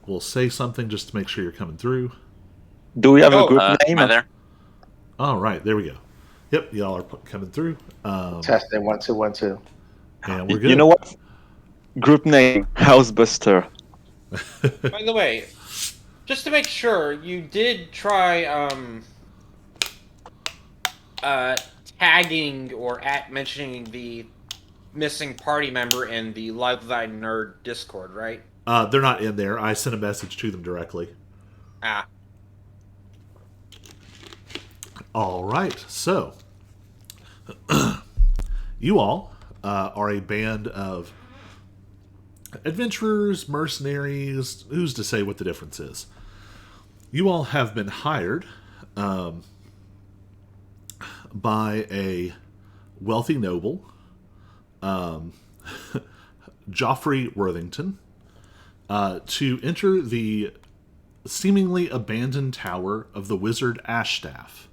will say something just to make sure you're coming through. Do we have a Oh, group am name? I there? All right, there we go. Yep, y'all are coming through, Testing 1 2 1 2. and we're You know good. what? Group name Housebuster. By the way, just to make sure, you did try uh tagging or at mentioning the missing party member in the Live Thy Nerd Discord, right? They're not in there. I sent a message to them directly. Ah. All right, so you all are a band of adventurers, mercenaries. Who's to say what the difference is? You all have been hired by a wealthy noble, Joffrey Worthington, to enter the seemingly abandoned tower of the wizard Ashstaff.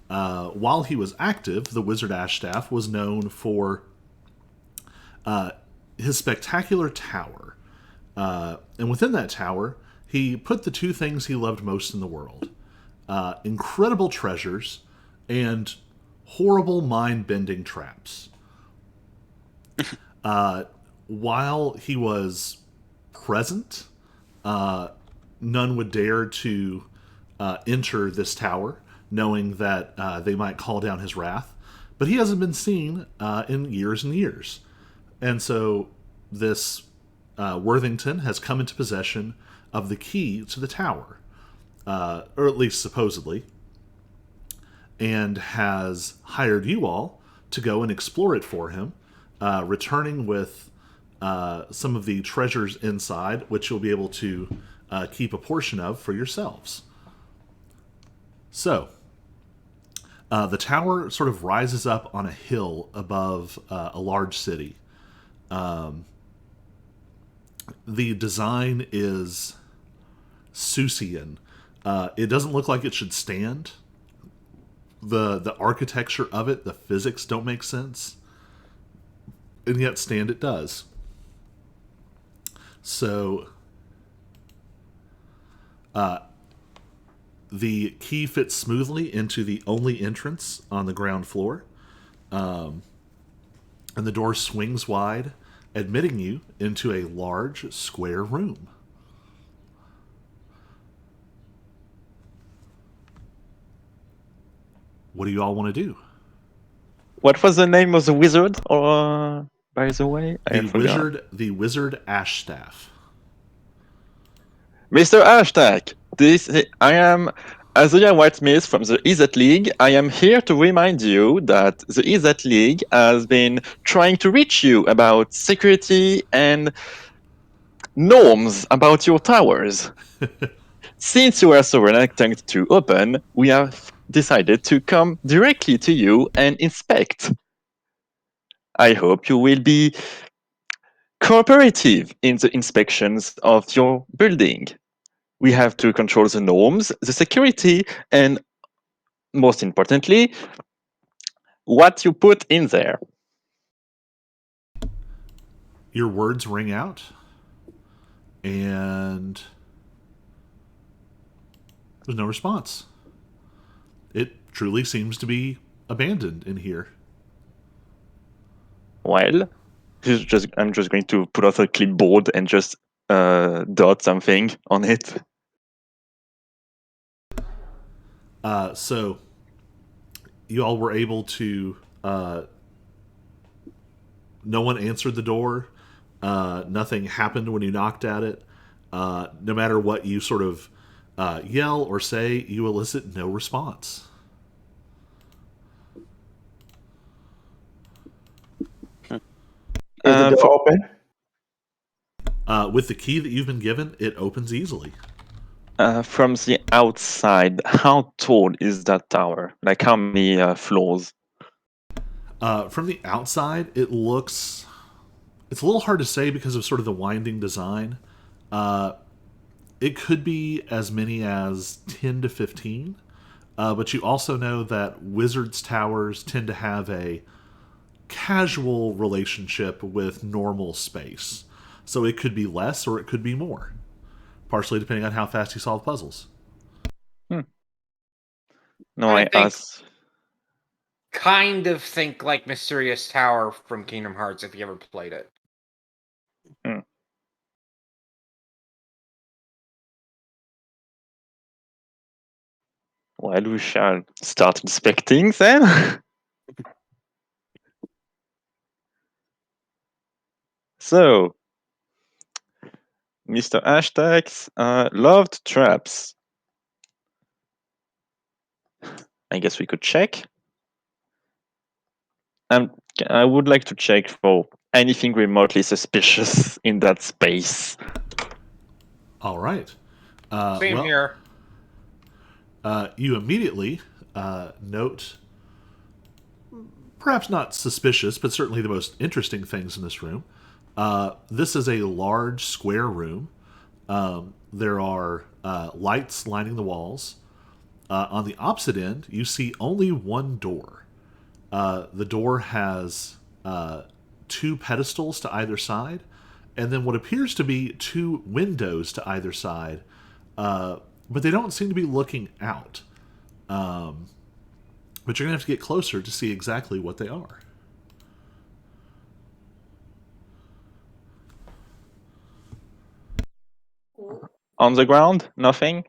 While he was active, the wizard Ashstaff was known for his spectacular tower. And within that tower, he put the two things he loved most in the world: incredible treasures and horrible mind bending traps. While he was present, none would dare to enter this tower, knowing that they might call down his wrath. But he hasn't been seen in years and years. And so this Worthington has come into possession of the key to the tower, or at least supposedly, and has hired you all to go and explore it for him, returning with some of the treasures inside, which you'll be able to keep a portion of for yourselves. So, the tower sort of rises up on a hill above a large city. The design is Seussian. It doesn't look like it should stand. The architecture of it, the physics don't make sense, and yet stand it does. So, the key fits smoothly into the only entrance on the ground floor, and the door swings wide, admitting you into a large square room. What do you all want to do? What was the name of the wizard? Or by the way, I The forgot. wizard Ashstaff. Mr. Hashtag, I am Azuya Whitesmith from the EZAT League. I am here to remind you that the EZAT League has been trying to reach you about security and norms about your towers. Since you are so reluctant to open, we have decided to come directly to you and inspect. I hope you will be cooperative in the inspections of your building. We have to control the norms, the security, and most importantly, what you put in there. Your words ring out, and there's no response. It truly seems to be abandoned in here. Well, I'm just going to put out a clipboard and just dot something on it. So you all were able to. No one answered the door. Nothing happened when you knocked at it. No matter what you sort of yell or say, you elicit no response. Is the For- door open? With the key that you've been given, it opens easily. From the outside, how tall is that tower? Like how many floors? From the outside, it looks. It's a little hard to say because of sort of the winding design. It could be as many as 10 to 15. But you also know that Wizards' towers tend to have a casual relationship with normal space. So it could be less or it could be more. partially depending on how fast you solve puzzles. No, I I think- asked. Kind of think like Mysterious Tower from Kingdom Hearts if you ever played it. Well, we shall start inspecting then. So, Mr. Hashtags loved traps. I guess we could check. I would like to check for anything remotely suspicious in that space. All right. Same well, here. You immediately note, perhaps not suspicious, but certainly the most interesting things in this room. This is a large square room. There are lights lining the walls. On the opposite end, you see only one door. The door has two pedestals to either side, and then what appears to be two windows to either side, but they don't seem to be looking out. But you're going to have to get closer to see exactly what they are. On the ground, nothing.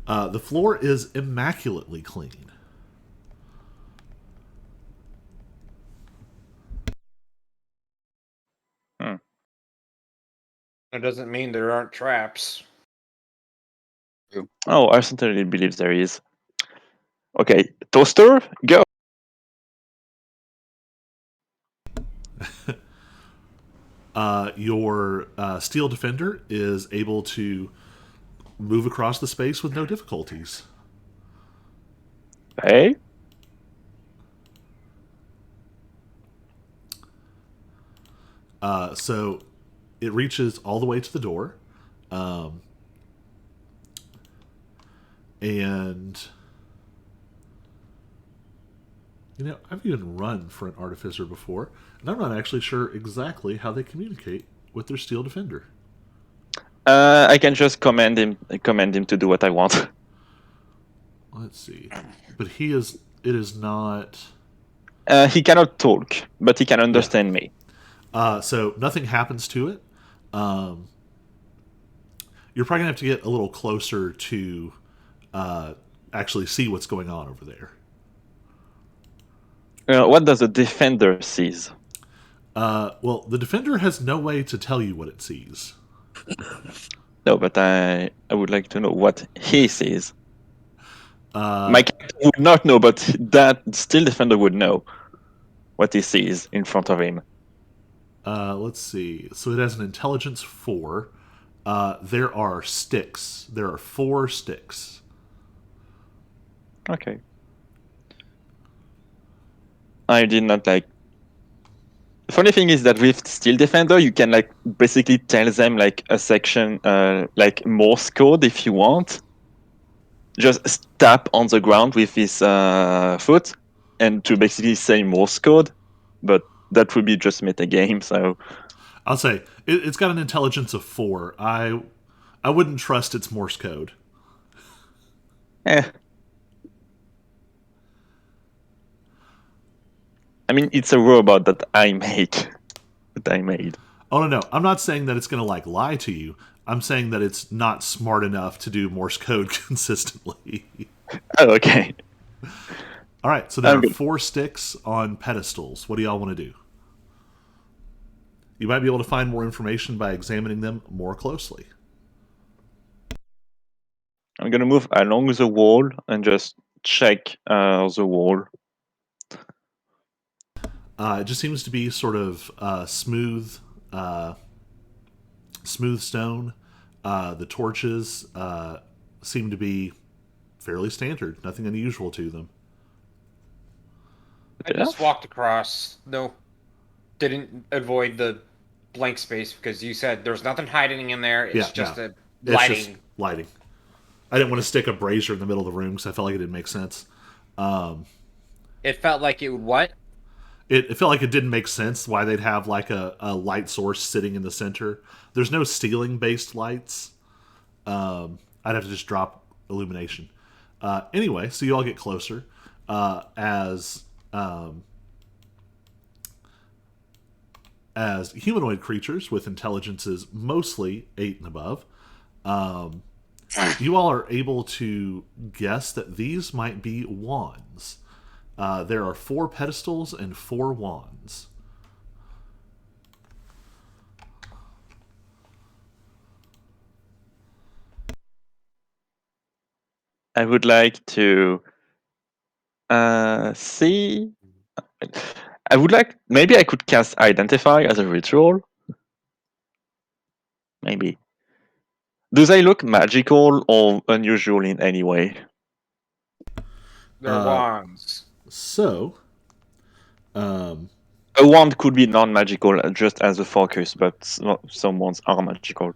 The floor is immaculately clean. That doesn't mean there aren't traps. Oh, I certainly believe there is. Okay, toaster, go. Your steel defender is able to move across the space with no difficulties. Hey. So it reaches all the way to the door. And you know, I've even run for an artificer before, and I'm not actually sure exactly how they communicate with their steel defender. I can just command him to do what I want. Let's see. But it is not... He cannot talk, but he can understand me. So nothing happens to it. You're probably going to have to get a little closer to actually see what's going on over there. What does a defender sees? Well, the defender has no way to tell you what it sees. No, but I would like to know what he sees. My character would not know, but that still defender would know what he sees in front of him. Let's see. So it has an intelligence 4. There are sticks. There are 4 sticks. Okay. I did not like. The funny thing is that with Steel Defender, you can like basically tell them like a section, like Morse code if you want. Just tap on the ground with his foot, and to basically say Morse code, but that would be just metagame. So I'll say it's got an intelligence of 4. I wouldn't trust its Morse code. I mean, it's a robot that I made. Oh no, I'm not saying that it's going to like lie to you. I'm saying that it's not smart enough to do Morse code consistently. Oh, okay. All right, so there are 4 sticks on pedestals. What do y'all want to do? You might be able to find more information by examining them more closely. I'm gonna move along the wall and just check the wall. It just seems to be sort of smooth stone. The torches seem to be fairly standard. Nothing unusual to them. I just walked across. No, didn't avoid the blank space because you said there's nothing hiding in there. It's just a lighting. It's just lighting. I didn't want to stick a brazier in the middle of the room because I felt like it didn't make sense. It felt like it would what? It felt like it didn't make sense why they'd have like a light source sitting in the center. There's no ceiling-based lights. I'd have to just drop illumination. Anyway, so you all get closer as humanoid creatures with intelligences mostly 8 and above. You all are able to guess that these might be wands. There are 4 pedestals and 4 wands. I would like to see. I would like. Maybe I could cast Identify as a ritual. Maybe. Do they look magical or unusual in any way? They're wands. So, A wand could be non-magical just as a focus, but some wands are magical.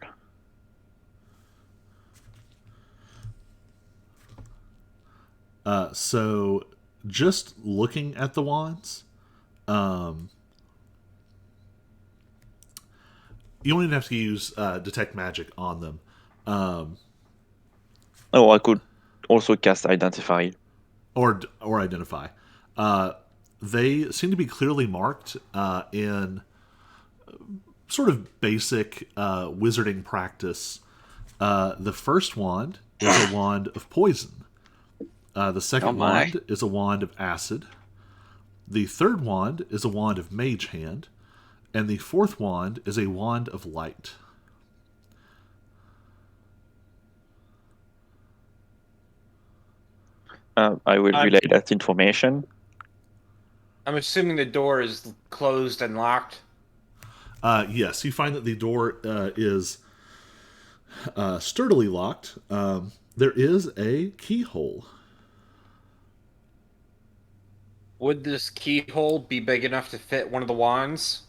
so just looking at the wands, you don't even have to use detect magic on them. Oh, I could also cast Identify. Or identify. They seem to be clearly marked in sort of basic wizarding practice. The first wand is a wand of poison. The second wand is a wand of acid. The third wand is a wand of mage hand. And the fourth wand is a wand of light. I will relay that information. I'm assuming the door is closed and locked. Yes, you find that the door is sturdily locked. There is a keyhole. Would this keyhole be big enough to fit one of the wands?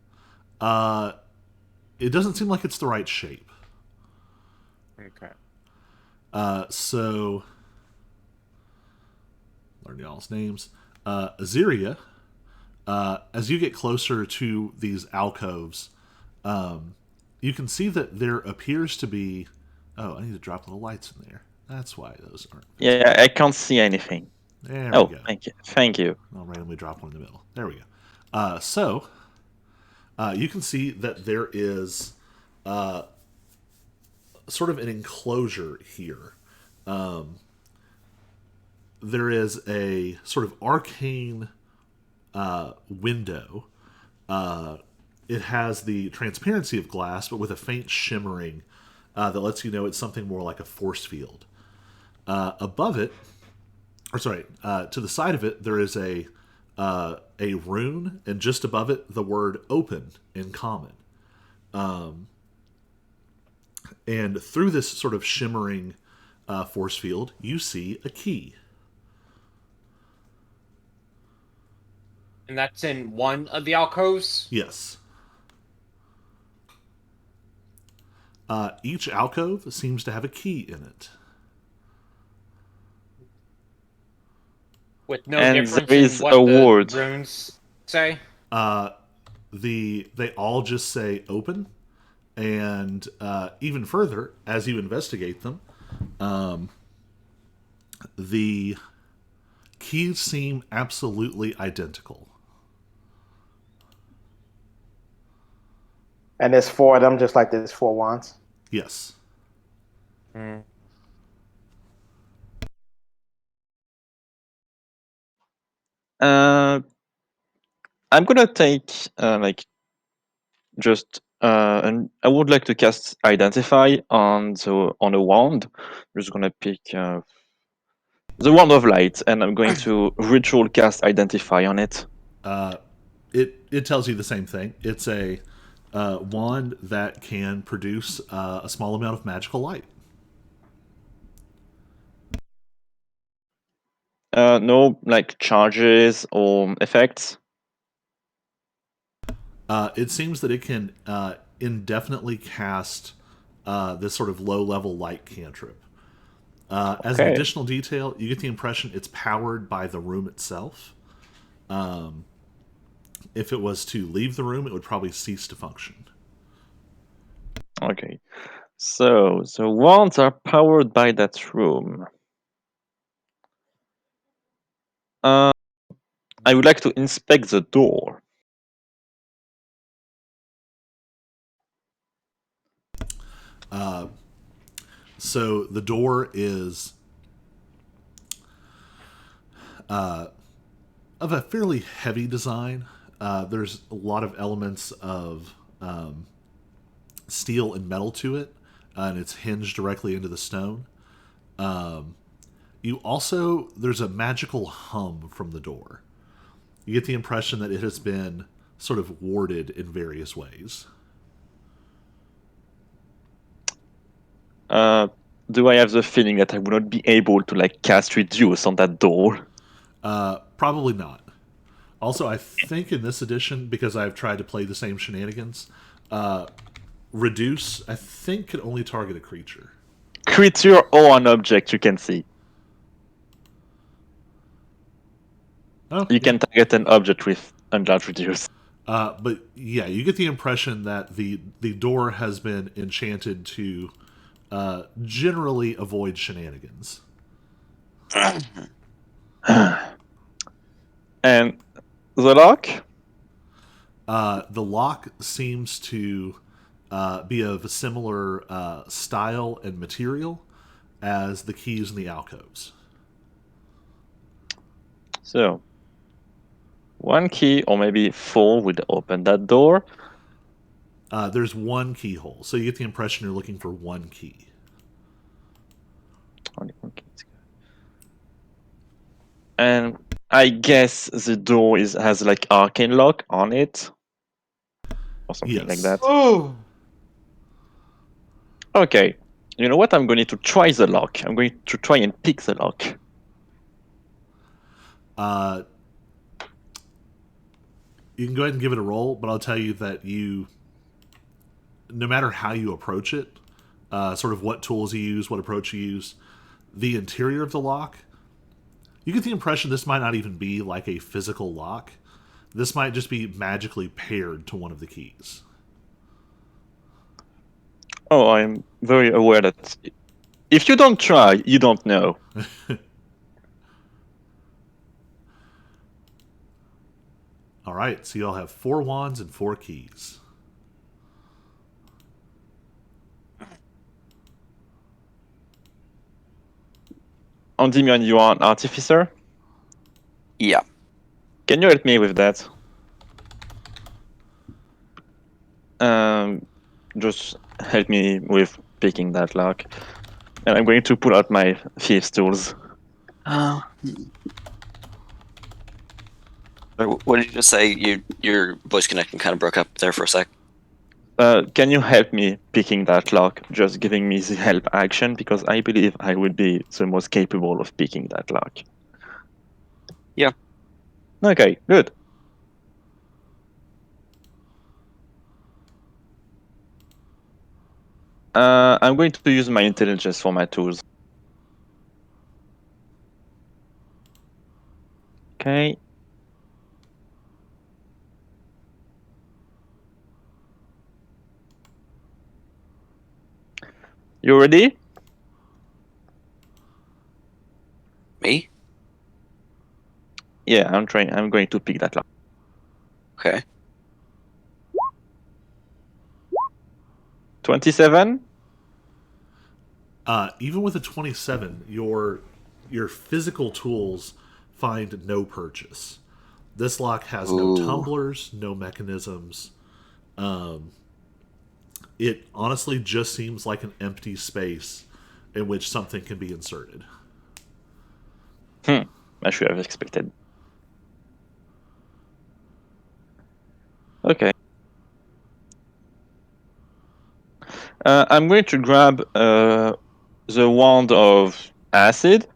It doesn't seem like it's the right shape. Okay. So, learn y'all's names. Aziria, as you get closer to these alcoves, you can see that there appears to be. Oh, I need to drop little lights in there. That's why those aren't. Yeah, I can't see anything. There we go. Thank you. I'll randomly drop one in the middle. There we go. You can see that there is sort of an enclosure here. There is a sort of arcane window. It has the transparency of glass, but with a faint shimmering that lets you know it's something more like a force field. Above it, to the side of it, there is a rune, and just above it, the word "open" in common. And through this sort of shimmering force field, you see a key. And that's in one of the alcoves? Yes. Each alcove seems to have a key in it. With no And difference there is in what a the word. runes say? They all just say "open," and even further, as you investigate them, the keys seem absolutely identical. And there's 4 of them, just like there's 4 wands. Yes. I'm gonna take and I would like to cast Identify on a wand. I'm just gonna pick the wand of light, and I'm going to ritual cast Identify on it. It tells you the same thing. It's a wand that can produce a small amount of magical light. No charges or effects. It seems that it can indefinitely cast this sort of low-level light cantrip. As an additional detail, you get the impression it's powered by the room itself. If it was to leave the room, it would probably cease to function. Okay. So the wands are powered by that room. I would like to inspect the door. So the door is of a fairly heavy design. There's a lot of elements of steel and metal to it, and it's hinged directly into the stone. You also, there's a magical hum from the door. You get the impression that it has been sort of warded in various ways. Do I have the feeling that I would not be able to like cast reduce on that door? Probably not. Also, I think in this edition, because I've tried to play the same shenanigans, reduce, I think, could only target a creature. Creature or an object you can see. Oh, You yeah. can target an object with enlarge reduce. But yeah, you get the impression that the door has been enchanted to generally avoid shenanigans. And the lock? The lock seems to be of a similar style and material as the keys in the alcoves. So, one key or maybe four would open that door. There's one keyhole, so you get the impression you're looking for one key. Only one key is good. And I guess the door has like arcane lock on it. Or something like Yes. that. Ooh. Okay. You know what? I'm going to try the lock. I'm going to try and pick the lock. You can go ahead and give it a roll, but I'll tell you that no matter how you approach it, sort of what tools you use, what approach you use, the interior of the lock, you get the impression this might not even be like a physical lock. This might just be magically paired to one of the keys. Oh, I'm very aware that if you don't try, you don't know. All right, so you'll have 4 wands and 4 keys. Endymion, you are an artificer? Yeah. Can you help me with that? Just help me with picking that lock. And I'm going to pull out my thieves tools. What did you just say? Your voice connection kind of broke up there for a sec. Can you help me picking that lock? Just giving me the help action because I believe I would be the most capable of picking that lock. Yeah. Okay, good. I'm going to use my intelligence for my tools. Okay. You ready? Me? Yeah, I'm trying. I'm going to pick that lock. Okay. 27. Even with a 27, your physical tools find no purchase. This lock has no Ooh. tumblers, no mechanisms. It honestly just seems like an empty space in which something can be inserted. I should have expected. Okay. I'm going to grab the wand of acid,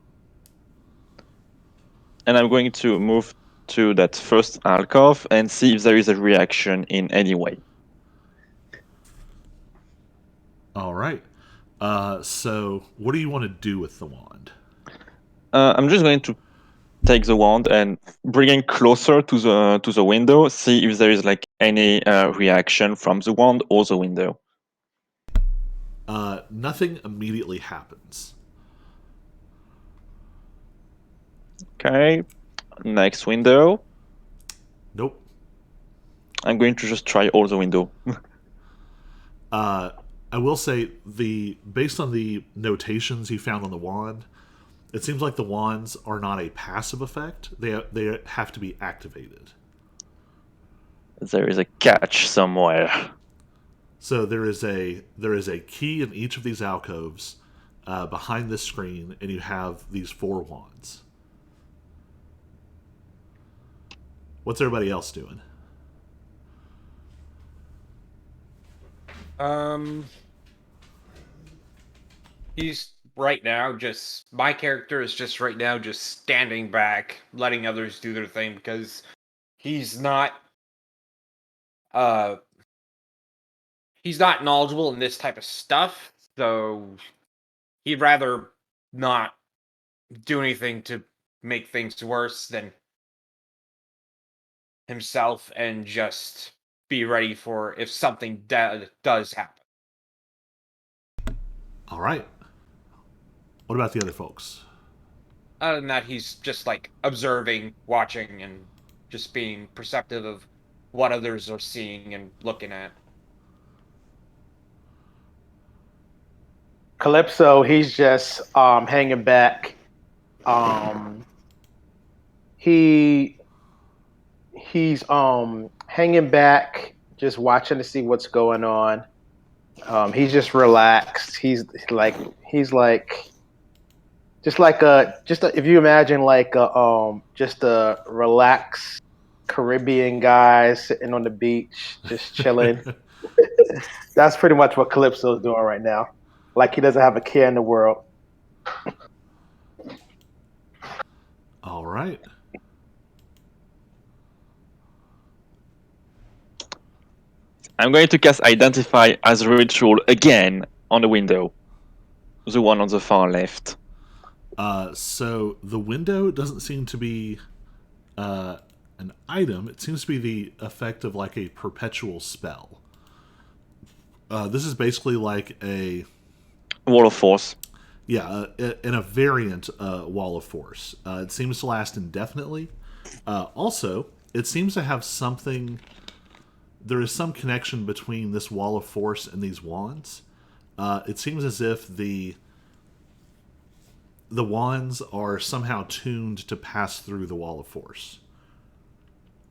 and I'm going to move to that first alcove and see if there is a reaction in any way. All right. So, what do you want to do with the wand? I'm just going to take the wand and bring it closer to the window, see if there is like any reaction from the wand or the window. Nothing immediately happens. Okay. Next window. Nope. I'm going to just try all the window. I will say based on the notations you found on the wand, it seems like the wands are not a passive effect. They have to be activated. There is a catch somewhere. So there is a key in each of these alcoves behind this screen, and you have these 4 wands. What's everybody else doing? He's right now just my character is just right now just standing back, letting others do their thing because he's not uh he's not knowledgeable in this type of stuff, so he'd rather not do anything to make things worse than himself and just be ready for if something does happen. All right. What about the other folks? Other than that, he's just like observing, watching, and just being perceptive of what others are seeing and looking at. Calypso, he's just hanging back. He he's hanging back, just watching to see what's going on. He's just relaxed. He's like if you imagine like just a relaxed Caribbean guy sitting on the beach, just chilling. That's pretty much what Calypso's doing right now. Like he doesn't have a care in the world. All right. I'm going to cast Identify as a ritual again on the window. The one on the far left. So the window doesn't seem to be an item. It seems to be the effect of like a perpetual spell. This is basically like a Wall of Force. in a variant wall of force. It seems to last indefinitely. Also, it seems to have something. There is some connection between this wall of force and these wands. It seems as if the wands are somehow tuned to pass through the wall of force.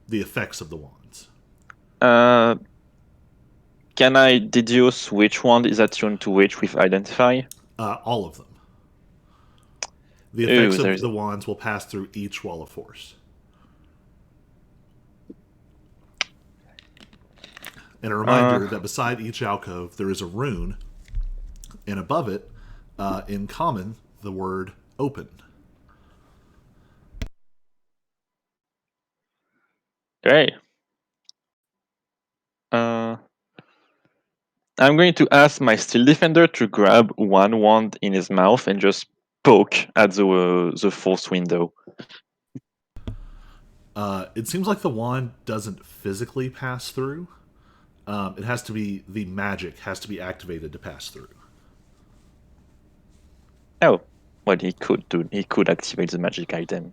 The effects of the wands. Can I deduce which wand is attuned to which with Identify? All of them. The effects Ooh, of the wands will pass through each wall of force. And a reminder that beside each alcove there is a rune, and above it, in common, the word open. Great. I'm going to ask my Steel Defender to grab one wand in his mouth and just poke at the fourth window. It seems like the wand doesn't physically pass through. It has to be the magic has to be activated to pass through. Oh, well, he could do. He could activate the magic item.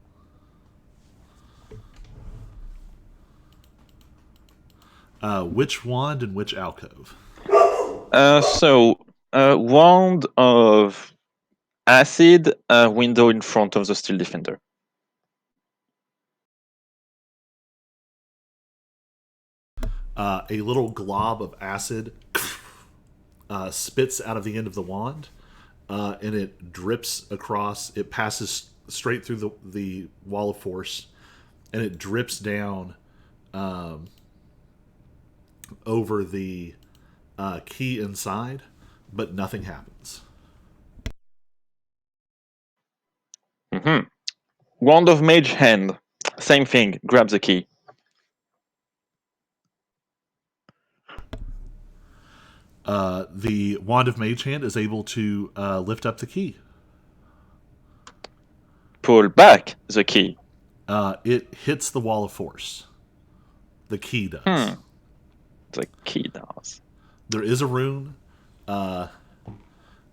Which wand and which alcove? Wand of acid, window in front of the Steel Defender. A little glob of acid spits out of the end of the wand, and it drips across. It passes straight through the wall of force, and it drips down over the key inside, but nothing happens. Mm-hmm. Wand of Mage Hand. Same thing. Grab the key. The wand of Mage Hand is able to lift up the key. Pull back the key. It hits the wall of force. The key does. The key does. There is a rune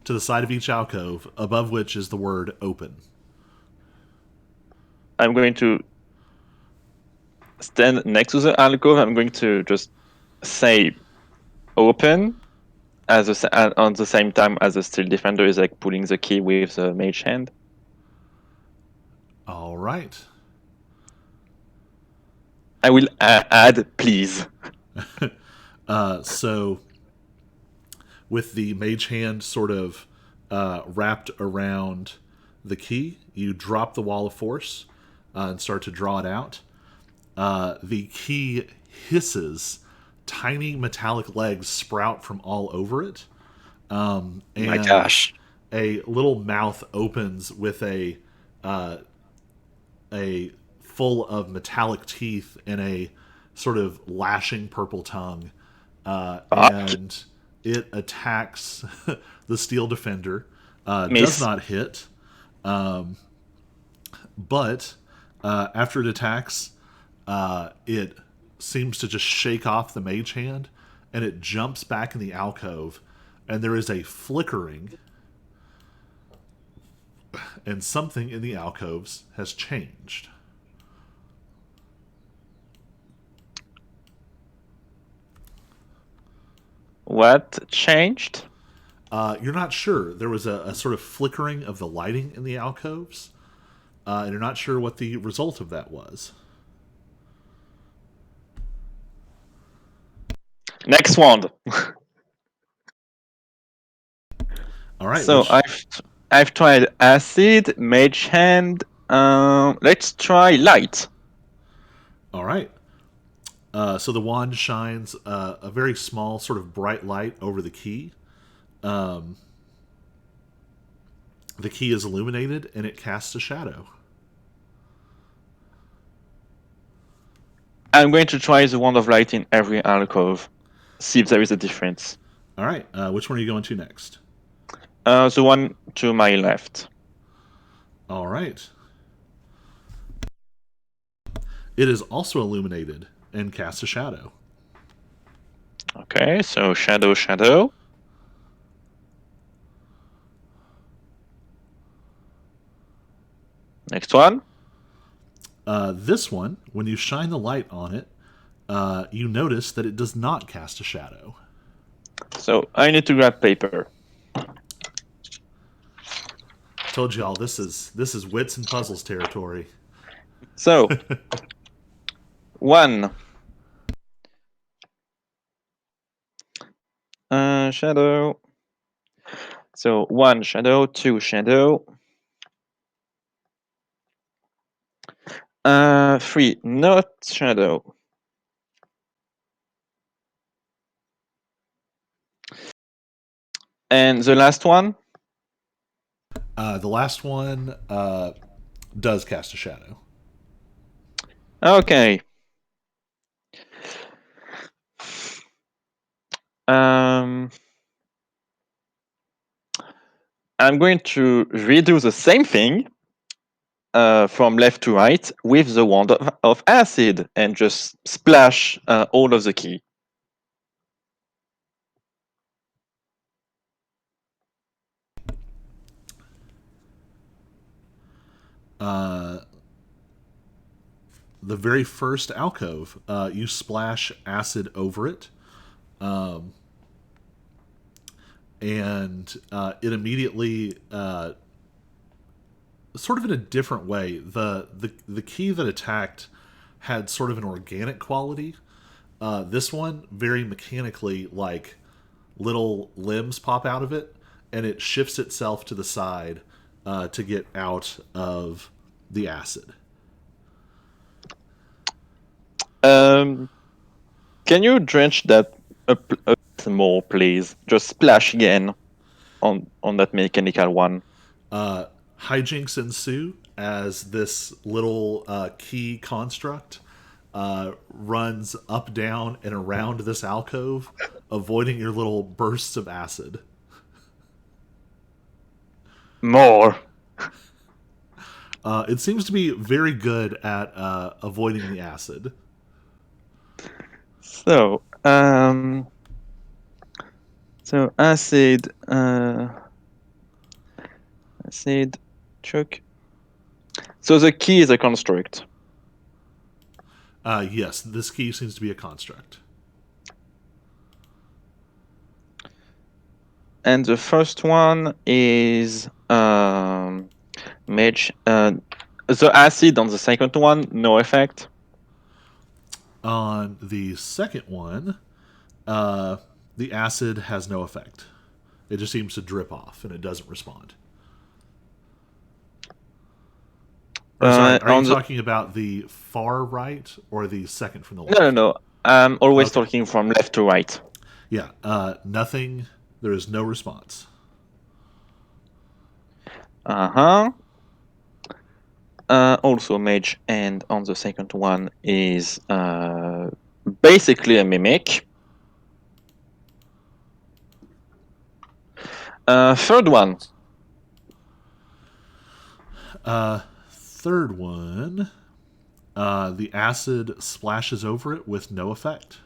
to the side of each alcove, above which is the word open. I'm going to stand next to the alcove. I'm going to just say open on the same time as the steel defender is like pulling the key with the mage hand. All right. I will add please. So, with the mage hand sort of wrapped around the key, you drop the wall of force and start to draw it out. The key hisses. Tiny metallic legs sprout from all over it. And My gosh. a little mouth opens with a full of metallic teeth and a sort of lashing purple tongue, and it attacks the steel defender. Does Miss. not hit, but after it attacks, it seems to just shake off the mage hand, and it jumps back in the alcove, and there is a flickering, and something in the alcoves has changed. What changed? You're not sure. There was a sort of flickering of the lighting in the alcoves, and you're not sure what the result of that was. Next wand. All right. So I've tried acid, mage hand. Let's try light. All right. So the wand shines a very small, sort of bright light over the key. The key is illuminated, and it casts a shadow. I'm going to try the wand of light in every alcove. See if there is a difference. All right. Which one are you going to next? The one to my left. All right. It is also illuminated and casts a shadow. Okay, so shadow, shadow. Next one. This one, when you shine the light on it, you notice that it does not cast a shadow. So I need to grab paper. Told y'all this is wits and puzzles territory. So one. Shadow. So one shadow, two shadow. Three, not shadow. And the last one? The last one does cast a shadow. Okay. I'm going to redo the same thing from left to right with the wand of acid and just splash all of the key. The very first alcove, you splash acid over it, and it immediately, sort of in a different way, the key that attacked had sort of an organic quality. This one, very mechanically, like little limbs pop out of it, and it shifts itself to the side to get out of the acid. Can you drench that a bit more, please? Just splash again on that mechanical one. Hijinks ensue as this little key construct runs up, down, and around this alcove, avoiding your little bursts of acid. More. It seems to be very good at avoiding the acid. So acid. Acid, choke. So the key is a construct. Yes, this key seems to be a construct. And the first one is mage. The acid on the second one, no effect. On the second one, the acid has no effect. It just seems to drip off and it doesn't respond. Or sorry, are you talking about the far right or the second from the left? No. I'm always Okay. talking from left to right. Yeah, nothing. There is no response. Uh-huh. Also mage, and on the second one is basically a mimic. Third one. Third one, the acid splashes over it with no effect.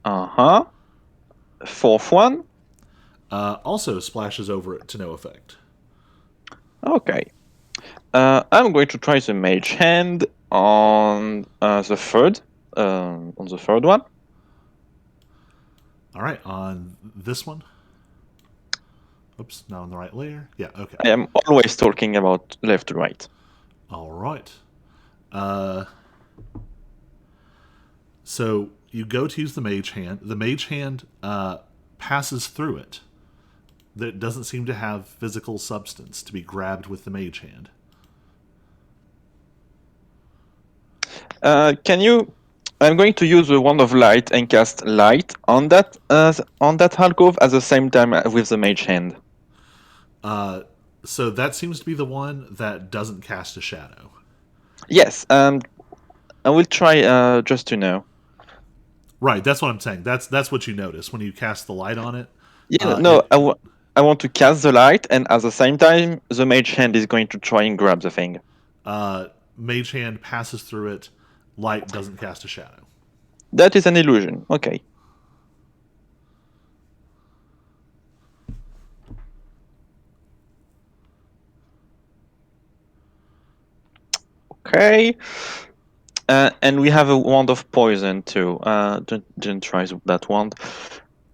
Uh-huh. Fourth one. Also splashes over it to no effect. Okay. I'm going to try the mage hand on the third. On the third one. All right, on this one. Oops, not on the right layer. Yeah, okay. I am always talking about left to right. All right. So you go to use the mage hand. The mage hand passes through it. That doesn't seem to have physical substance to be grabbed with the mage hand. Can you? I'm going to use the wand of light and cast light on that alcove at the same time with the mage hand. So that seems to be the one that doesn't cast a shadow. Yes. I will try just to know. Right, that's what I'm saying. That's what you notice when you cast the light on it. Yeah. No. I want to cast the light, and at the same time, the mage hand is going to try and grab the thing. Mage hand passes through it. Light doesn't cast a shadow. That is an illusion. Okay. Okay. And we have a wand of poison too. Didn't try that wand.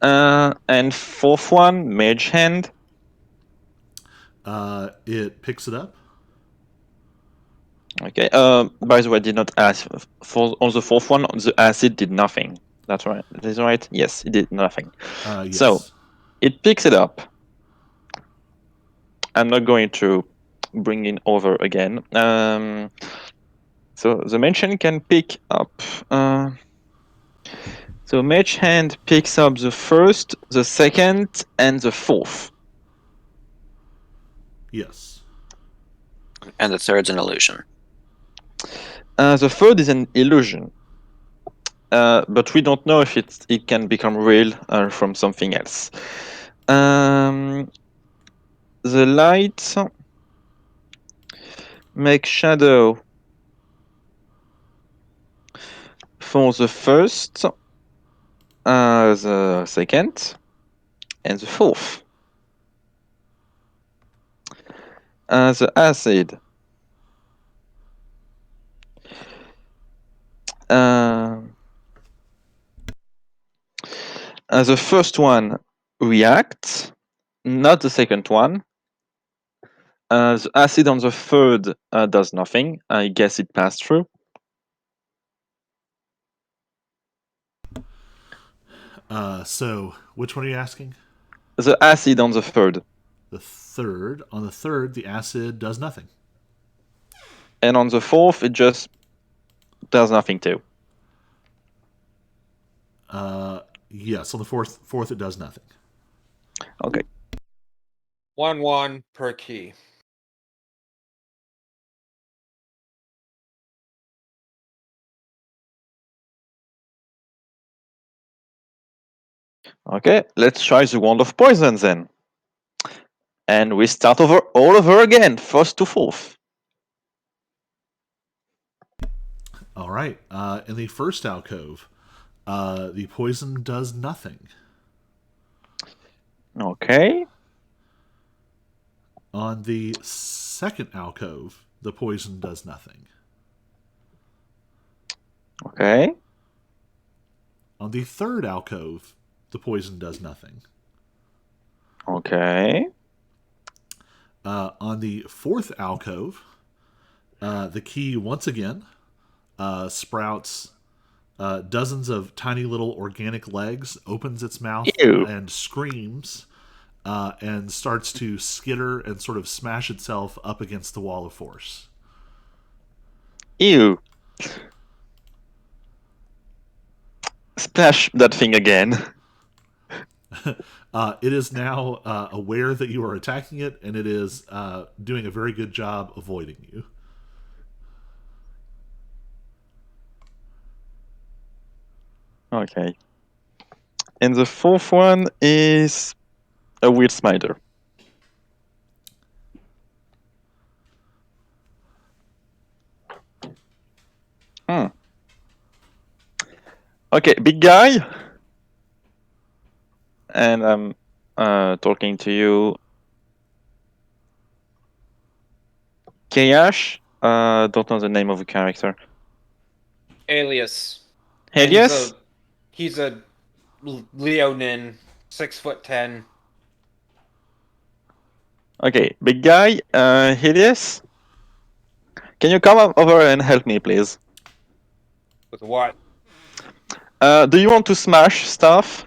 And fourth one, mage hand. It picks it up. Okay. By the way, I did not ask for on the fourth one. The acid did nothing. That's right. That is right. Yes, it did nothing. Yes. So it picks it up. I'm not going to bring it over again. So the mage hand can pick up. So mage hand picks up the first, the second, and the fourth. Yes. And the third's an illusion. The third is an illusion, but we don't know if it can become real from something else. The light makes shadow for the first, the second, and the fourth. The acid the first one reacts, not the second one. The acid on the third does nothing. I guess it passed through. So which one are you asking? The acid on the third. The third. On the third, the acid does nothing. And on the fourth, it just does nothing too. Yes, on the fourth it does nothing. Okay. 1/1 per key. Okay, let's try the wand of poison then. And we start all over again, first to fourth. All right. In the first alcove, the poison does nothing. Okay. On the second alcove, the poison does nothing. Okay. On the third alcove, the poison does nothing. Okay. On the fourth alcove, the key once again sprouts dozens of tiny little organic legs, opens its mouth Ew. and screams, and starts to skitter and sort of smash itself up against the wall of force. Ew. Splash that thing again. It is now aware that you are attacking it, and it is doing a very good job avoiding you. Okay. And the fourth one is a weird spider. Hmm. Okay, big guy. And I'm talking to you. Kayash? Don't know the name of the character. Alias. And Helios? he's a Leonin, 6'10". Okay, big guy. Helios? Can you come over and help me, please? With what? Do you want to smash stuff?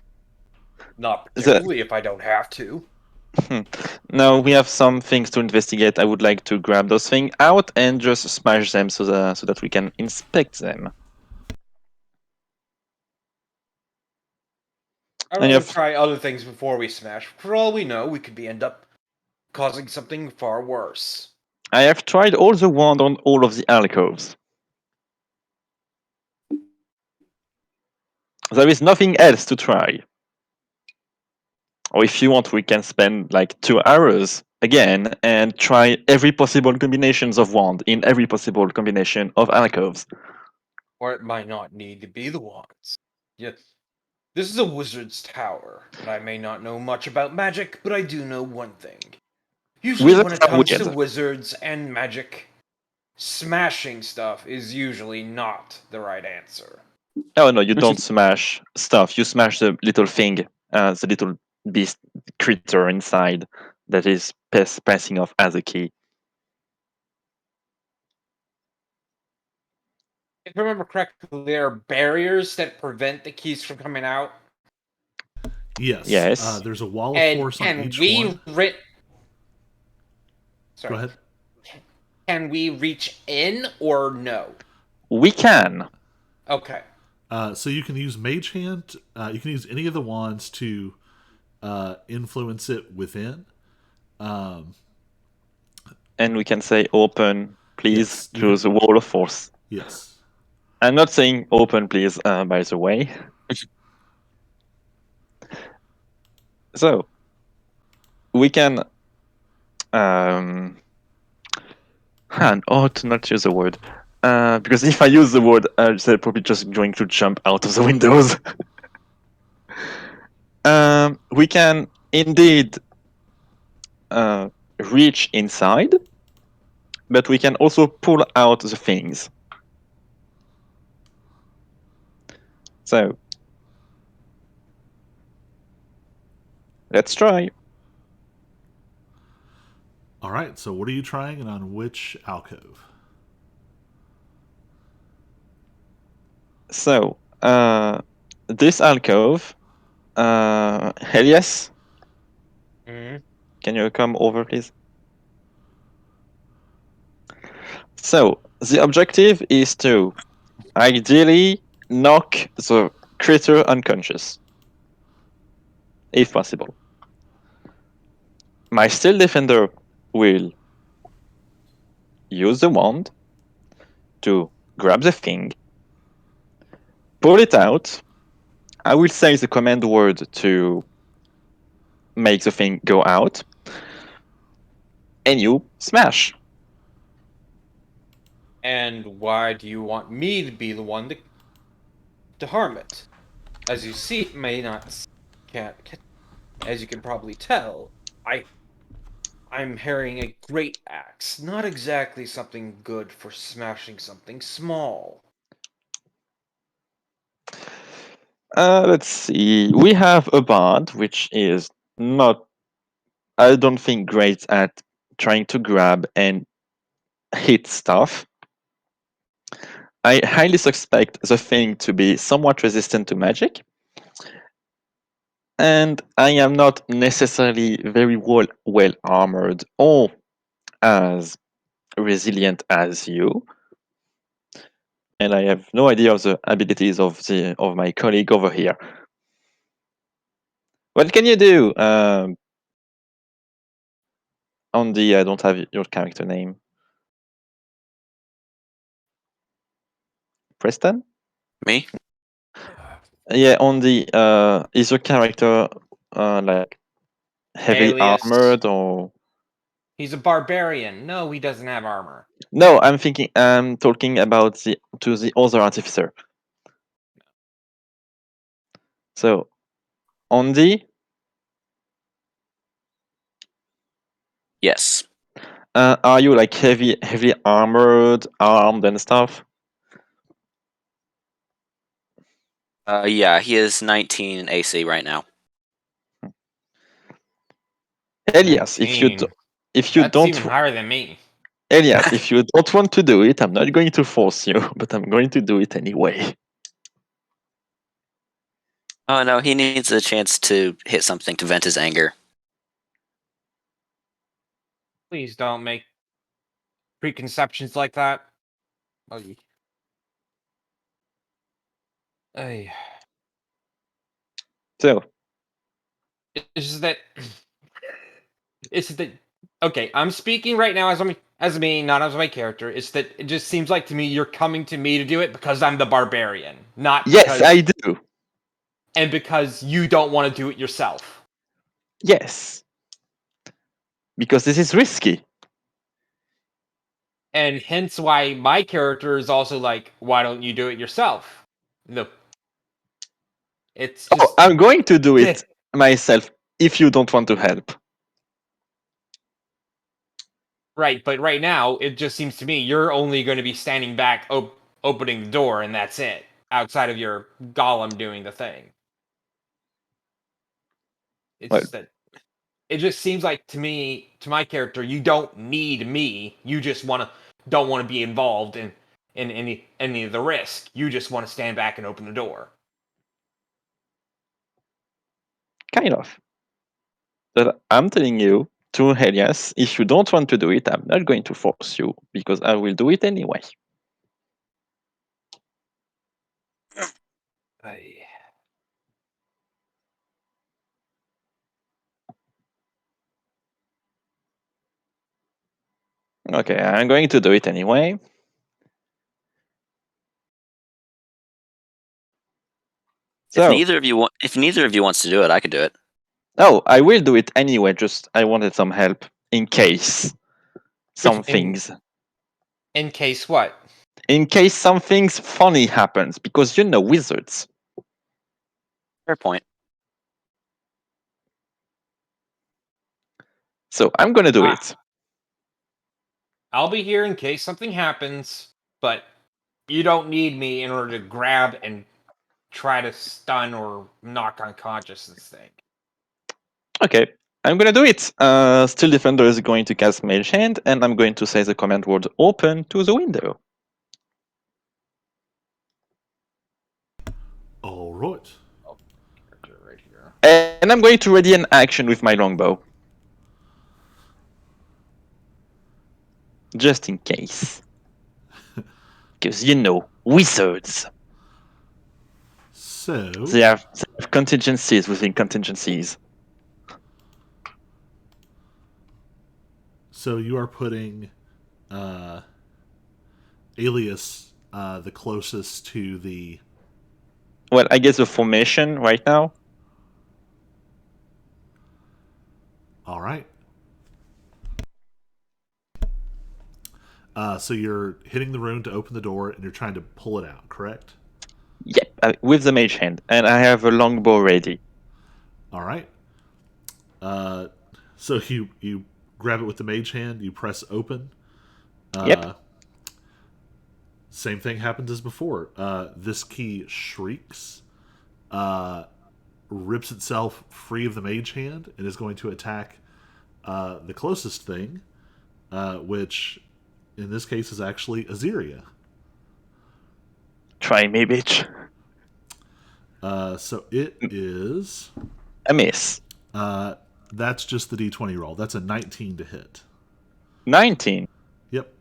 Not The- particularly if I don't have to. No, we have some things to investigate. I would like to grab those things out and just smash them so that we can inspect them. I'd And you rather have, try other things before we smash. For all we know, we could end up causing something far worse. I have tried all the wand on all of the alcoves. There is nothing else to try. Or if you want, we can spend like 2 hours again and try every possible combinations of wand in every possible combination of alcoves. Or it might not need to be the wands. Yes. This is a wizard's tower, and I may not know much about magic, but I do know one thing. Usually when Wizards it are comes to weird. wizards and magic, smashing stuff is usually not the right answer. Oh no, you don't smash stuff. You smash the little thing, the little beast creature inside that is passing off as a key. If I remember correctly, there are barriers that prevent the keys from coming out. Yes. Yes. There's a wall of And force on can each we one. Sorry. Go ahead. Can we reach in or no? We can. Okay. So you can use Mage Hand. You can use any of the wands to influence it within. And we can say open, please, Yes, you to can- the wall of force. Yes. I'm not saying open, please, by the way. So, we can. I ought to not use the word. Because if I use the word, they're probably just going to jump out of the windows. We can indeed reach inside, but we can also pull out the things. So, let's try. All right. So what are you trying, and on which alcove? So, this alcove, Helios, Mm-hmm. can you come over, please? So, the objective is to ideally knock the creature unconscious, if possible. My Steel Defender will use the wand to grab the thing, pull it out. I will say the command word to make the thing go out, and you smash. And why do you want me to be the one to harm it? As you see, it may not can't. as you can probably tell, I'm carrying a great axe. Not exactly something good for smashing something small. Let's see. We have a bard, which is not, I don't think, great at trying to grab and hit stuff. I highly suspect the thing to be somewhat resistant to magic. And I am not necessarily very well armored or as resilient as you. And I have no idea of the abilities of my colleague over here. What can you do? On the, I don't have your character name. Preston? Me? Yeah, on the, is your character like heavily Alias. armored or? He's a barbarian. No, he doesn't have armor. No, I'm talking about the other artificer. So, on the, Yes. are you like heavy armored, armed and stuff? Yeah, he is 19 AC right now. Elias, 19. if you That's don't, even higher than me. Elias, if you don't want to do it, I'm not going to force you, but I'm going to do it anyway. Oh no, he needs a chance to hit something to vent his anger. Please don't make preconceptions like that. Oh, Ay. So, It's just that. It's that. Okay, I'm speaking right now as me, not as my character. It's that it just seems like to me you're coming to me to do it because I'm the barbarian, not yes, because I do. and because you don't want to do it yourself. Yes, because this is risky. And hence why my character is also like, why don't you do it yourself? No. It's Oh, just I'm going to do it myself if you don't want to help. right, but right now it just seems to me you're only going to be standing back opening the door and that's it. Outside of your golem doing the thing. It's Well, just that it just seems like to me, to my character, you don't need me. You just don't want to be involved in any of the risk. You just want to stand back and open the door. kind of. But I'm telling you, to Elias, if you don't want to do it, I'm not going to force you because I will do it anyway. Ay. Okay, I'm going to do it anyway. So, If neither of you wants to do it, I could do it. oh, I will do it anyway. Just I wanted some help in case some Which things. in case what? In case some things funny happens, because you know wizards. Fair point. So I'm gonna do Ah. it. I'll be here in case something happens, but you don't need me in order to grab and try to stun or knock unconscious this thing. Okay, I'm gonna do it. Steel Defender is going to cast Mage Hand, and I'm going to say the command word open to the window. All right. Right here. And I'm going to ready an action with my longbow. Just in case. Because you know, wizards. So, They have contingencies within contingencies. so you are putting Alias the closest to the. Well, I guess the formation right now. All right. So you're hitting the rune to open the door, and you're trying to pull it out. Correct. Yep, with the mage hand, and I have a longbow ready. All right. So you grab it with the mage hand. You press open. Yep. Same thing happens as before. This key shrieks, rips itself free of the mage hand, and is going to attack the closest thing, which in this case is actually Aziria. Try me, bitch. So it is. A miss. That's just the d20 roll. That's a 19 to hit. 19. Yep.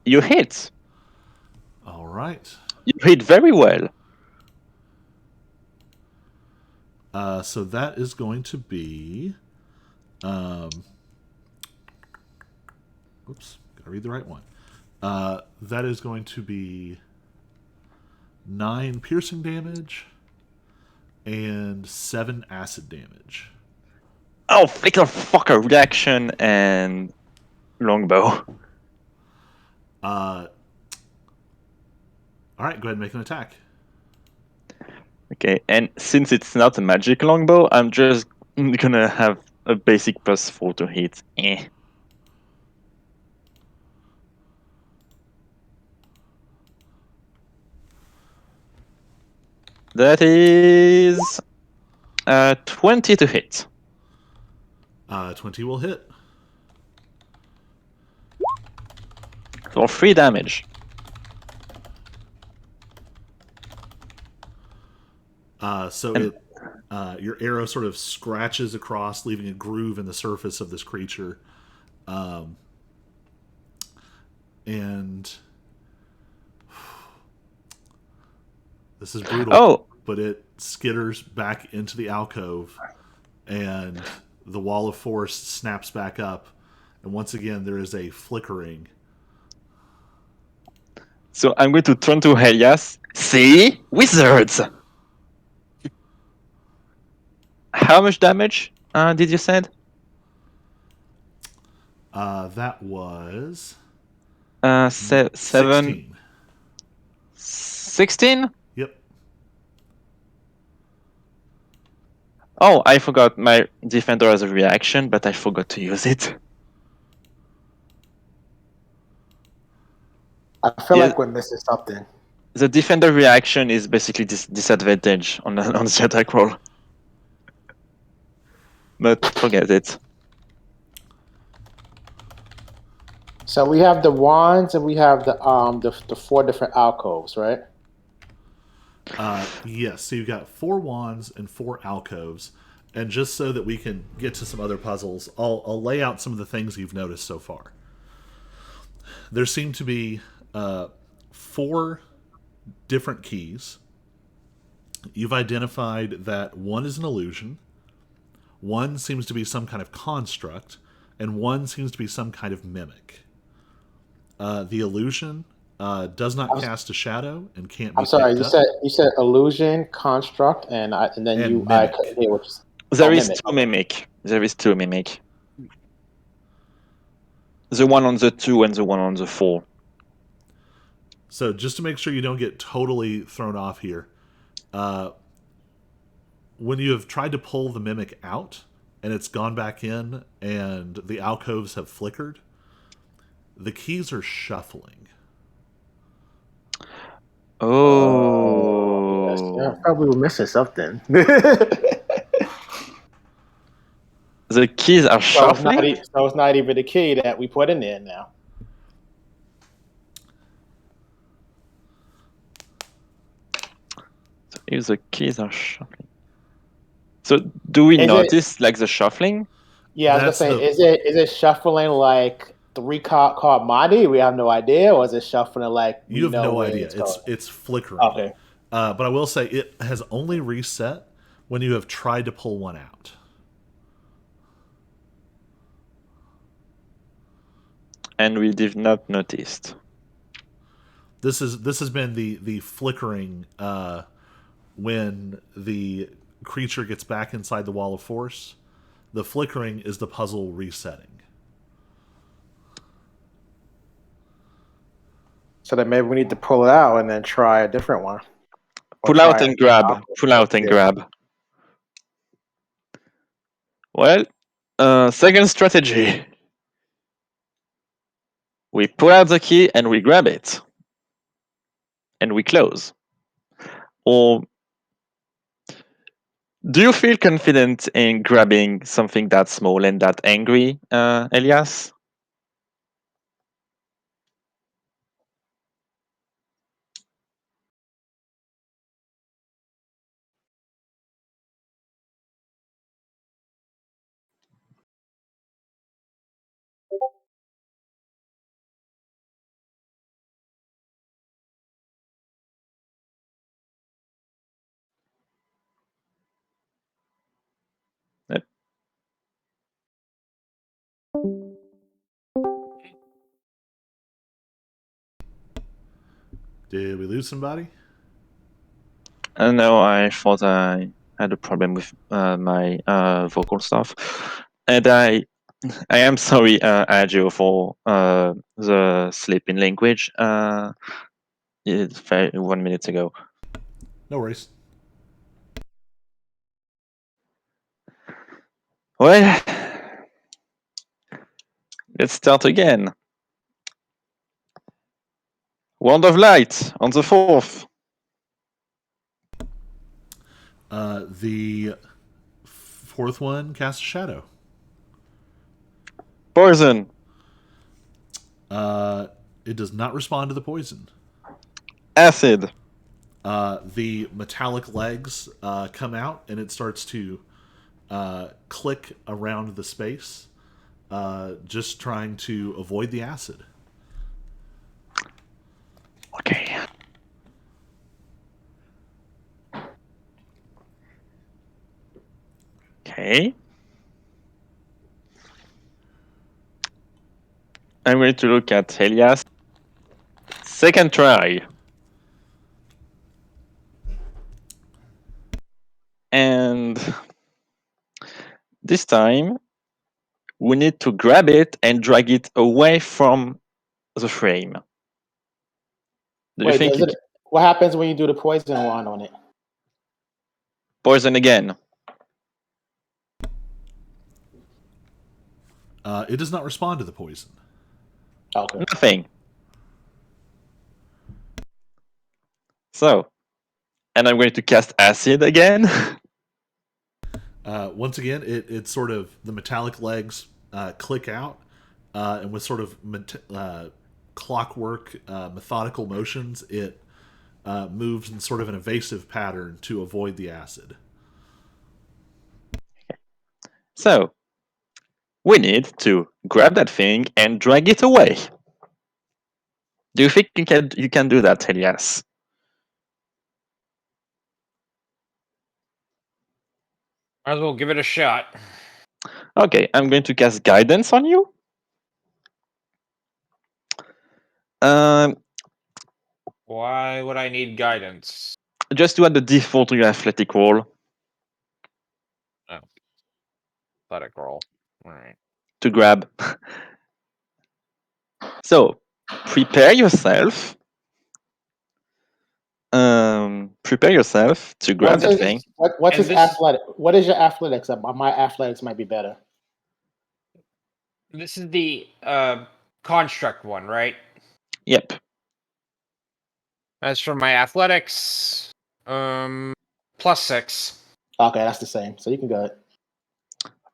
You hit. All right. You hit very well. So that is going to be. Oops, gotta read the right one. That is going to be 9 piercing damage and 7 acid damage. Oh, flicker fucker reaction and longbow. All right, go ahead and make an attack. Okay, and since it's not a magic longbow, I'm just gonna have a basic +4 to hit. That is 20 to hit. 20 will hit. For 3 damage. Your arrow sort of scratches across, leaving a groove in the surface of this creature. And this is brutal. Oh, But it skitters back into the alcove, and the wall of force snaps back up, and once again there is a flickering. so I'm going to turn to Helias. See? Wizards! How much damage did you say? That was 7. 16. 16? Yep. Oh, I forgot my defender as a reaction, but I forgot to use it. I feel Yeah. like we're missing something. The defender reaction is basically disadvantage on the attack roll. But forget it. So we have the wands and we have the 4 different alcoves, right? Yes, so you've got 4 wands and 4 alcoves. And just so that we can get to some other puzzles, I'll lay out some of the things you've noticed so far. There seem to be 4 different keys. You've identified that one is an illusion, one seems to be some kind of construct, and one seems to be some kind of mimic. The illusion does not cast a shadow and can't be I'm sorry. picked You up. said illusion, construct, and then And I mimic. couldn't hear what you said. There is mimic. 2 mimic. There is 2 mimic. The one on the 2 and the one on the 4. So just to make sure you don't get totally thrown off here, when you have tried to pull the mimic out and it's gone back in and the alcoves have flickered, the keys are shuffling. Oh. Yes, yeah, probably we're missing something. The keys are So it's, shuffling? so it's not even the key that we put in there now. So if the keys are shuffling. So do we Is notice like the shuffling? Yeah, I was That's gonna say, is it shuffling like 3 card Monty? We have no idea, or is it shuffling like we You have know no where idea. going? It's flickering. Okay. But I will say it has only reset when you have tried to pull one out. And we did not notice. This has been the flickering when the creature gets back inside the wall of force. The flickering is the puzzle resetting. So then maybe we need to pull it out and then try a different one. Or Pull out try and grab. it. Pull out and Yeah. grab. Well, second strategy. We pull out the key and we grab it. And we close. Or do you feel confident in grabbing something that small and that angry, Elias? Yep. Did we lose somebody? No, I thought I had a problem with my vocal stuff, and I am sorry, Agio, for the slip in language. It's 1 minute ago. No worries. Well, let's start again. Wand of Light on the 4th. The fourth one casts a shadow. Poison. It does not respond to the poison. Acid. The metallic legs come out and it starts to click around the space, just trying to avoid the acid. Okay. Okay. I'm going to look at Elias. Second try. And this time, we need to grab it and drag it away from the frame. Do you Wait, think does it? What happens when you do the poison wand on it? poison again? It does not respond to the poison. Okay. Nothing. So, and I'm going to cast acid again. Once again, it sort of the metallic legs click out, and with sort of clockwork, methodical motions, it moves in sort of an evasive pattern to avoid the acid. So, we need to grab that thing and drag it away. Do you think you can do that, Elias? Might as well give it a shot. Okay, I'm going to cast guidance on you. Um, Why would I need guidance? just to add the default to your athletic roll Athletic roll. All right. to grab. So, prepare yourself. Prepare yourself to grab that thing. What's And his this- athletic? What is your athletics? My athletics might be better. This is the construct one, right? Yep. As for my athletics, +6. Okay, that's the same. So you can go.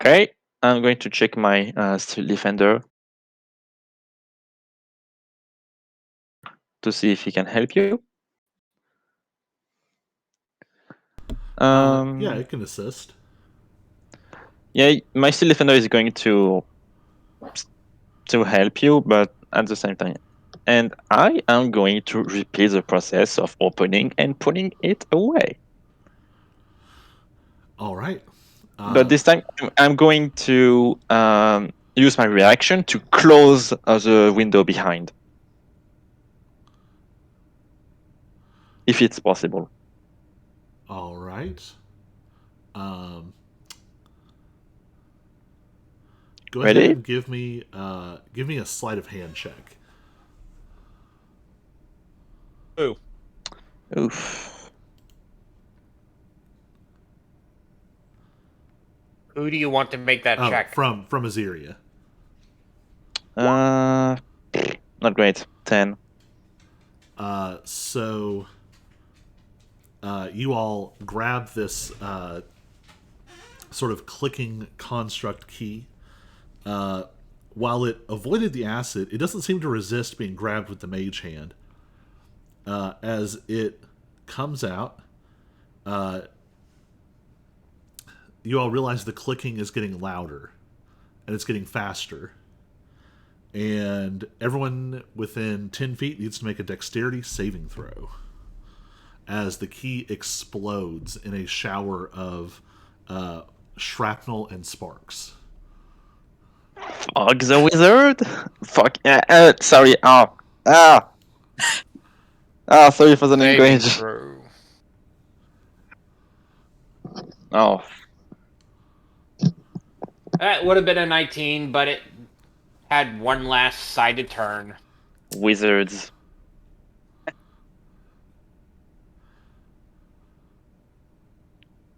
Okay. I'm going to check my Steel Defender to see if he can help you. Yeah, it can assist. Yeah, my Steel Defender is going to help you, but at the same time. And I am going to repeat the process of opening and putting it away. All right. But this time, I'm going to use my reaction to close the window behind. If it's possible. All right. Go Ready? ahead and give me a sleight of hand check. Ooh. Oof. Who do you want to make that Oh, check? from Azeria. Not great. 10. So you all grab this sort of clicking construct key. While it avoided the acid, it doesn't seem to resist being grabbed with the mage hand. As it comes out, you all realize the clicking is getting louder and it's getting faster. And everyone within 10 feet needs to make a dexterity saving throw as the key explodes in a shower of shrapnel and sparks. Fuck the wizard? Fuck. Sorry. Sorry for the Saving language. throw. Oh, That would have been a 19, but it had one last sided turn. wizards.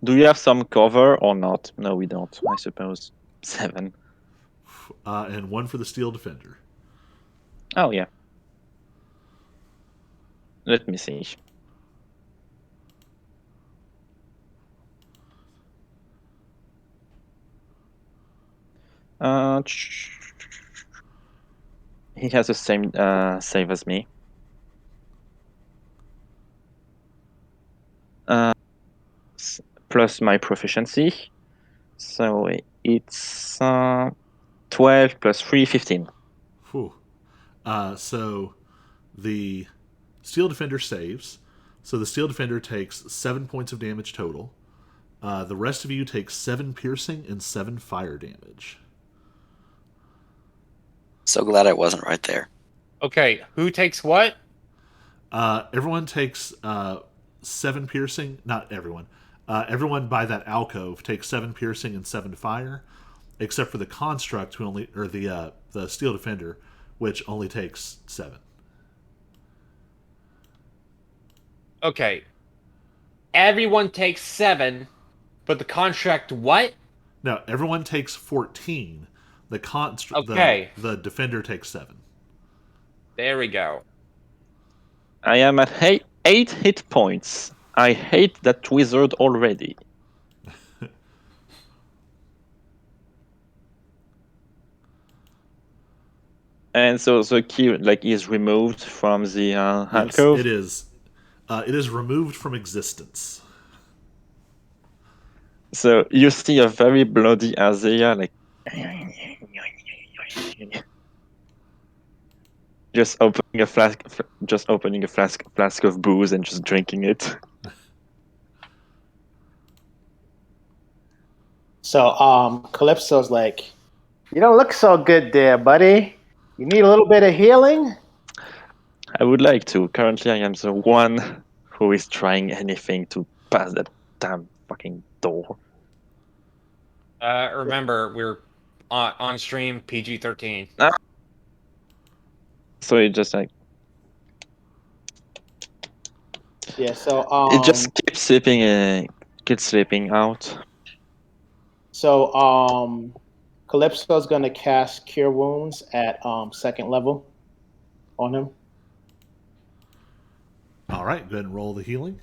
Do you have some cover or not? No, we don't, I suppose. 7. And one for the steel defender. Oh, yeah. Let me see. He has the same save as me. Plus my proficiency. So it's 12 plus 3, 15. Whew. So the steel defender saves. So the steel defender takes 7 points of damage total. The rest of you take 7 piercing and 7 fire damage. So glad I wasn't right there. Okay, who takes what? Everyone takes 7 piercing. Not everyone. Everyone by that alcove takes 7 piercing and 7 fire, except for the construct who only, or the steel defender, which only takes 7. Okay. Everyone takes 7, but the contract what? No, everyone takes 14. The Okay. the defender takes 7. There we go. I am at 8 hit points. I hate that wizard already. And so the key is removed from the Yes, alcove. it is. It is removed from existence. So you see a very bloody Azea, just opening a flask of booze and just drinking it. So Calypso's like, you don't look so good there, buddy. You need a little bit of healing? I would like to. Currently, I am the one who is trying anything to pass that damn fucking door. Remember, we're on stream PG-13. So it just Yeah, so it just keeps slipping out. So Calypso's gonna cast Cure Wounds at 2nd level on him. All right, go ahead and roll the healing.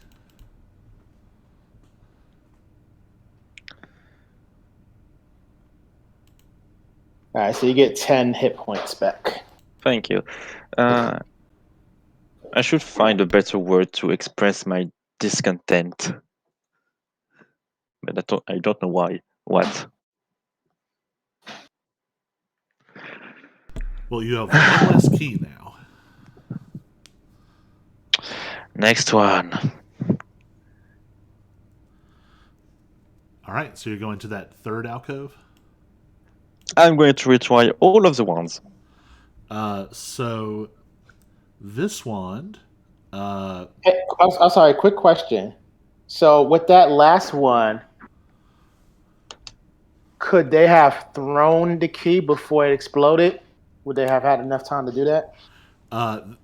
All right, so you get 10 hit points back. Thank you. I should find a better word to express my discontent, but I don't know why. What? Well, you have one less key now. Next one. All right, so you're going to that third alcove. I'm going to retry all of the ones. So this wand. Hey, I'm sorry, quick question. So with that last one, could they have thrown the key before it exploded? Would they have had enough time to do that?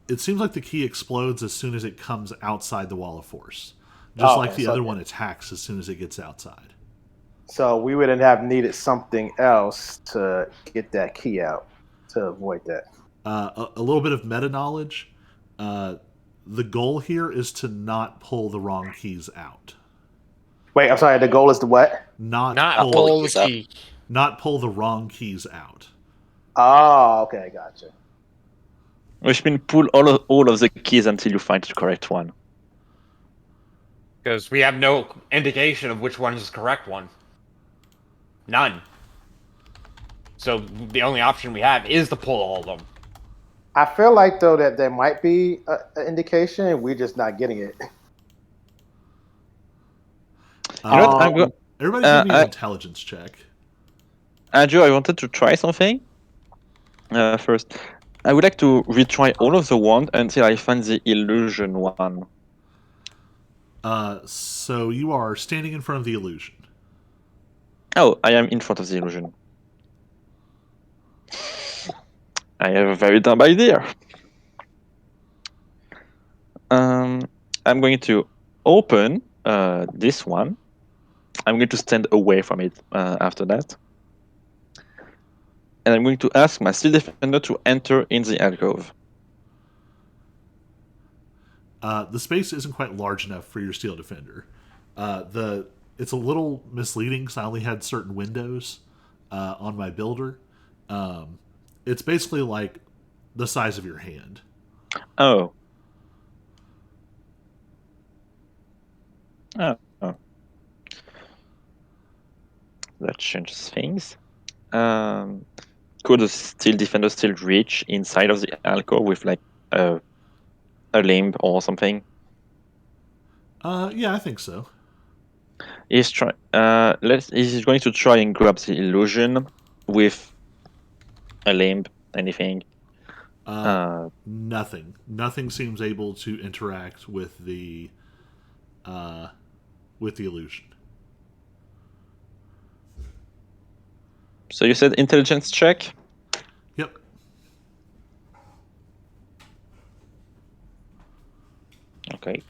It seems like the key explodes as soon as it comes outside the wall of force, just like the other one attacks as soon as it gets outside. So we wouldn't have needed something else to get that key out to avoid that. A little bit of meta knowledge. The goal here is to not pull the wrong keys out. Wait, I'm sorry. The goal is to what? Not, Not pull, pull the pull the keys out. key. not pull the wrong keys out. Oh, okay, gotcha. Which means pull all of the keys until you find the correct one. Because we have no indication of which one is the correct one. None. So the only option we have is to pull all of them. I feel like though that there might be an indication, and we're just not getting it. You know what? Everybody give me an I- intelligence check. Andrew, I wanted to try something. First, I would like to retry all of the wand until I find the illusion one. So you are standing in front of the illusion. Oh, I am in front of the illusion. I have a very dumb idea. I'm going to open this one. I'm going to stand away from it after that. And I'm going to ask my steel defender to enter in the alcove. The space isn't quite large enough for your steel defender. It's a little misleading because I only had certain windows on my builder. It's basically like the size of your hand. Oh. Oh. That changes things. Could a steel defender still reach inside of the alcove with like a limb or something? Yeah, I think so. He's going to try and grab the illusion with a limb, anything. Nothing. Nothing seems able to interact with the illusion. So you said intelligence check? Yep. Okay.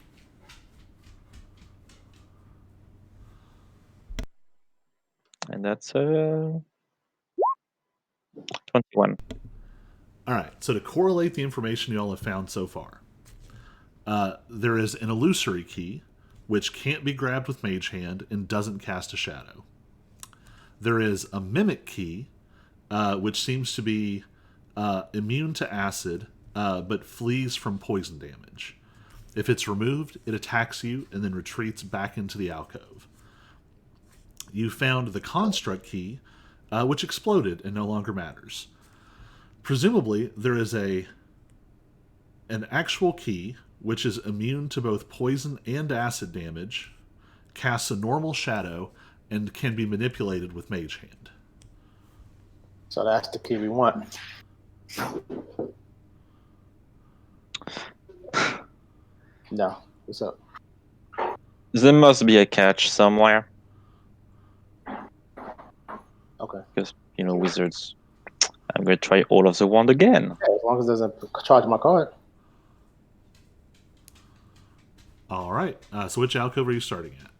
And that's 21. All right. So to correlate the information you all have found so far, there is an illusory key, which can't be grabbed with Mage Hand and doesn't cast a shadow. There is a mimic key, which seems to be immune to acid, but flees from poison damage. If it's removed, it attacks you and then retreats back into the alcove. You found the construct key, which exploded and no longer matters. Presumably, there is an actual key which is immune to both poison and acid damage, casts a normal shadow, and can be manipulated with Mage Hand. So that's the key we want. No, what's up? There must be a catch somewhere. Okay. Because, wizards. I'm going to try all of the wand again. Yeah, as long as it doesn't charge my card. All right. So which alcove are you starting at?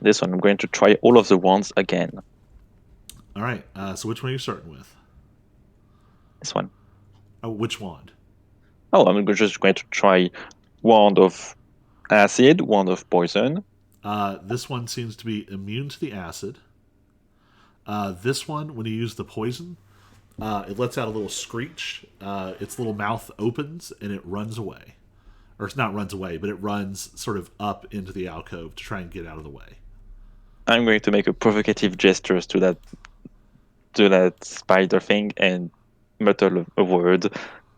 This one, I'm going to try all of the wands again. All right. So which one are you starting with? This one. Oh, which wand? Oh, I'm just going to try wand of acid, wand of poison. This one seems to be immune to the acid. This one, when you use the poison, it lets out a little screech. Its little mouth opens and it runs away. Or it's not runs away, but it runs sort of up into the alcove to try and get out of the way. I'm going to make a provocative gestures to that spider thing and mutter a word,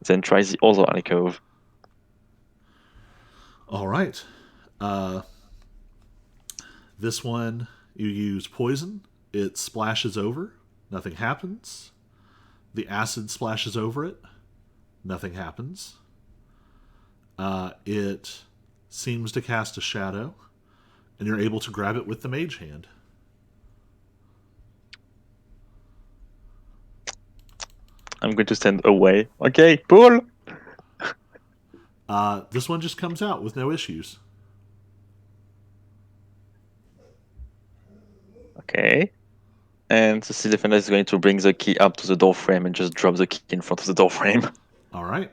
then try the other alcove. All right. This one, you use poison. It splashes over. Nothing happens. The acid splashes over it. Nothing happens. It seems to cast a shadow, and you're able to grab it with the Mage Hand. I'm going to stand away. Okay, pull! This one just comes out with no issues. Okay. And the sea defender is going to bring the key up to the door frame and just drop the key in front of the door frame. All right.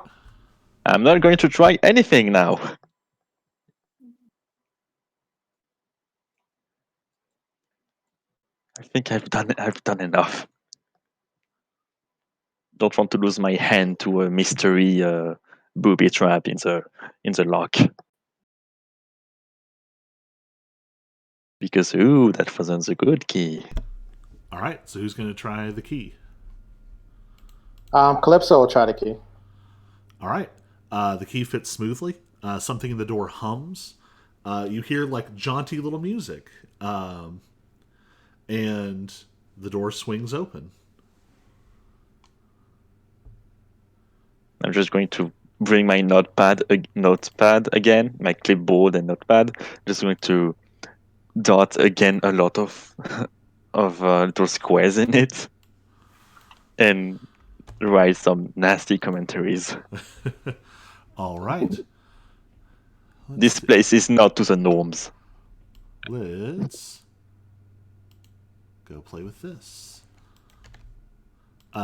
I'm not going to try anything now. I think I've done enough. Don't want to lose my hand to a mystery booby trap in the lock. Because that wasn't the good key. All right. So who's going to try the key? Calypso will try the key. All right. The key fits smoothly. Something in the door hums. You hear like jaunty little music. And the door swings open. I'm just going to bring my notepad again, my clipboard and notepad. Just going to dot again a lot of little squares in it, and write some nasty commentaries. All right. This place is not to the norms. Let's go play with this.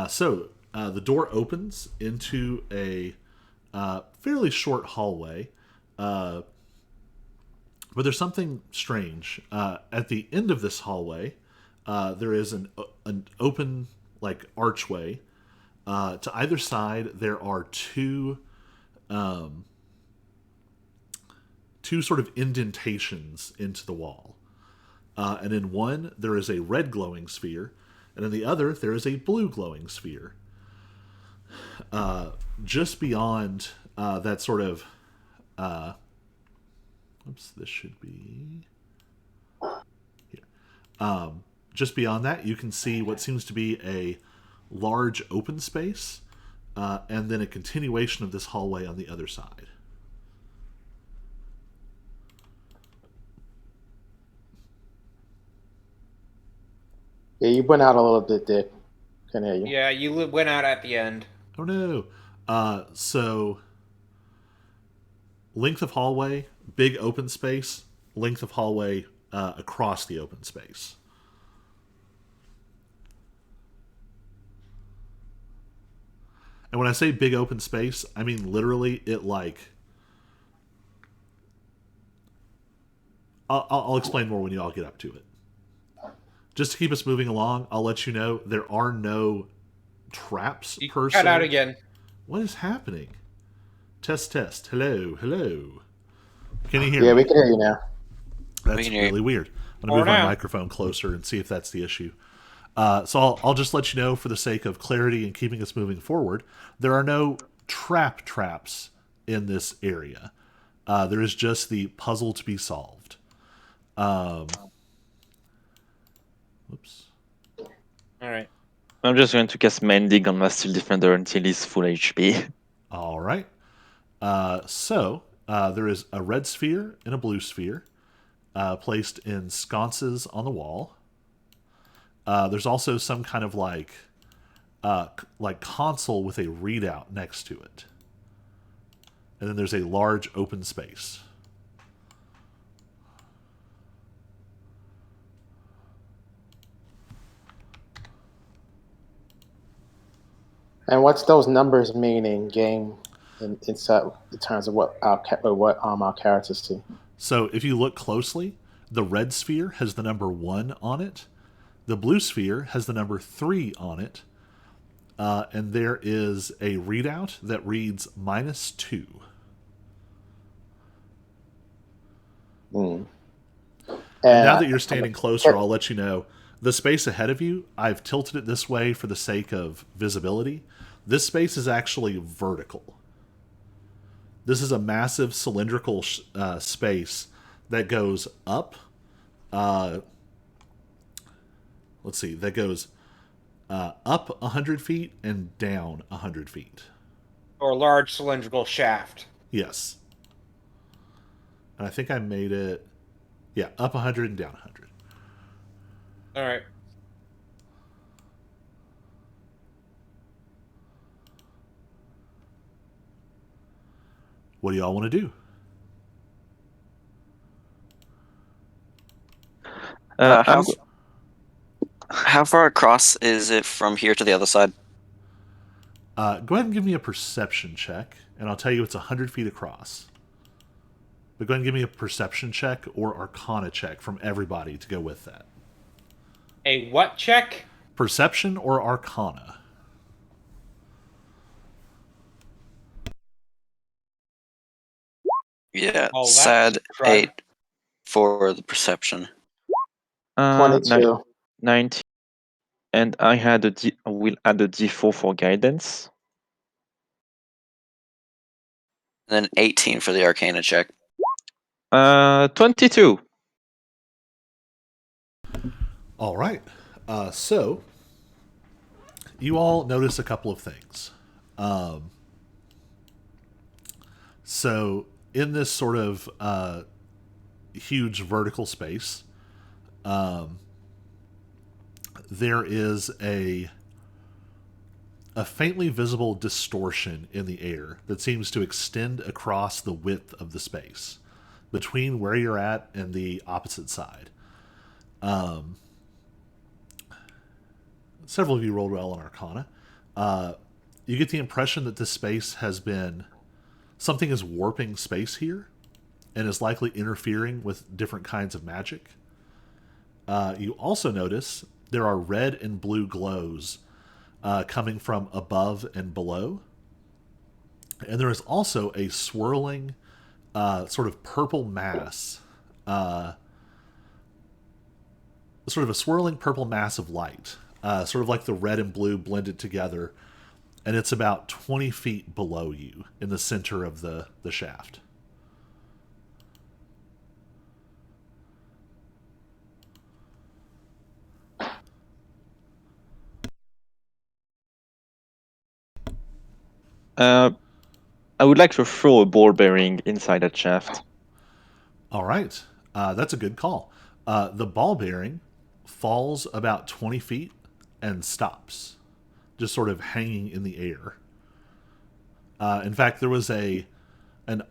So the door opens into a fairly short hallway, but there's something strange. At the end of this hallway, there is an open like archway. To either side, there are two sort of indentations into the wall. And in one, there is a red glowing sphere, and in the other, there is a blue glowing sphere. Just beyond that sort of... this should be... here. Just beyond that, you can see what seems to be a large open space, and then a continuation of this hallway on the other side. Yeah, you went out a little bit, Dick. Can't hear you. Yeah, you went out at the end. Oh no. So length of hallway, big open space, length of hallway across the open space. And when I say big open space, I mean literally it like... I'll explain more when you all get up to it. Just to keep us moving along, I'll let you know there are no traps You per cut se. out again. What is happening? Test, test. Hello, hello. Can you hear me? Yeah, we can hear you now. That's We can hear you. really weird. I'm going Or to move my now. microphone closer and see if that's the issue. So I'll just let you know, for the sake of clarity and keeping us moving forward, there are no traps in this area. There is just the puzzle to be solved. Whoops. All right. I'm just going to cast Mending on my Steel Defender until he's full HP. All right. So there is a red sphere and a blue sphere placed in sconces on the wall. There's also some kind of like console with a readout next to it. And then there's a large open space. And what's those numbers mean in game, inside in terms of what our characters see? So if you look closely, the red sphere has the number 1 on it. The blue sphere has the number 3 on it. And there is a readout that reads -2. Mm. And now that you're standing closer, I'll let you know, the space ahead of you, I've tilted it this way for the sake of visibility. This space is actually vertical. This is a massive cylindrical space that goes up. Let's see, that goes up 100 feet and down 100 feet. Or a large cylindrical shaft. Yes. And I think I made it, yeah, up 100 and down 100. All right. What do y'all want to do? I'm, How far across is it from here to the other side? Go ahead and give me a perception check, and I'll tell you it's 100 feet across. But go ahead and give me a perception check or arcana check from everybody to go with that. A what check? Perception or arcana? Yeah, Oh, that's sad right. 8 for the perception. 22. 19. And I had will add a D4 for guidance. And then 18 for the arcana check. 22. All right. So, you all notice a couple of things. So, in this sort of huge vertical space, there is a faintly visible distortion in the air that seems to extend across the width of the space between where you're at and the opposite side. Several of you rolled well on Arcana. You get the impression that this space has been... something is warping space here and is likely interfering with different kinds of magic. You also notice there are red and blue glows coming from above and below. And there is also a swirling sort of purple mass, sort of a swirling purple mass of light, sort of like the red and blue blended together. And it's about 20 feet below you in the center of the shaft. I would like to throw a ball bearing inside that shaft. All right. That's a good call. The ball bearing falls about 20 feet and stops, just sort of hanging in the air. In fact, there was an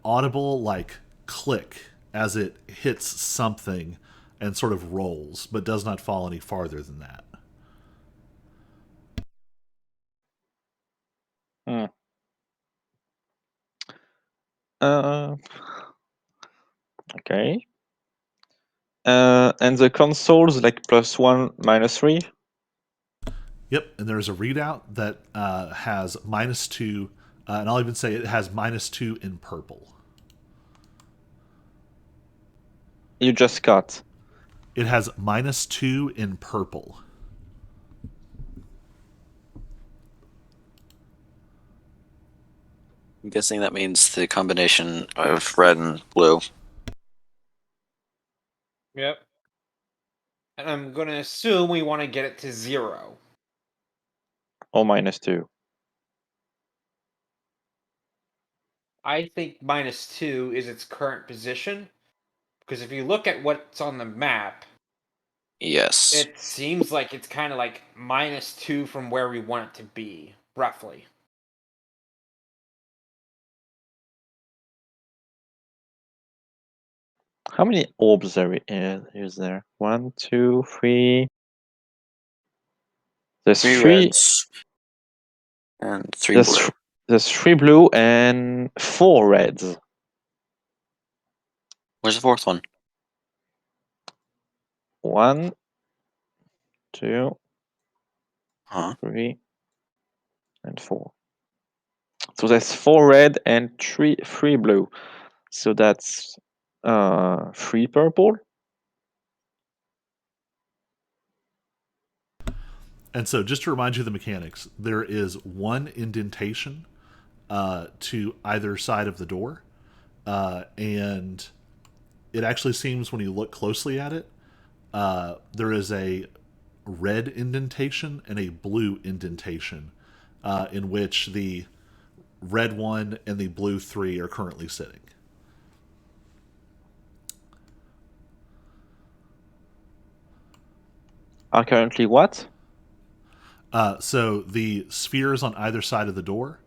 audible like click as it hits something and sort of rolls, but does not fall any farther than that. Hmm. Uh, okay. And the console's like +1, -3. Yep, and there's a readout that has -2, and I'll even say it has -2 in purple. You just got. It has -2 in purple. I'm guessing that means the combination of red and blue. Yep. And I'm gonna assume we want to get it to 0. Or -2. I think -2 is its current position. Because if you look at what's on the map, Yes. it seems like it's kind of like -2 from where we want it to be, roughly. How many orbs is there? 1, 2, 3. There's 3 three. reds and 3 There's blue. there's 3 blue and 4 reds. Where's the fourth one? 1, 2, Huh? 3, and 4. So there's 4 red and 3 blue. So that's 3 purple. And so, just to remind you of the mechanics, there is one indentation to either side of the door, and it actually seems when you look closely at it, there is a red indentation and a blue indentation, in which the red one and the blue 3 are currently sitting. Are currently what? So the spheres on either side of the door,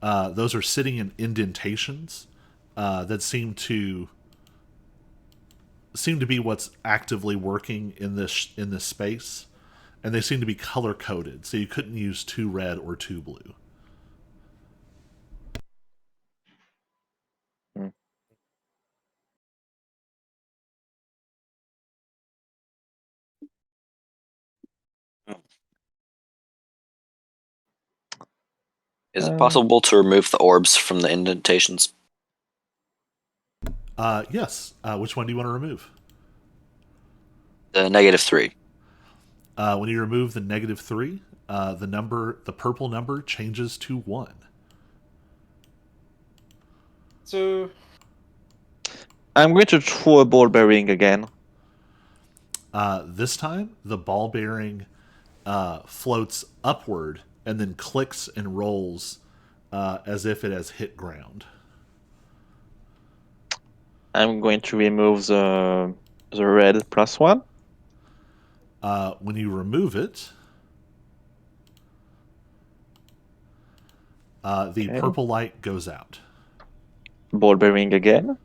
those are sitting in indentations that seem to be what's actively working in this space. and they seem to be color coded, so you couldn't use 2 red or 2 blue. Is it possible to remove the orbs from the indentations? Yes. Which one do you want to remove? The -3. When you remove the -3, the purple number changes to 1. So I'm going to throw a ball bearing again. This time, the ball bearing floats upward and then clicks and rolls as if it has hit ground. I'm going to remove the red +1. When you remove it, the Okay. purple light goes out. Ball bearing again.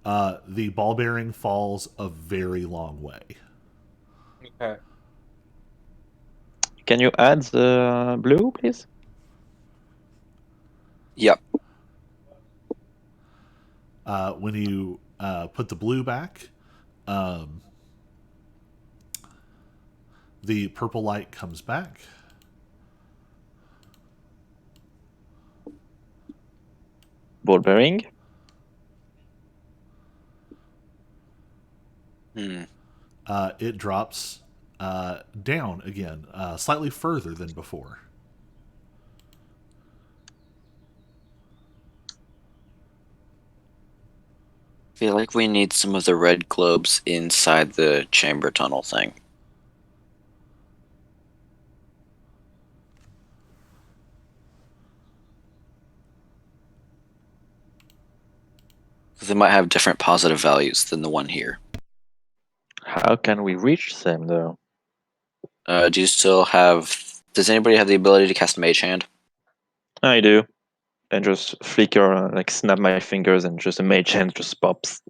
The ball bearing falls a very long way. okay. Can you add the blue, please? Yep. When you put the blue back, the purple light comes back. Ball bearing. It drops down again, slightly further than before. I feel like we need some of the red globes inside the chamber tunnel thing. They might have different positive values than the one here. How can we reach them, though? Do you still have... Does anybody have the ability to cast Mage Hand? I do. And just flicker, like snap my fingers, and just a mage hand just pops.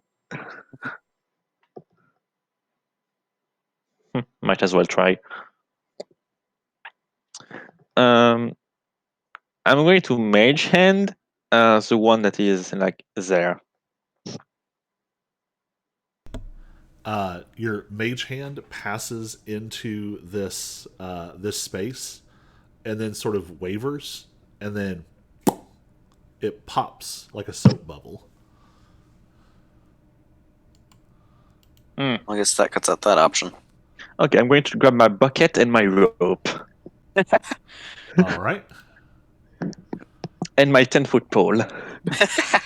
Might as well try. I'm going to mage hand the one that is like there. Your mage hand passes into this this space, and then sort of wavers, and then it pops like a soap bubble. I guess that cuts out that option. Okay, I'm going to grab my bucket and my rope. All right. And my 10-foot pole. I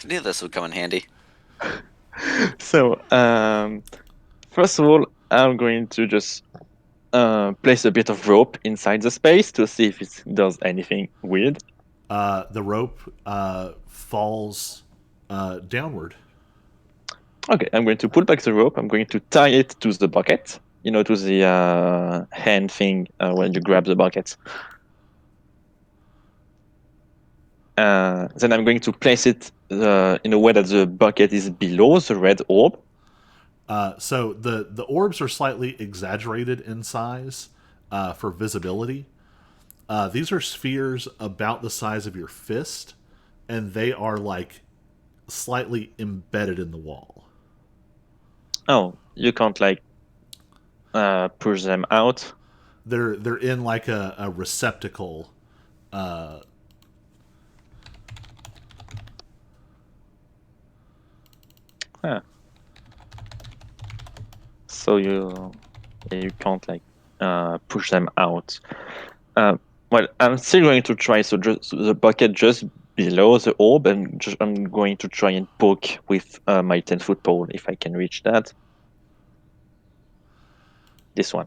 knew this would come in handy. So, first of all, I'm going to just place a bit of rope inside the space to see if it does anything weird. The rope falls downward. Okay, I'm going to pull back the rope. I'm going to tie it to the bucket. To the hand thing when you grab the bucket. Then I'm going to place it in a way that the bucket is below the red orb. So the orbs are slightly exaggerated in size for visibility. These are spheres about the size of your fist, and they are like slightly embedded in the wall. Oh, you can't like push them out. They're in like a receptacle. Huh. So you can't like push them out. Well, I'm still going to try. So just the bucket just below the orb, and I'm going to try and poke with my 10-foot pole if I can reach that. This one.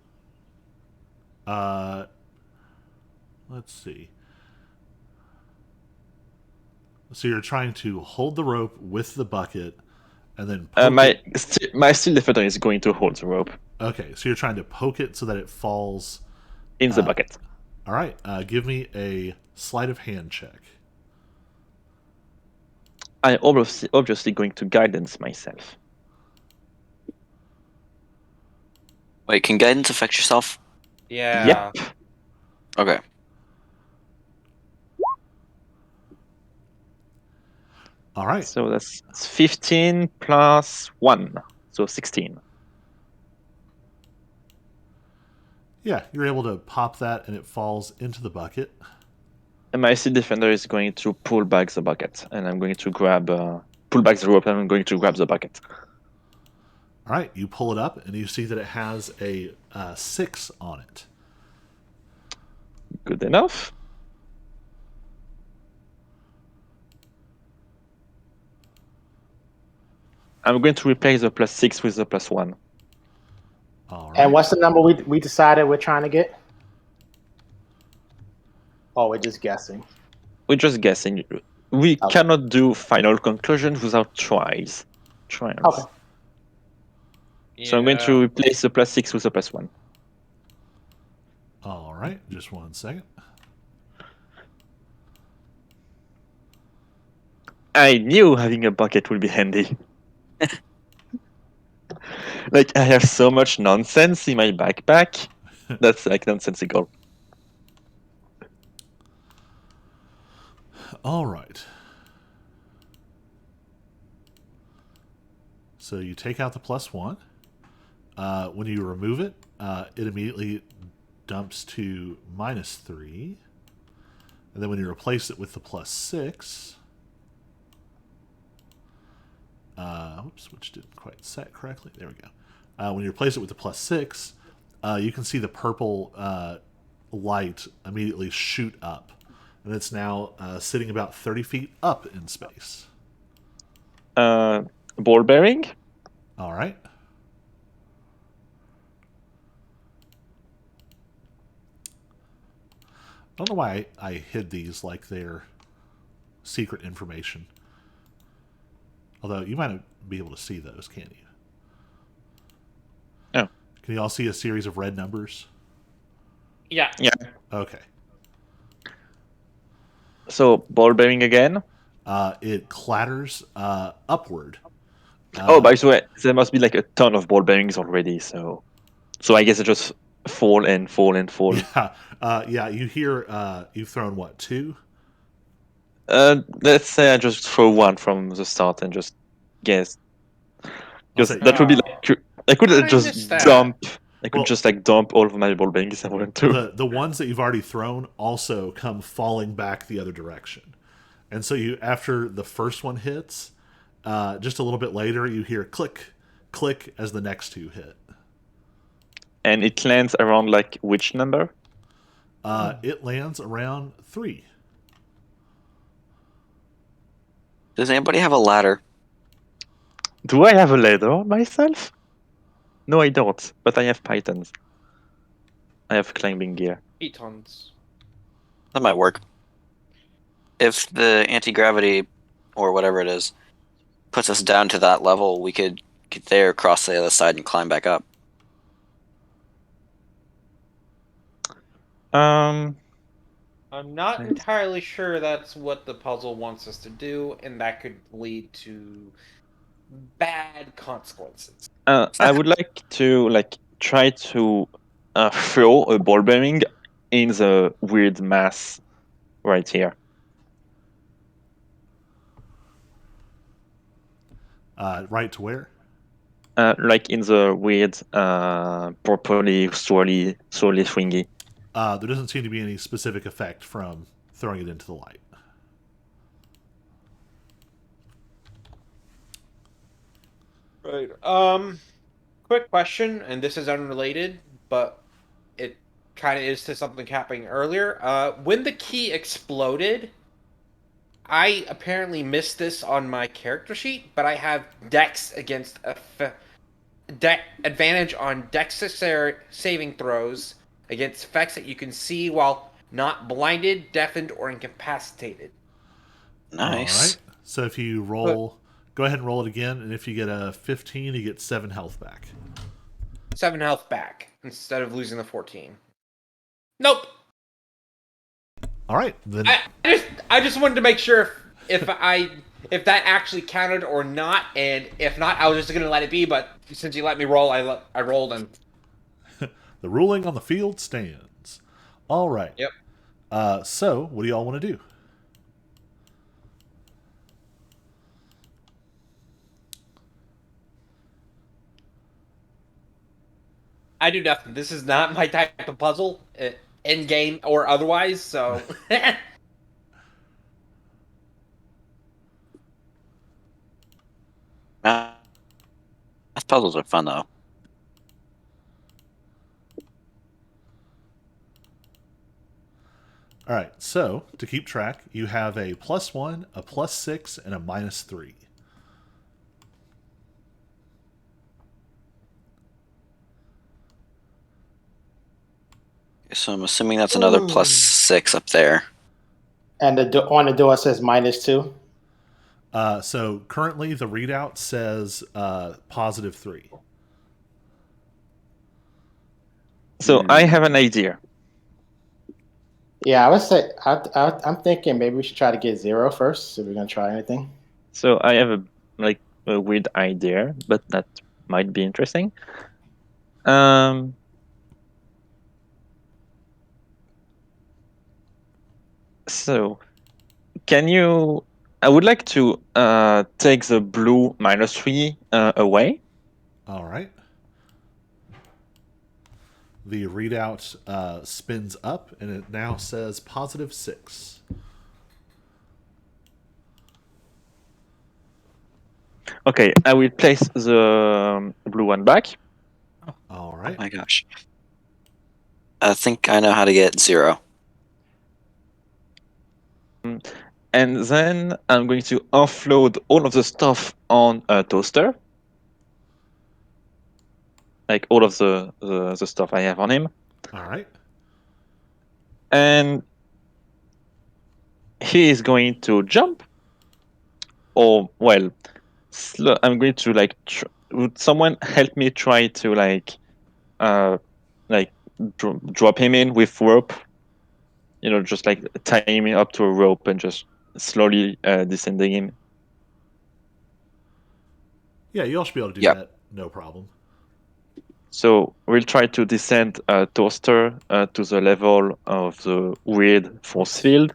Let's see. So you're trying to hold the rope with the bucket, and then poke my steel defender is going to hold the rope Okay, so you're trying to poke it so that it falls in the bucket. All right, give me a sleight of hand check. I'm obviously going to guidance myself. Wait, can guidance affect yourself? Yeah. Yep. Okay. All right. So that's 15 plus 1. So 16. Yeah, you're able to pop that and it falls into the bucket. And my sea defender is going to pull back the bucket. And I'm going to pull back the rope and I'm going to grab the bucket. All right, you pull it up and you see that it has a 6 on it. Good enough. I'm going to replace the +6 with the +1. All right. And what's the number we decided we're trying to get? Oh, we're just guessing. We're just guessing. We Okay. cannot do final conclusions without trials. Okay. So I'm going to replace the +6 with the +1. All right, just 1 second. I knew having a bucket would be handy. Like, I have so much nonsense in my backpack. That's like nonsensical. All right. So you take out the +1. When you remove it, it immediately dumps to -3. And then when you replace it with the +6, whoops, which didn't quite set correctly. There we go. When you replace it with the +6, you can see the purple light immediately shoot up. And it's now sitting about 30 feet up in space. Ball bearing? All right. I don't know why I hid these like they're secret information. Although you might be able to see those, can't you? Oh. Can you all see a series of red numbers? Yeah. Okay. So, ball bearing again? It clatters upward. Oh, by the way, there must be like a ton of ball bearings already, so I guess it just fall and fall and fall. Yeah. You hear you've thrown what, 2? Let's say I just throw one from the start and just guess. I'll Because say that would be like I could How did I just miss that? dump. I could Well- just like dump all of my ball bearings if I wanted to. the ones that you've already thrown also come falling back the other direction. And so you, after the first one hits, just a little bit later, you hear click, click as the next 2 hit. And it lands around like which number? It lands around 3. Does anybody have a ladder? Do I have a ladder myself? No, I don't. But I have pythons. I have climbing gear. 8 tons. That might work. If the anti-gravity or whatever it is puts us down to that level, we could get there, cross the other side, and climb back up. Um, I'm not entirely sure that's what the puzzle wants us to do, and that could lead to bad consequences. I would like to like try to throw a ball bearing in the weird mass right here. Right to where? Like in the weird purpley, swirly swingy. There doesn't seem to be any specific effect from throwing it into the light. Right. Quick question, and this is unrelated, but it kind of is to something happening earlier. When the key exploded, I apparently missed this on my character sheet, but I have Dex against advantage on Dex saving throws against effects that you can see while not blinded, deafened, or incapacitated. Nice. All right. So if you roll, go ahead and roll it again, and if you get a 15, you get 7 health back. 7 health back instead of losing the 14. Nope. All right. Then I just wanted to make sure if that actually counted or not, and if not, I was just gonna let it be. But since you let me roll, I rolled, and The ruling on the field stands. All right. Yep. So, what do y'all want to do? I do nothing. This is not my type of puzzle, in game or otherwise. So Math puzzles are fun though. All right. So, to keep track, you have a +1, a +6, and a -3. So I'm assuming that's another +6 up there. And on the door it says -2. So currently the readout says +3. So I have an idea. Yeah, I would say I'm thinking maybe we should try to get 0 first. If we're gonna try anything. So I have a weird idea, but that might be interesting. So can you? I would like to take the blue -3 away. All right. The readout spins up, and it now says +6. Okay, I will place the blue one back. All Oh right. my gosh. I think I know how to get 0. And then I'm going to offload all of the stuff on a toaster. Like all of the stuff I have on him. All right. And he is going to jump. Or, well, I'm going to would someone help me try to drop him in with rope? You know, just like tie him up to a rope and just slowly descending him. Yeah, you all should be able to do Yep. that. No problem. So we'll try to descend Toaster to the level of the weird force field.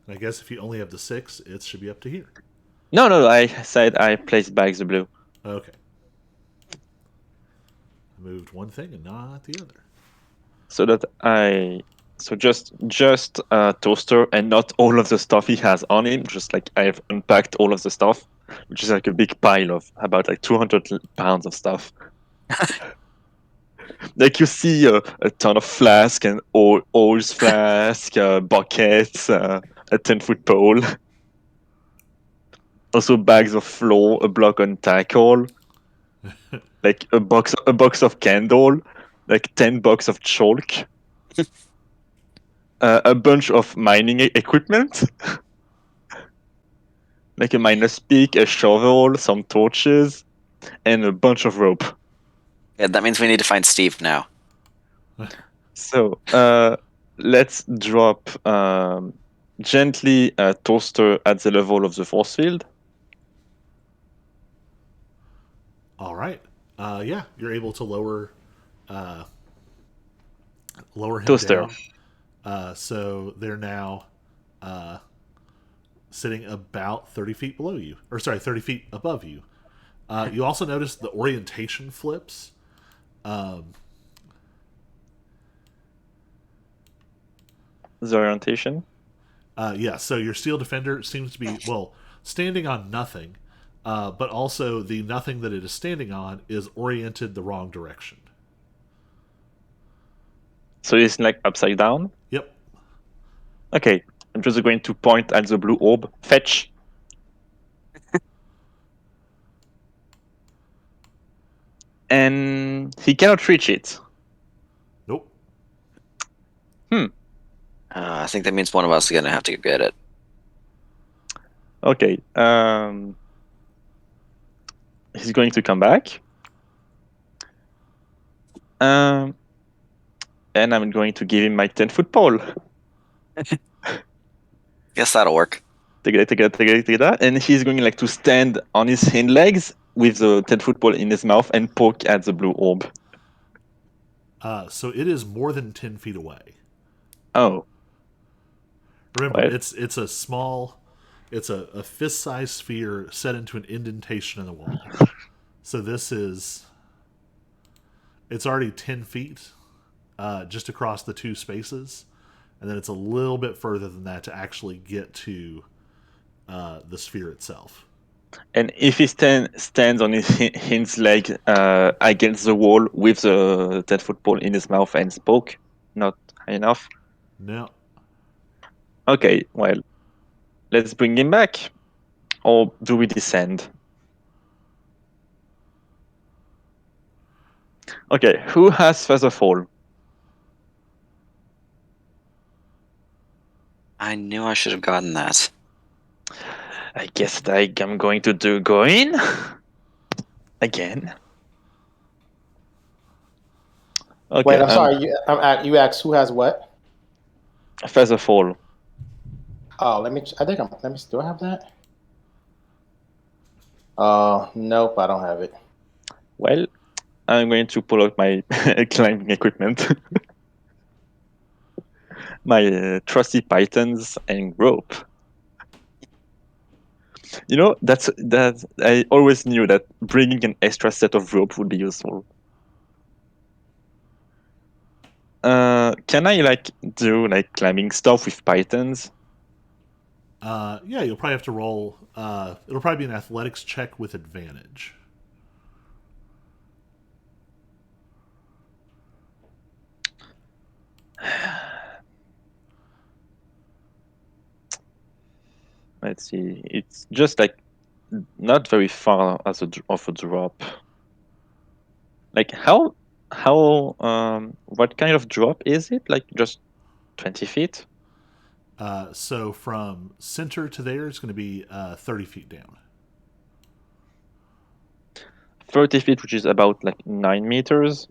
And I guess if you only have the 6, it should be up to here. No, I said I placed back the blue. Okay. I moved one thing and not the other. So that just Toaster and not all of the stuff he has on him. Just like I've unpacked all of the stuff, which is like a big pile of about like 200 pounds of stuff. Like you see a ton of flask and oils flask, buckets, a 10-foot pole. Also bags of flour, a block on tackle, like a box of candle, like 10 bucks of chalk, a bunch of mining equipment, like a miner's pick, a shovel, some torches, and a bunch of rope. Yeah, that means we need to find Steve now. So let's drop gently a Toaster at the level of the force field. All right. Yeah, you're able to lower him Toaster. down. So they're now sitting about 30 feet below you. Or sorry, 30 feet above you. You also notice the orientation flips. The orientation. Yeah, so your steel defender seems to be, well, standing on nothing, but also the nothing that it is standing on is oriented the wrong direction. So it's like upside down. Yep. Okay, I'm just going to point at the blue orb. Fetch. And he cannot reach it. Nope. I think that means one of us is going to have to get it. Okay. He's going to come back. And I'm going to give him my 10-foot pole. Guess that'll work. Take that. And he's going to stand on his hind legs with the 10-foot pole in his mouth and poke at the blue orb. So it is more than 10 feet away. Oh, Remember, well, it's a small, it's a fist-sized sphere set into an indentation in the wall. So it's already 10 feet just across the two spaces, and then it's a little bit further than that to actually get to the sphere itself. and if he stands on his leg against the wall with the 10-foot pole in his mouth and spoke, not high enough. Now, Okay, well, let's bring him back. Or do we descend? Okay, who has Feather Fall? I knew I should have gotten that. I guess I'm going to do go in again. Okay, Wait, I'm sorry. You asked who has what? Feather Fall. Oh, let me. I think I'm. Let me. Do I have that? Nope, I don't have it. Well, I'm going to pull out my climbing equipment, my trusty pythons and rope. You know, that I always knew that bringing an extra set of rope would be useful. Can I do climbing stuff with pythons? yeah, you'll probably have to roll. It'll probably be an athletics check with advantage. Let's see. It's just not very far of a drop. What kind of drop is it? Like just 20 feet? So from center to there is going to be 30 feet down. 30 feet, which is about 9 meters,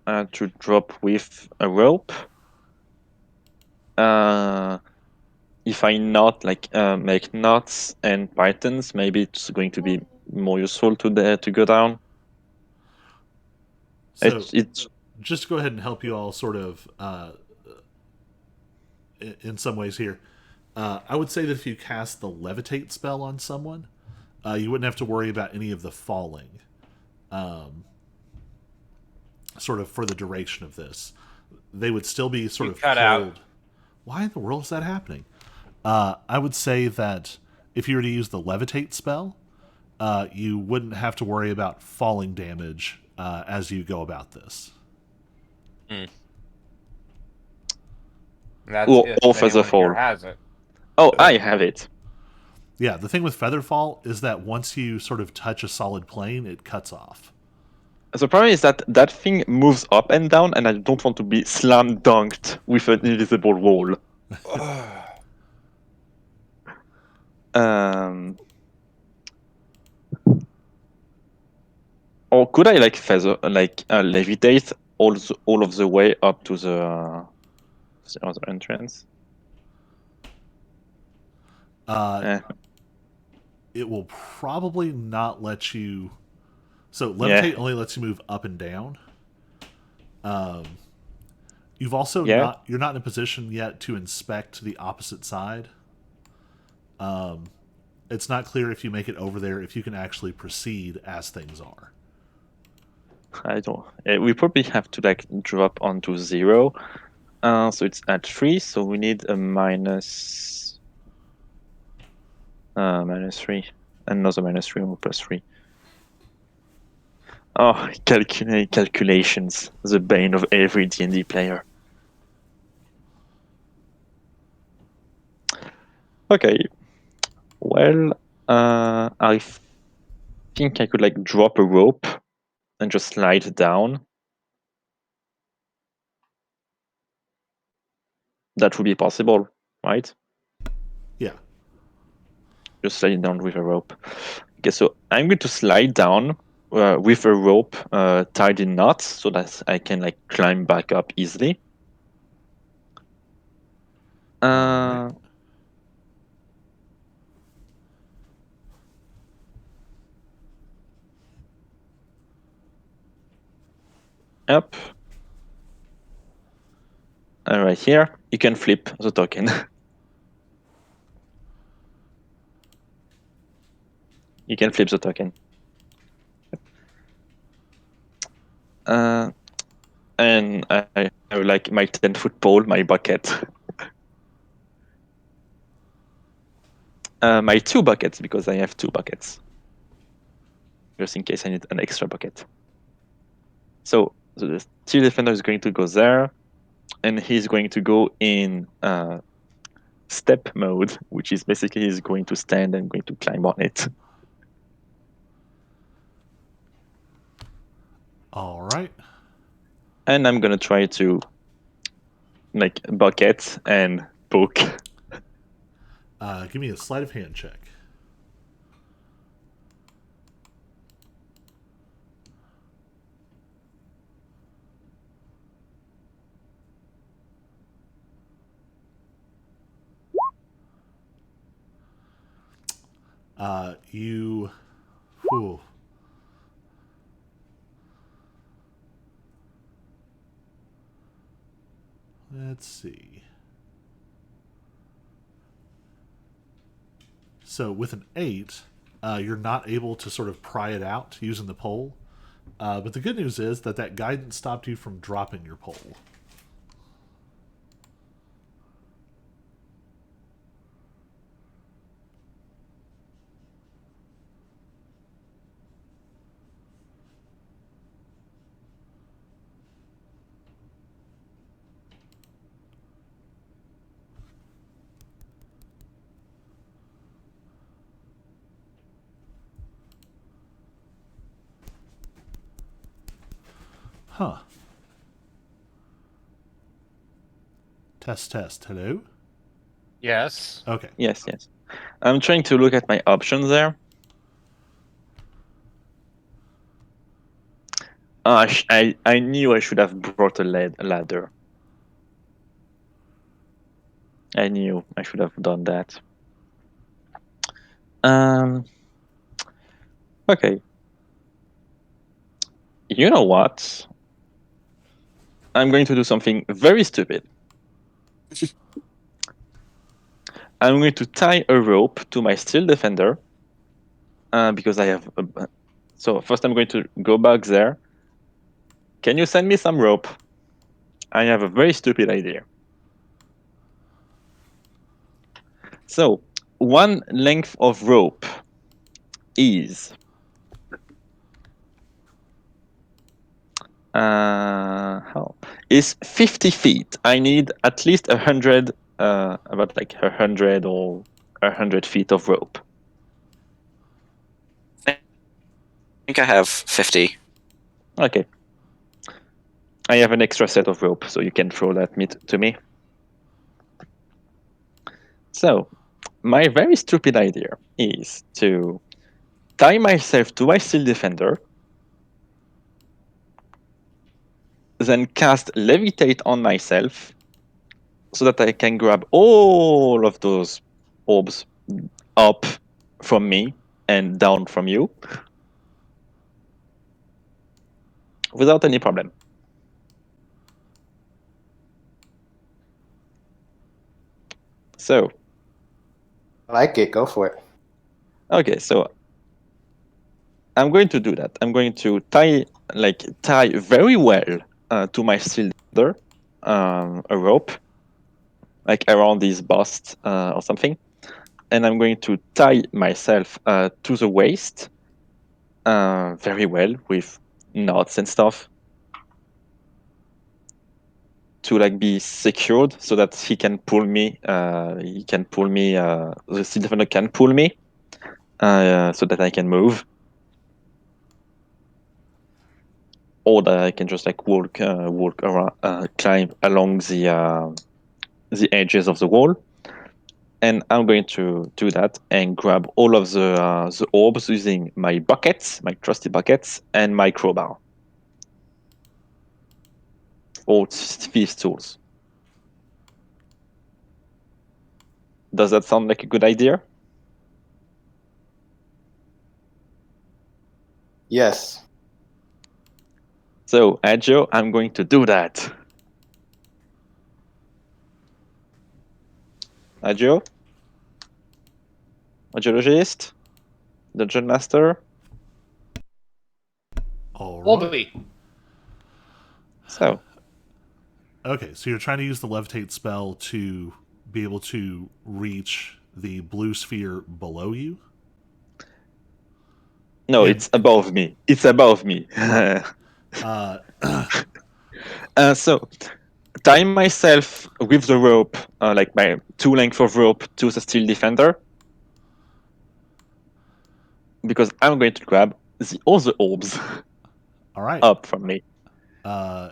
to drop with a rope. If I not make knots and pythons, maybe it's going to be more useful to go down. So It's just to go ahead and help you all sort of in some ways here. I would say that if you cast the levitate spell on someone, you wouldn't have to worry about any of the falling, sort of for the duration of this. They would still be sort You of cut held. out. Why in the world is that happening? I would say that if you were to use the levitate spell, you wouldn't have to worry about falling damage as you go about this. That's or if off as a anyone here fall. has it. Oh, I have it. Yeah, the thing with Featherfall is that once you sort of touch a solid plane, it cuts off. The problem is that thing moves up and down, and I don't want to be slam dunked with an invisible wall. Or could I levitate all of the way up to the other entrance? Eh, It will probably not let you. So yeah, levitate only lets you move up and down. You've also yeah. you're not in a position yet to inspect the opposite side. It's not clear if you make it over there if you can actually proceed as things are. I don't. We probably have to drop onto 0. So it's at 3. So we need a minus 3, another minus 3 or plus 3. Oh, calculations, the bane of every D&D player. Okay, well, I think I could drop a rope and just slide down. That would be possible, right? Yeah. Just slide down with a rope. Okay, so I'm going to slide down with a rope tied in knots so that I can climb back up easily. Right. Up. And right here, you can flip the token. You can flip the token. And I have like my 10-foot pole, my bucket. My 2 buckets, because I have 2 buckets. Just in case I need an extra bucket. So the steel defender is going to go there, and he's going to go in step mode, which is basically he's going to stand and going to climb on it. All right. And I'm gonna try to like bucket and poke. Give me a sleight of hand check. You. Whew. Let's see. So with an 8, you're not able to sort of pry it out using the pole. But the good news is that guidance stopped you from dropping your pole. Huh. Test, test. Hello? Yes. Okay. Yes. I'm trying to look at my options there. I knew I should have brought a ladder. I knew I should have done that. Okay. You know what? I'm going to do something very stupid. I'm going to tie a rope to my steel defender because I have. So first, I'm going to go back there. Can you send me some rope? I have a very stupid idea. So one length of rope is how is 50 feet. I need at least 100, about like 100 or 100 feet of rope. I think I have 50. Okay. I have an extra set of rope, so you can throw that to me. So, my very stupid idea is to tie myself to my steel defender, then cast levitate on myself, so that I can grab all of those orbs up from me and down from you without any problem. So, I like it. Go for it. okay, so I'm going to do that. I'm going to tie very well to my steel defender a rope, like around his bust or something. And I'm going to tie myself to the waist very well with knots and stuff to like be secured so that he can pull me. The steel defender can pull me so that I can move. Or that I can just like walk around, climb along the edges of the wall. And I'm going to do that and grab all of the orbs using my buckets, my trusty buckets, and my crowbar. All these tools. Does that sound like a good idea? Yes. So, Adjo, I'm going to do that. Adjo? Audiologist? Dungeon Master? All right. Colby. So, Okay, so you're trying to use the levitate spell to be able to reach the blue sphere below you. no, And- it's above me. It's above me. Uh, So, tie myself with the rope, like my 2 length of rope, to the steel defender. Because I'm going to grab the other orbs all right. up from me. Uh,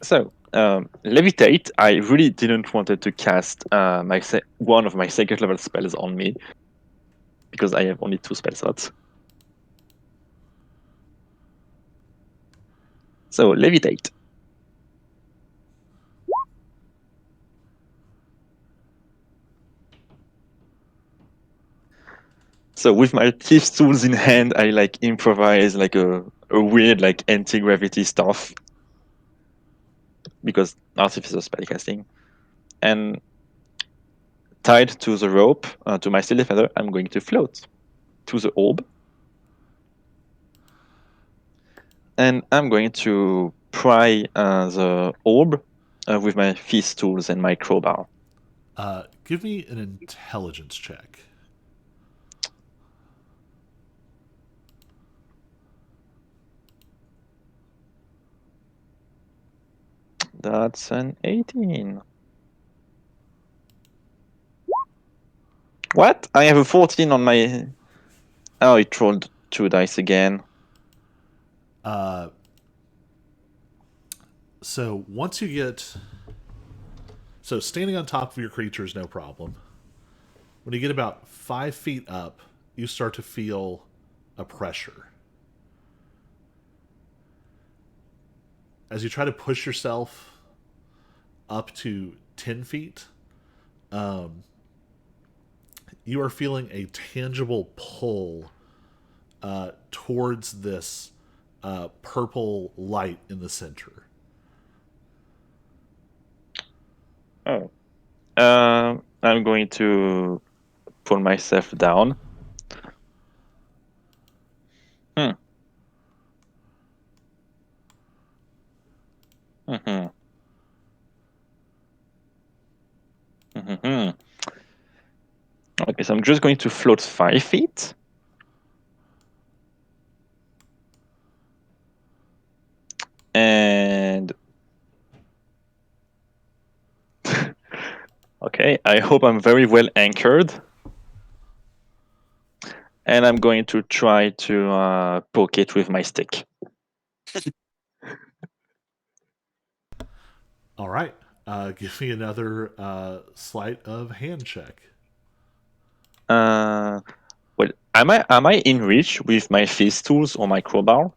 So, levitate. I really didn't wanted to cast one of my second level spells on me because I have only 2 spell slots. So levitate. So with my thief tools in hand, I like improvise like a weird like anti-gravity stuff because artificer spellcasting. And tied to the rope to my steel defender, I'm going to float to the orb. And I'm going to pry the orb with my fist tools and my crowbar. give me an intelligence check. That's an 18. What? I have a 14 on my... Oh, it rolled 2 dice again. So once you get, so standing on top of your creature is no problem. When you get about 5 feet up, you start to feel a pressure. As you try to push yourself up to 10 feet, you are feeling a tangible pull towards this purple light in the center. Oh. I'm going to pull myself down. Hmm. Mm-hmm. Mm-hmm. Okay, so I'm just going to float 5 feet. And... okay, I hope I'm very well anchored. And I'm going to try to poke it with my stick. All right. Give me another sleight of hand check. Well, am I in reach with my fist tools or my crowbar?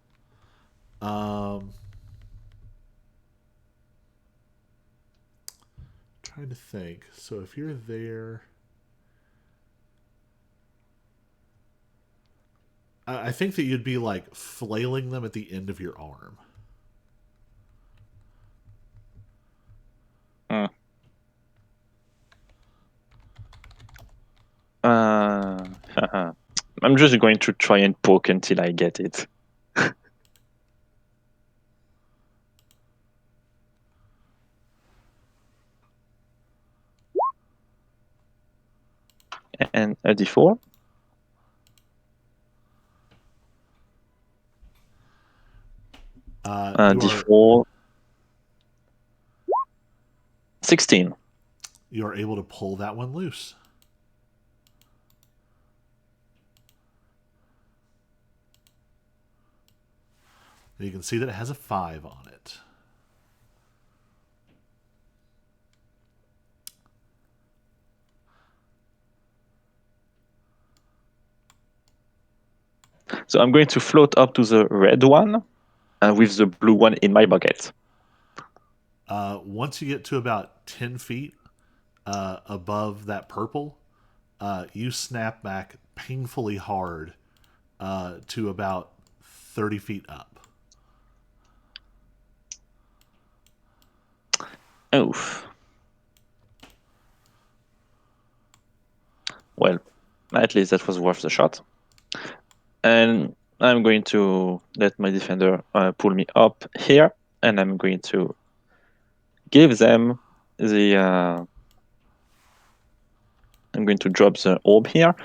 Trying to think. So if you're there, I think that you'd be like flailing them at the end of your arm. Hmm. I'm just going to try and poke until I get it. And a d4. D4. 16. You are able to pull that one loose. You can see that it has a 5 on it. So I'm going to float up to the red one with the blue one in my bucket. Once you get to about 10 feet above that purple, you snap back painfully hard to about 30 feet up. Oof. Well, at least that was worth the shot. And I'm going to let my defender pull me up here, and I'm going to give them the. I'm going to drop the orb here.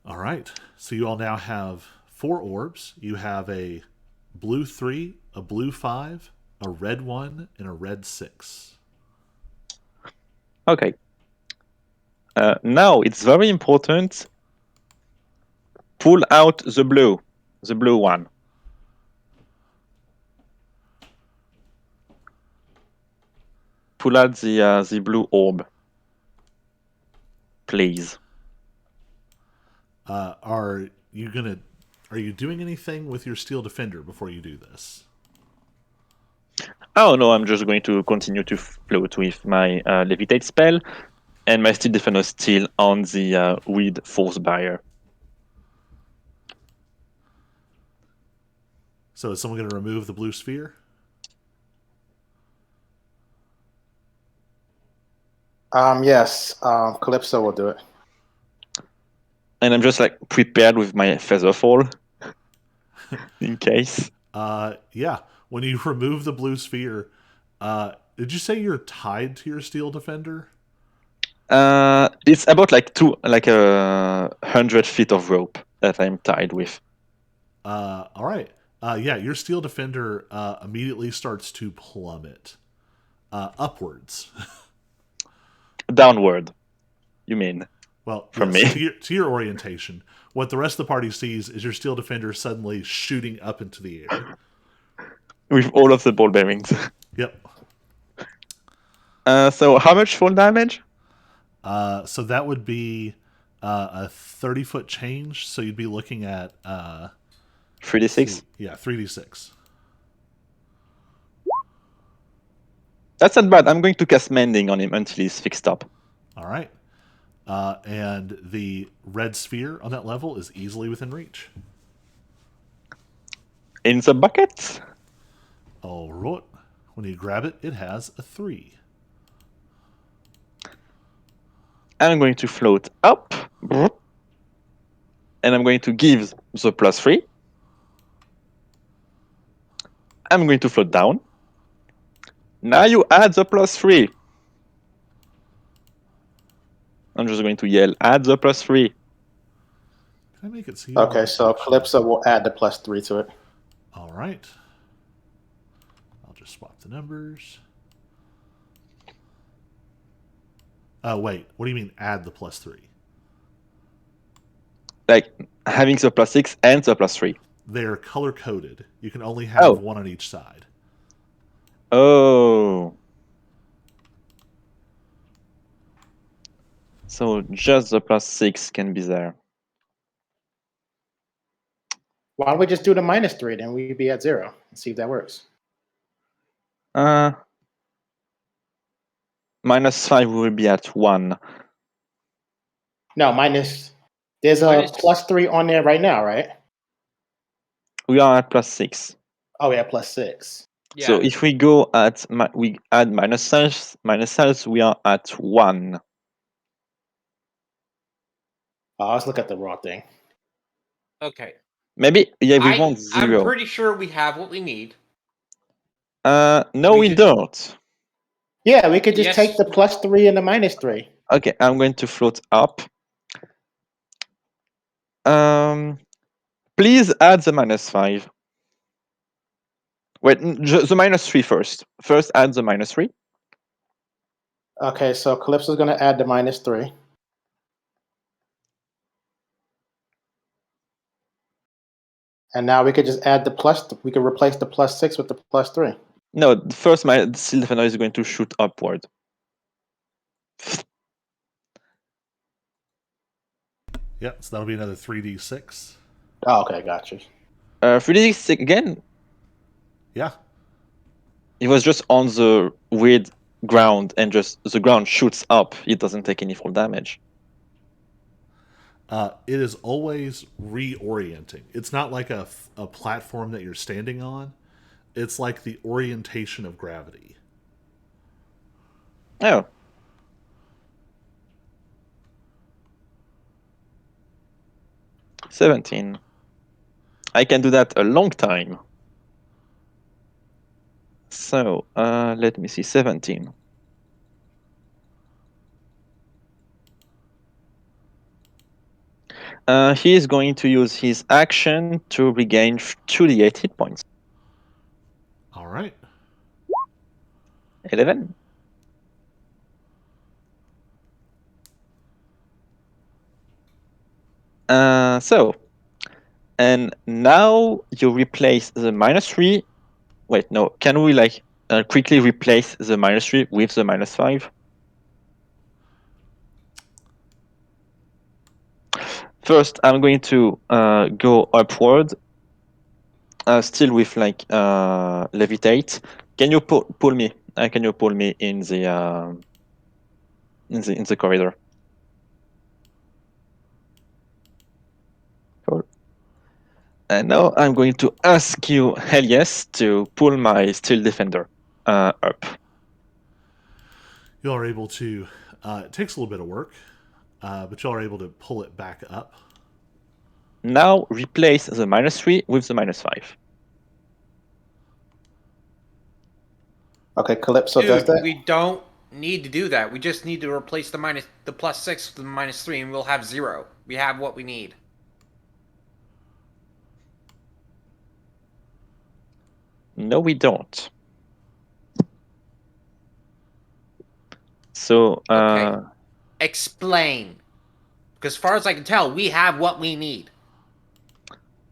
All right. So you all now have 4 orbs. You have a blue 3, a blue 5, a red 1, and a red 6. Okay. Now it's very important. Pull out the blue one. Pull out the blue orb, please. Are you doing anything with your steel defender before you do this? Oh no, I'm just going to continue to float with my levitate spell, and my steel defender is still on the weed force barrier. So is someone going to remove the blue sphere? Yes. Calypso will do it. And I'm just like prepared with my feather fall in case. Yeah. When you remove the blue sphere, did you say you're tied to your steel defender? It's about like 100 feet of rope that I'm tied with. All right. Yeah, your steel defender immediately starts to plummet upwards. Downward, you mean? Well, From yes, me. to your orientation. What the rest of the party sees is your steel defender suddenly shooting up into the air. With all of the ball bearings. Yep. So how much fall damage? So that would be a 30-foot change. So you'd be looking at 3d6? yeah, 3d6. That's not bad. I'm going to cast Mending on him until he's fixed up. All right. And the red sphere on that level is easily within reach. In the bucket? All right. When you grab it, it has a 3. I'm going to float up. And I'm going to give the +3. I'm going to float down. Now you add the +3. I'm just going to yell, add the +3. Can I make it see? Okay, so Calypso will add the +3 to it. All right. I'll just swap the numbers. Oh, wait. What do you mean add the +3? Like having the +6 and the +3. They're color coded. You can only have one on each side. Oh. So just the +6 can be there. Why don't we just do the -3? Then we'd be at 0 and see if that works. -5 will be at 1. No, minus. There's a +3 on there right now, right? We are at +6. Oh, yeah, +6. Yeah. So if we go at we add -6, we are at 1. Oh, let's look at the raw thing. Okay. Maybe we want 0. I'm pretty sure we have what we need. No, we don't. Yeah, we could just Yes. take the +3 and the -3. Okay, I'm going to float up. Please add the -5. Wait, the -3 first. First, add the -3. Okay, so Calypso's going to add the -3. And now we could just add the we could replace the +6 with the +3. No, first my steel defender is going to shoot upward. Yep, so that'll be another 3d6. Oh, okay, gotcha. 3d6 again? Yeah. It was just on the weird ground, and just the ground shoots up. It doesn't take any fall damage. It is always reorienting. It's not like a platform that you're standing on. It's like the orientation of gravity. Oh. $17. I can do that a long time. So, let me see, 17. He is going to use his action to regain 2d8 hit points. All right. 11. So, and now you replace the -3. Wait, no. Can we quickly replace the -3 with the -5? First, I'm going to go upward, still with levitate. Can you pull me? Can you pull me in the corridor? Cool. And now I'm going to ask you, Helios, to pull my Steel Defender up. You are able to. It takes a little bit of work, but you are able to pull it back up. Now replace the -3 with the -5. Okay, Calypso Dude, does that. we don't need to do that. We just need to replace the +6 with the -3, and we'll have 0. We have what we need. No, we don't. So, Okay. Explain. Because as far as I can tell, we have what we need.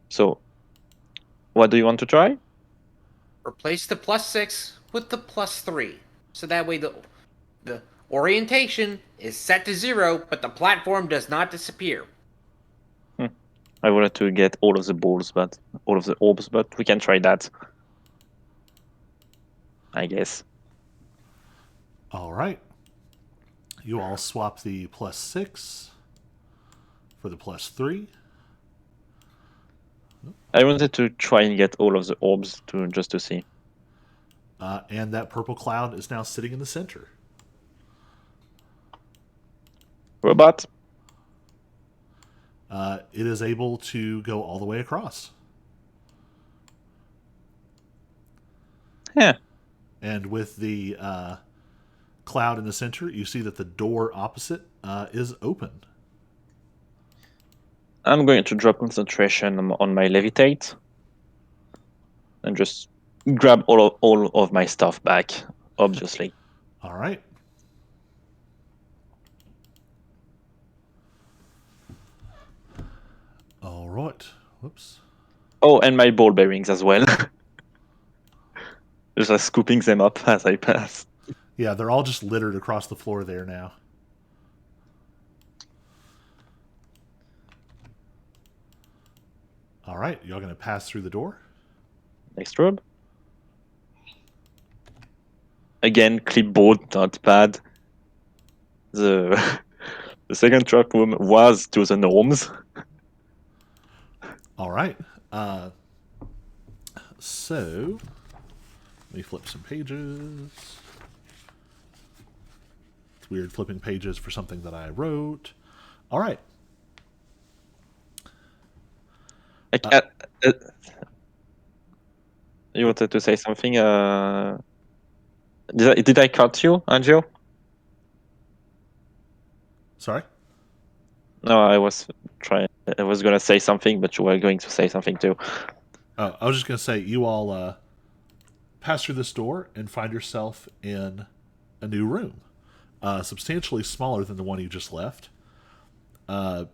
So, what do you want to try? Replace the +6 with the +3. So that way the orientation is set to 0, but the platform does not disappear. I wanted to get all of the orbs, but we can try that. I guess. All right. You all swap the +6 for the +3. I wanted to try and get all of the orbs just to see. And that purple cloud is now sitting in the center. Robot. It is able to go all the way across. Yeah. And with the cloud in the center, you see that the door opposite is open. I'm going to drop concentration on my levitate and just grab all of my stuff back, obviously. All right. All right. Whoops. Oh, and my ball bearings as well. Just scooping them up as I pass. Yeah, they're all just littered across the floor there now. All right, y'all gonna pass through the door? Next room. Again, clipboard, not bad. The the second trap room was to the norms. All right. So, let me flip some pages. It's weird flipping pages for something that I wrote. All right. You wanted to say something? Did I cut you, Angel? Sorry? No, I was gonna say something, but you were going to say something too. Oh, I was just going to say, you all pass through this door and find yourself in a new room, substantially smaller than the one you just left. The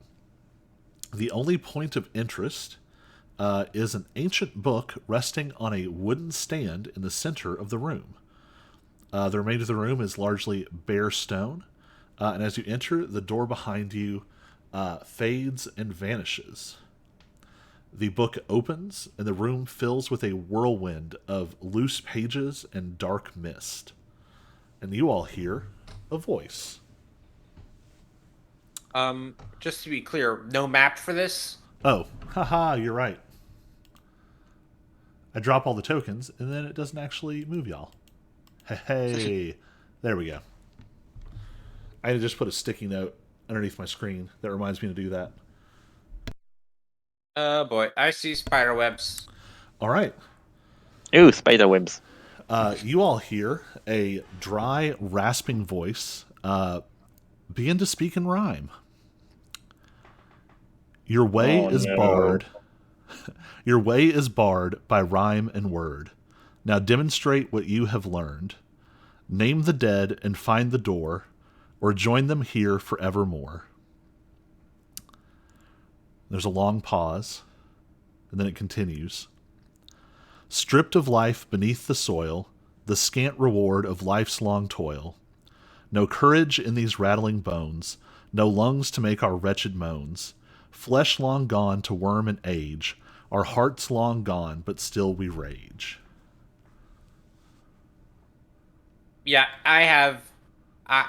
only point of interest is an ancient book resting on a wooden stand in the center of the room. The remainder of the room is largely bare stone, and as you enter, the door behind you fades and vanishes. The book opens, and the room fills with a whirlwind of loose pages and dark mist. And you all hear a voice. Just to be clear, no map for this. Oh, haha, you're right. I drop all the tokens, and then it doesn't actually move y'all. Hey, there we go. I had to just put a sticky note underneath my screen that reminds me to do that. Oh boy, I see spider webs. All right. Ooh, spider webs. You all hear a dry, rasping voice begin to speak in rhyme. Your way Oh, is no. barred. Your way is barred by rhyme and word. Now demonstrate what you have learned. Name the dead and find the door, or join them here forevermore. There's a long pause, and then it continues. Stripped of life beneath the soil, the scant reward of life's long toil. No courage in these rattling bones, no lungs to make our wretched moans. Flesh long gone to worm and age, our hearts long gone, but still we rage. Yeah, I have. I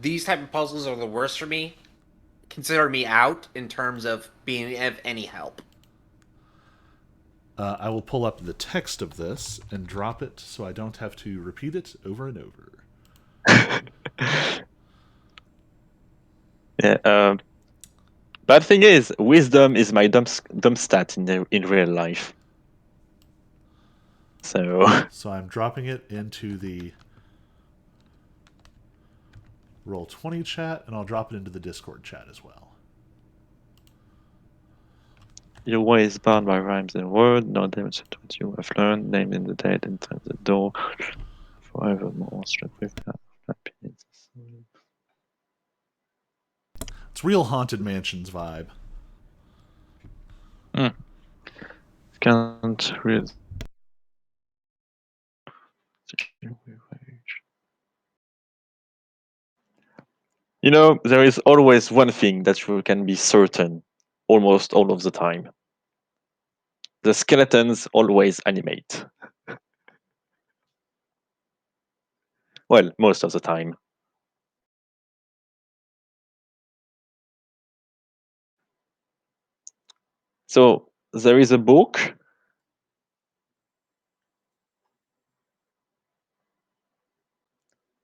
these type of puzzles are the worst for me. Consider me out in terms of being of any help. I will pull up the text of this and drop it so I don't have to repeat it over and over. Yeah. Bad thing is, wisdom is my dumb stat in real life. So So I'm dropping it into the Roll20 chat, and I'll drop it into the Discord chat as well. your way is bound by rhymes and word. No demonstrate what you have learned. Name in the dead and find the door. Forevermore, struck with happiness. It's real Haunted Mansions vibe. Can't read. You know, there is always one thing that you can be certain almost all of the time. The skeletons always animate. Well, most of the time. So there is a book.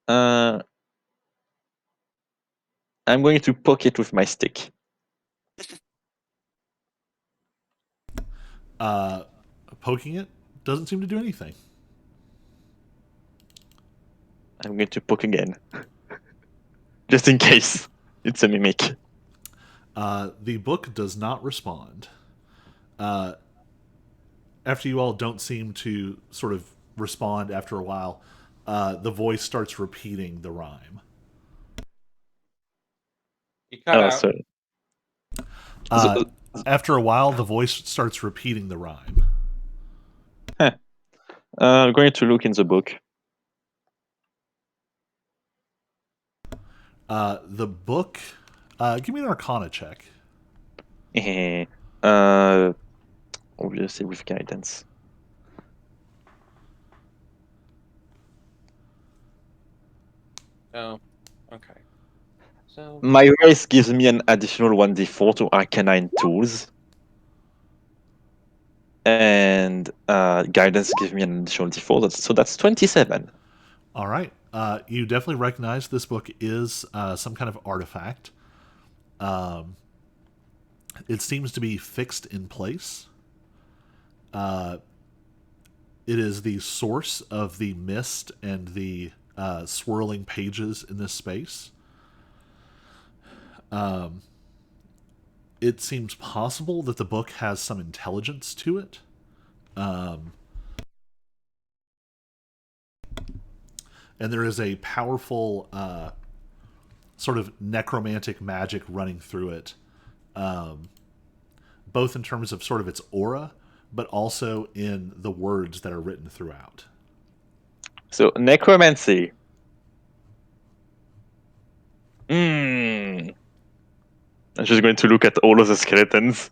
I'm going to poke it with my stick. Poking it doesn't seem to do anything. I'm going to poke again. Just in case it's a mimic. The book does not respond. After you all don't seem to sort of respond after a while, the voice starts repeating the rhyme. You cut Oh, out. sorry. After a while, the voice starts repeating the rhyme. I'm going to look in the book. The book. Give me an Arcana check. Obviously with guidance. Oh, okay. So My race gives me an additional 1d4 to Arcanine tools. And guidance gives me an additional d4. So that's 27. All right. You definitely recognize this book is some kind of artifact. It seems to be fixed in place. It is the source of the mist and the swirling pages in this space. It seems possible that the book has some intelligence to it. And there is a powerful sort of necromantic magic running through it, both in terms of sort of its aura, but also in the words that are written throughout. So necromancy. I'm just going to look at all of the skeletons.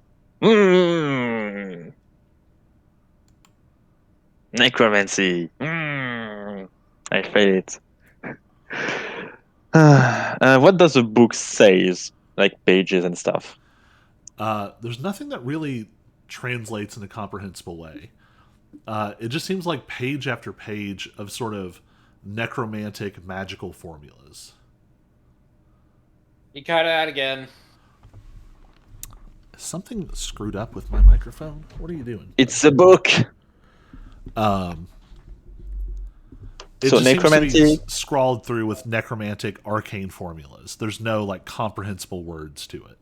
Necromancy. I fail it. What does the book say? Like pages and stuff. There's nothing that really translates in a comprehensible way. It just seems like page after page of sort of necromantic magical formulas. You cut it out again. Is something screwed up with my microphone? What are you doing? It's a book. It So just seems to be necromancy. scrawled through with necromantic arcane formulas. There's no like comprehensible words to it.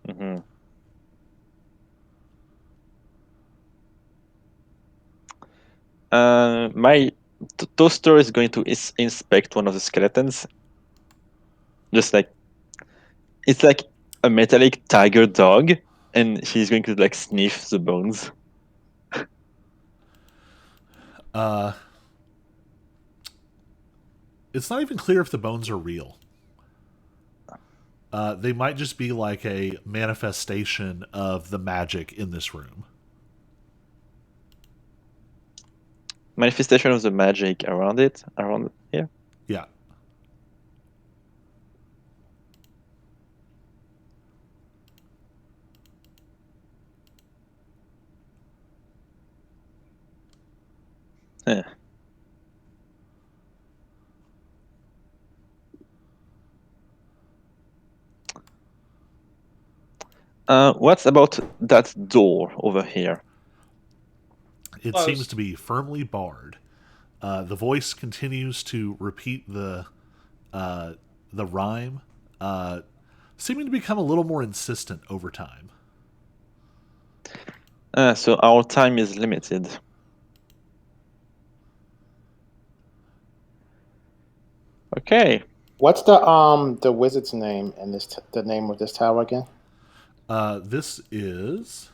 Mm-hmm. My toaster is going to inspect one of the skeletons. Just like it's like a metallic tiger dog, and he's going to like sniff the bones. It's not even clear if the bones are real. They might just be like a manifestation of the magic in this room. Manifestation of the magic around here. Yeah. Yeah. What's about that door over here? It Close. seems to be firmly barred. The voice continues to repeat the rhyme, seeming to become a little more insistent over time. So our time is limited. Okay. What's the wizard's name and the name of this tower again? This is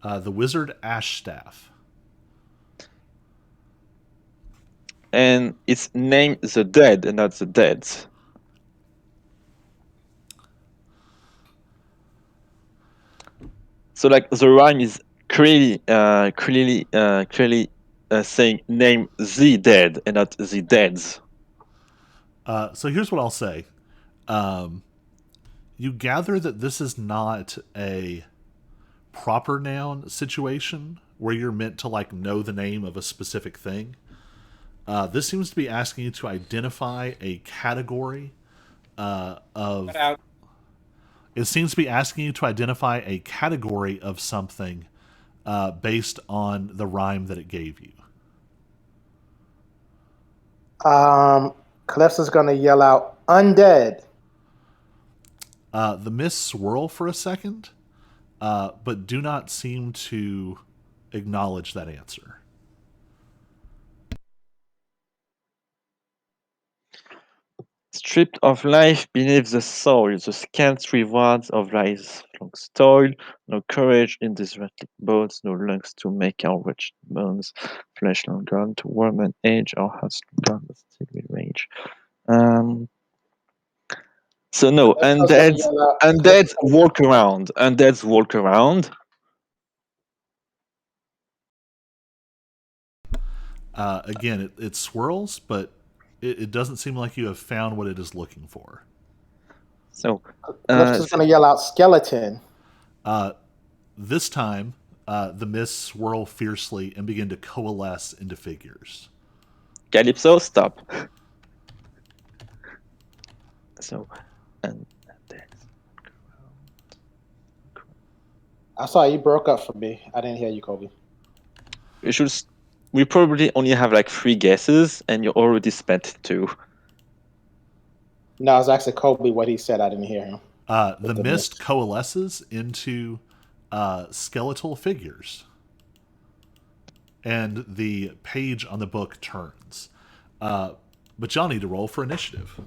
the wizard Ashstaff. And it's named the dead and not the dead. So like the rhyme is clearly saying name the dead and not the deads. So here's what I'll say. You gather that this is not a proper noun situation where you're meant to like know the name of a specific thing. This seems to be asking you to identify a category of. Cut out. It seems to be asking you to identify a category of something based on the rhyme that it gave you. Calypso's gonna yell out undead. The mists swirl for a second, but do not seem to acknowledge that answer. Stripped of life beneath the soil, the scant rewards of life's long toil, no courage in these rattling boats, no lungs to make our wretched bones, flesh long gone to worm and age, our hearts long gone, but still we rage. So no, Calypso's gonna undeads, yell out. undeads walk around. Undeads walk around. Again, it swirls, but it doesn't seem like you have found what it is looking for. So Calypso's gonna yell out skeleton. This time, the mists swirl fiercely and begin to coalesce into figures. Calypso, stop. So, undeads. I saw you broke up for me. I didn't hear you, Kobe. We probably only have like 3 guesses, and you already spent 2. No, I was asking Kobe what he said. I didn't hear him. The mist coalesces into skeletal figures, and the page on the book turns. But y'all need to roll for initiative.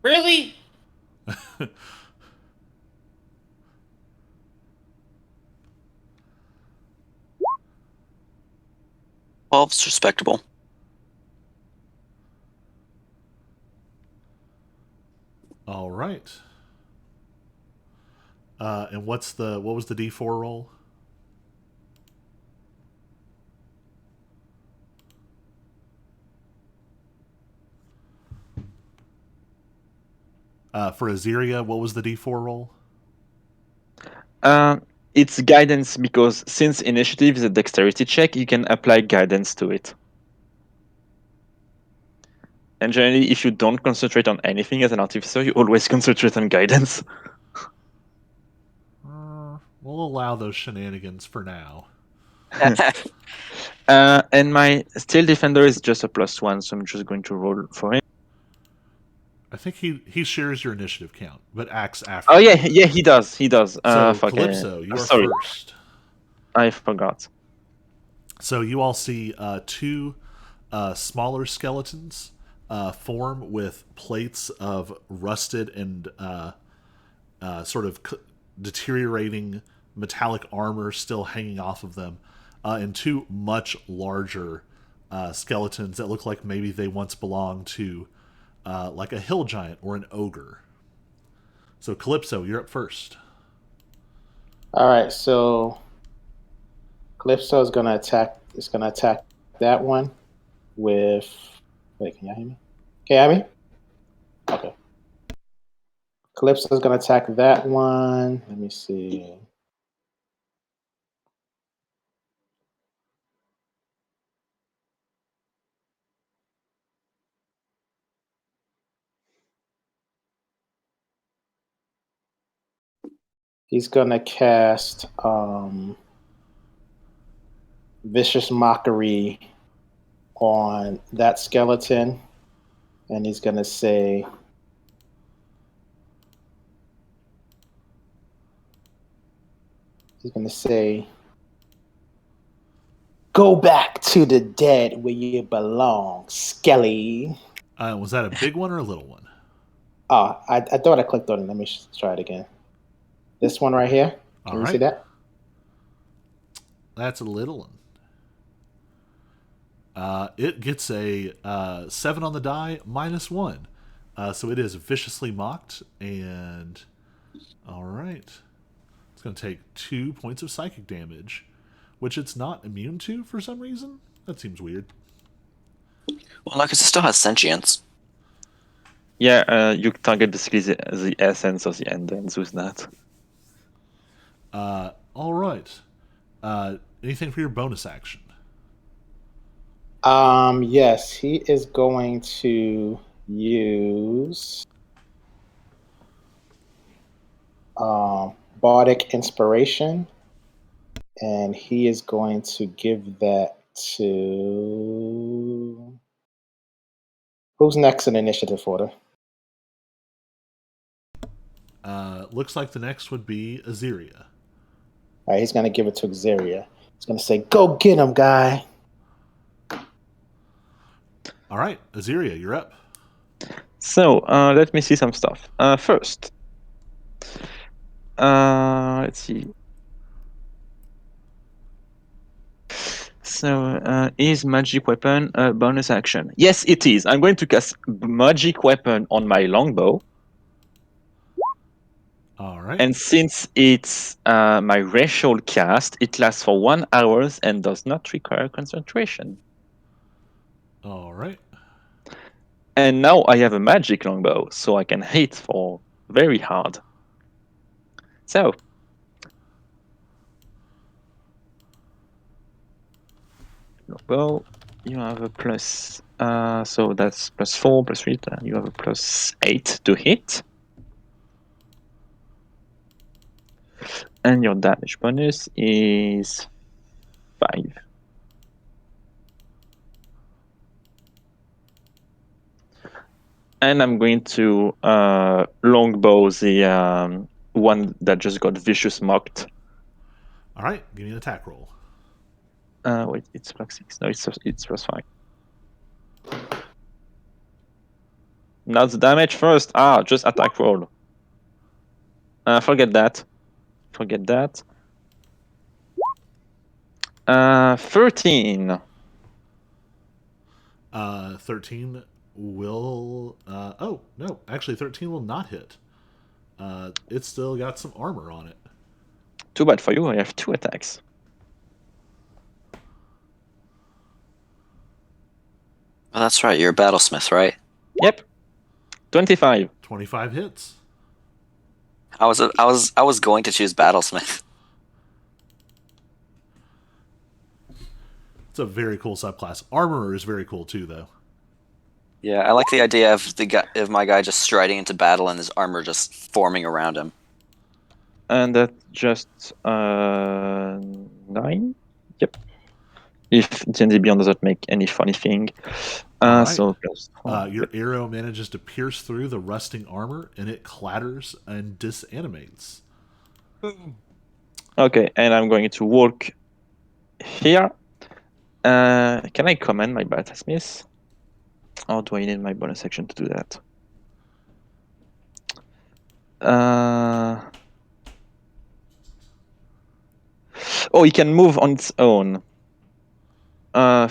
Really? 12's respectable. All right. And what was the D4 roll? For Aziria, what was the D4 roll? It's guidance because since initiative is a dexterity check, you can apply guidance to it. And generally, if you don't concentrate on anything as an artificer, you always concentrate on guidance. We'll allow those shenanigans for now. And my Steel Defender is just a +1, so I'm just going to roll for him. I think he shares your initiative count, but acts after. Oh yeah, he does. He does. So Fuck, Calypso, you are sorry, first. I forgot. So you all see two smaller skeletons form with plates of rusted and sort of deteriorating metallic armor still hanging off of them, and two much larger skeletons that look like maybe they once belonged to like a hill giant or an ogre. So Calypso, you're up first. All right, so Calypso is gonna attack. It's gonna attack that one with. Wait, can you hear me? Can you hear me? Okay. Calypso is gonna attack that one. Let me see. He's gonna cast Vicious Mockery on that skeleton, and he's gonna say, "Go back to the dead where you belong, Skelly." Was that a big one or a little one? Oh, I thought I clicked on it. Let me try it again. This one right here. Can you see that? That's a little one. It gets a 7 on the die, -1. So it is viciously mocked, and all right. It's going to take 2 points of psychic damage, which it's not immune to for some reason. That seems weird. Well, no, because it still has sentience. Yeah, you target the essence of the endings with that. All right. Anything for your bonus action? Yes, he is going to use Bardic Inspiration, and he is going to give that to. Who's next in initiative order? Looks like the next would be Aziria. All right, he's going to give it to Xeria. He's going to say, "Go get him, guy." All right, Aziria, you're up. So let me see some stuff. First, let's see. So, is magic weapon a bonus action? Yes, it is. I'm going to cast magic weapon on my longbow. All right. And since it's my racial cast, it lasts for 1 hour and does not require concentration. All right. And now I have a magic longbow, so I can hit for very hard. So, longbow, you have a plus. So that's +4, +3. You have a +8 to hit. And your damage bonus is 5. And I'm going to longbow the one that just got vicious mocked. All right, give me an attack roll. Wait, it's +6. No, it's +5. Now the damage first. Just attack roll. Forget that. 13. 13 will. Oh, no. Actually, 13 will not hit. It's still got some armor on it. Too bad for you, I have 2 attacks. Oh, that's right. You're a battlesmith, right? Yep. 25. 25 hits. I was going to choose battlesmith. It's a very cool subclass. Armorer is very cool too, though. Yeah, I like the idea of my guy just striding into battle and his armor just forming around him. And that's just 9? Yep. If D&D Beyond doesn't make any funny thing. All right. So your arrow manages to pierce through the rusting armor, and it clatters and disanimates. Okay, and I'm going to walk here. Can I command my battlesmith? Or do I need my bonus action to do that? Oh, he can move on its own. Yeah,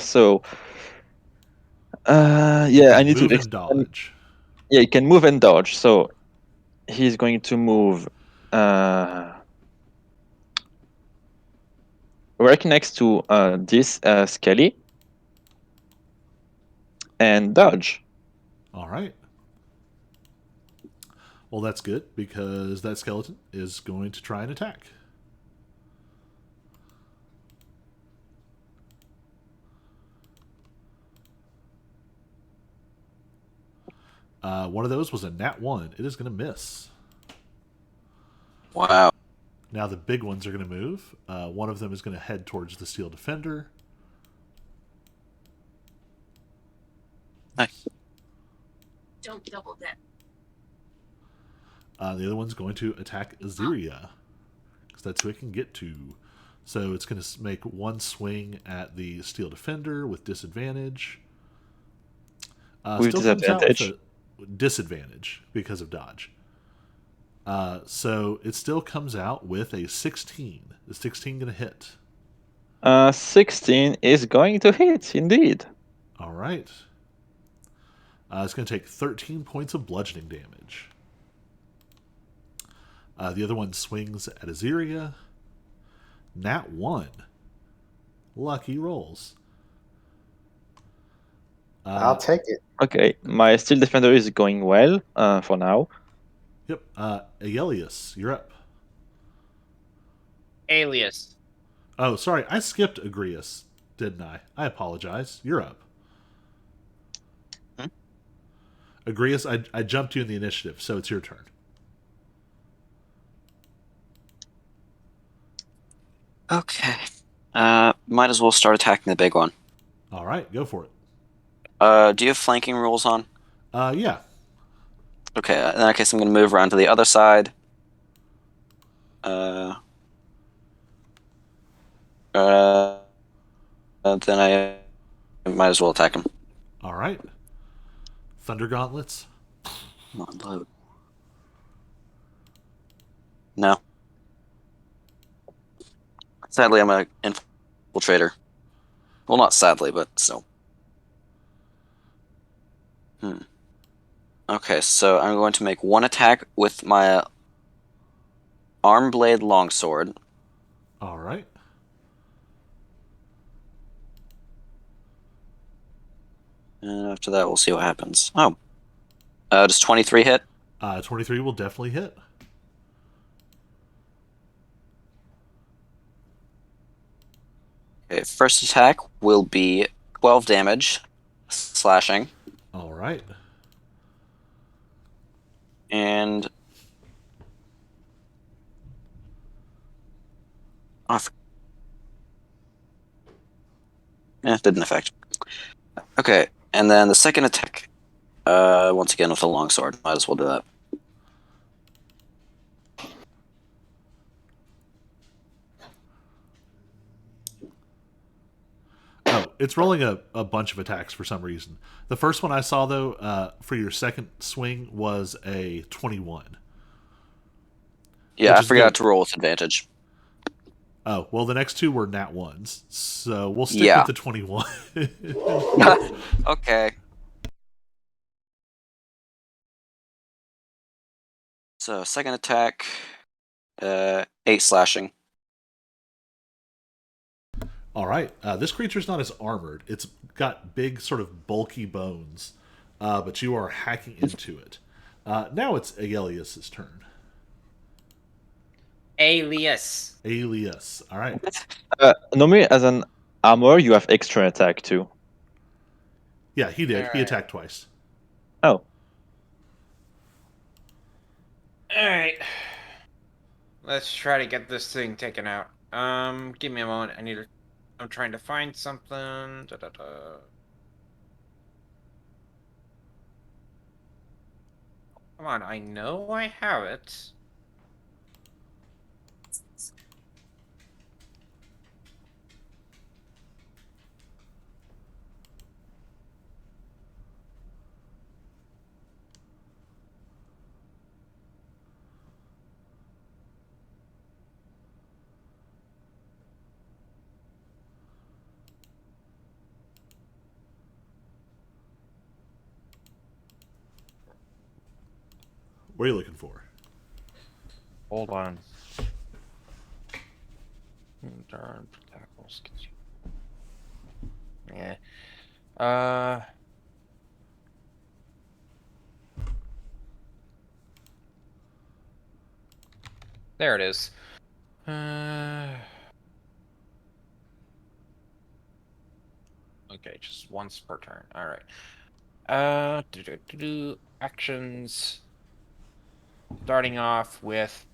I need to move and dodge. Yeah, he can move and dodge. So he's going to move right next to this Skelly and dodge. All right. Well, that's good because that skeleton is going to try and attack. One of those was a nat 1. It is going to miss. Wow. Now the big ones are going to move. One of them is going to head towards the steel defender. Nice. Don't double dip. The other one's going to attack Aziria because that's who it can get to. So it's going to make one swing at the steel defender with disadvantage. With still comes out disadvantage? with a disadvantage because of dodge. So it still comes out with a 16. Is 16 going to hit? 16 is going to hit, indeed. All right. It's going to take 13 points of bludgeoning damage. The other one swings at Aziria. Nat 1. Lucky rolls. I'll take it. Okay, my steel defender is going well for now. Yep. Aelius, you're up. Alias. Oh, sorry. I skipped Agrius, didn't I? I apologize. You're up. Hmm? Agrius, I jumped you in the initiative, so it's your turn. Okay. Might as well start attacking the big one. All right, go for it. Do you have flanking rules on? Yeah. Okay, in that case, I'm going to move around to the other side. Then I might as well attack him. All right. Thunder gauntlets. Come on, load. No. Sadly, I'm an infiltrator. Well, not sadly, but still. Okay, so I'm going to make one attack with my arm blade longsword. All right. And after that, we'll see what happens. Oh. Does 23 hit? 23 will definitely hit. Okay, first attack will be 12 damage, slashing. All right. And... it didn't affect. Okay, and then the second attack, once again with a longsword. Might as well do that. Oh, it's rolling a bunch of attacks for some reason. The first one I saw, though, for your second swing was a 21. Yeah, Which I is forgot good. to roll with advantage. Oh, well, the next two were nat ones, so we'll stick Yeah. with the 21. Okay. So second attack, 8 slashing. All right. This creature's not as armored. It's got big, sort of bulky bones, but you are hacking into it. Now it's Aelius's turn. Alias. Aelius. All right. Normally, as an armor, you have extra attack too. Yeah, he did. All He right. attacked twice. Oh, Alright. Let's try to get this thing taken out. Give me a moment. I'm trying to find something. Come on, I know I have it. What are you looking for? Hold on. Darn tackles. Yeah. There it is. Okay, just once per turn. All right. Actions. Starting off with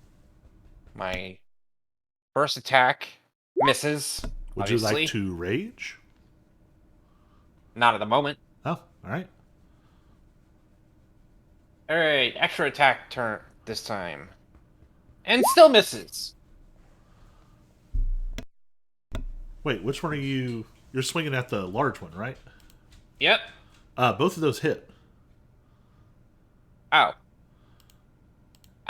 my first attack. Misses. Would Obviously. you like to rage? Not at the moment. Oh, all right. All right, extra attack turn this time, and still misses. Wait, which one are you? You're swinging at the large one, right? Yep. Both of those hit. Ow.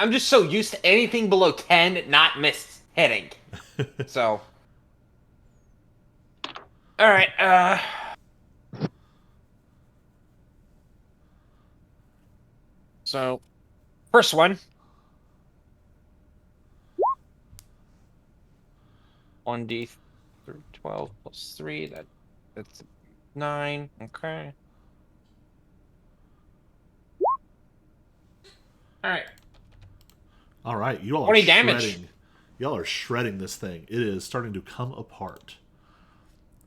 I'm just so used to anything below 10 not miss hitting. So. All right. So, first one. 1d 12 plus 3. That's 9. Okay. All right. All right, you all are 20 shredding. damage. Y'all are shredding this thing. It is starting to come apart.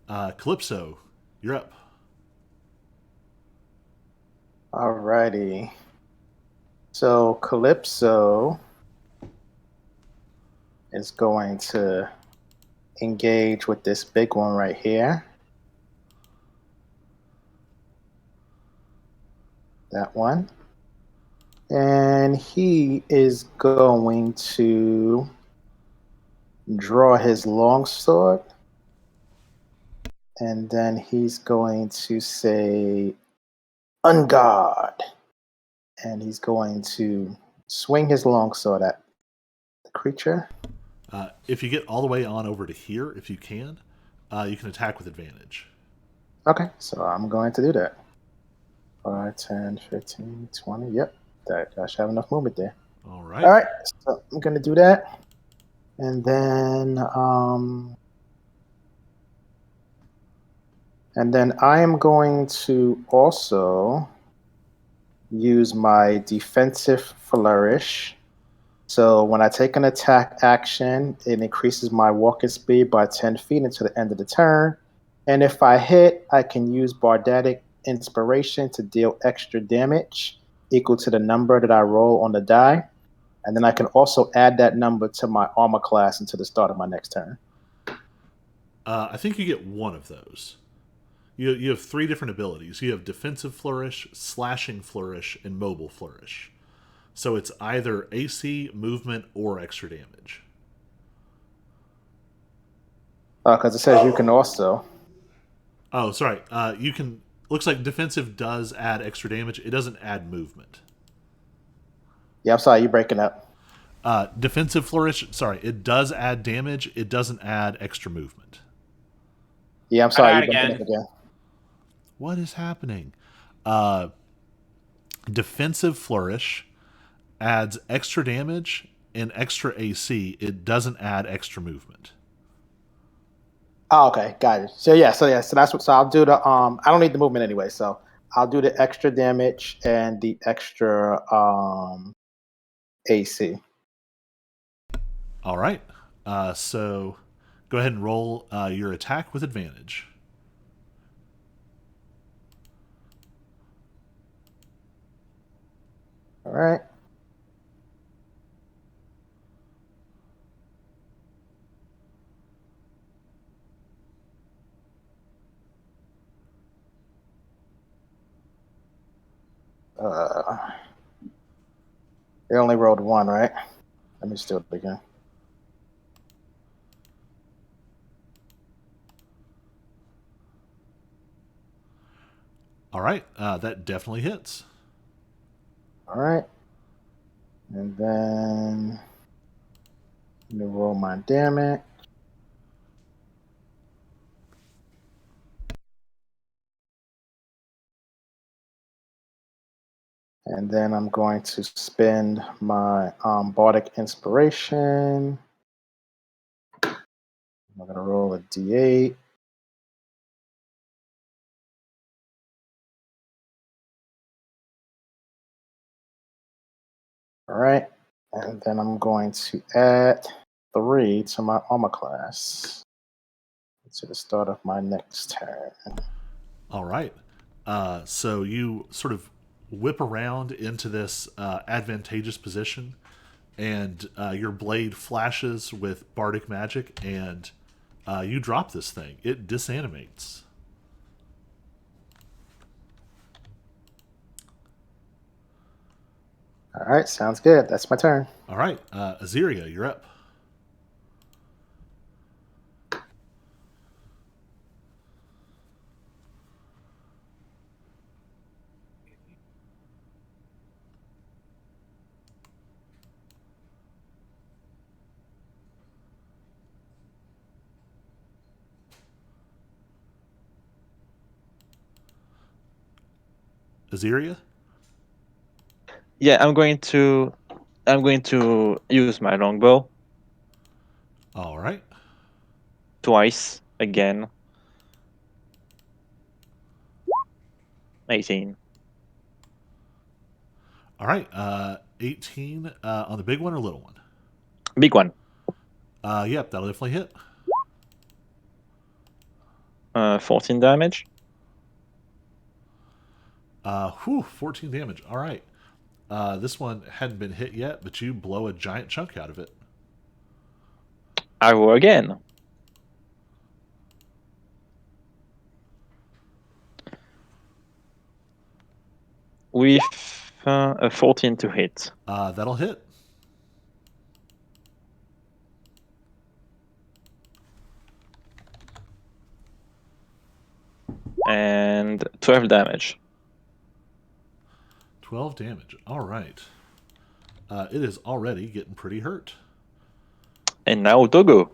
Calypso, you're up. Alrighty. So Calypso is going to engage with this big one right here. That one. And he is going to draw his longsword. And then he's going to say, "On guard." And he's going to swing his longsword at the creature. If you get all the way on over to here, if you can attack with advantage. Okay, so I'm going to do that. 5, 10, 15, 20. Yep, that should have enough movement there. All right. All right, so I'm going to do that. And then I am going to also use my defensive flourish. So when I take an attack action, it increases my walking speed by 10 feet until the end of the turn. And if I hit, I can use Bardic Inspiration to deal extra damage equal to the number that I roll on the die. And then I can also add that number to my armor class until the start of my next turn. I think you get one of those. You have 3 different abilities. You have defensive flourish, slashing flourish, and mobile flourish. So it's either AC, movement, or extra damage. Because it says you can also. Oh, sorry. You can. Looks like defensive does add extra damage. It doesn't add movement. Yeah, I'm sorry, you're breaking up. Defensive flourish. Sorry, it does add damage. It doesn't add extra movement. Yeah, I'm sorry. Try You that bumping again. up again. What is happening? Uh, defensive flourish adds extra damage and extra AC. It doesn't add extra movement. Oh, okay, got it. So yeah, so that's what. So I'll do the. I don't need the movement anyway, so I'll do the extra damage and the extra AC. All right. So go ahead and roll your attack with advantage. All right. Uh, they only rolled one, right? Let me just do it again. All right. That definitely hits. All right. And then let me roll my damage. And then I'm going to spend my Bardic Inspiration. I'm going to roll a d8. All right. And then I'm going to add 3 to my armor class to the start of my next turn. All right. So you sort of whip around into this advantageous position, and your blade flashes with bardic magic, and you drop this thing. It disanimates. All right. Sounds good. That's my turn. All right. Aziria, you're up. Aziria? Yeah, I'm going to use my longbow All right. twice again. 18. All right. 18 on the big one or little one? Big one. Yep, that'll definitely hit. 14 damage. 14 damage. All right. This one hadn't been hit yet, but you blow a giant chunk out of it. I roll again. With a 14 to hit. That'll hit. And 12 damage. 12 damage. All right. It is already getting pretty hurt. And now Dogo.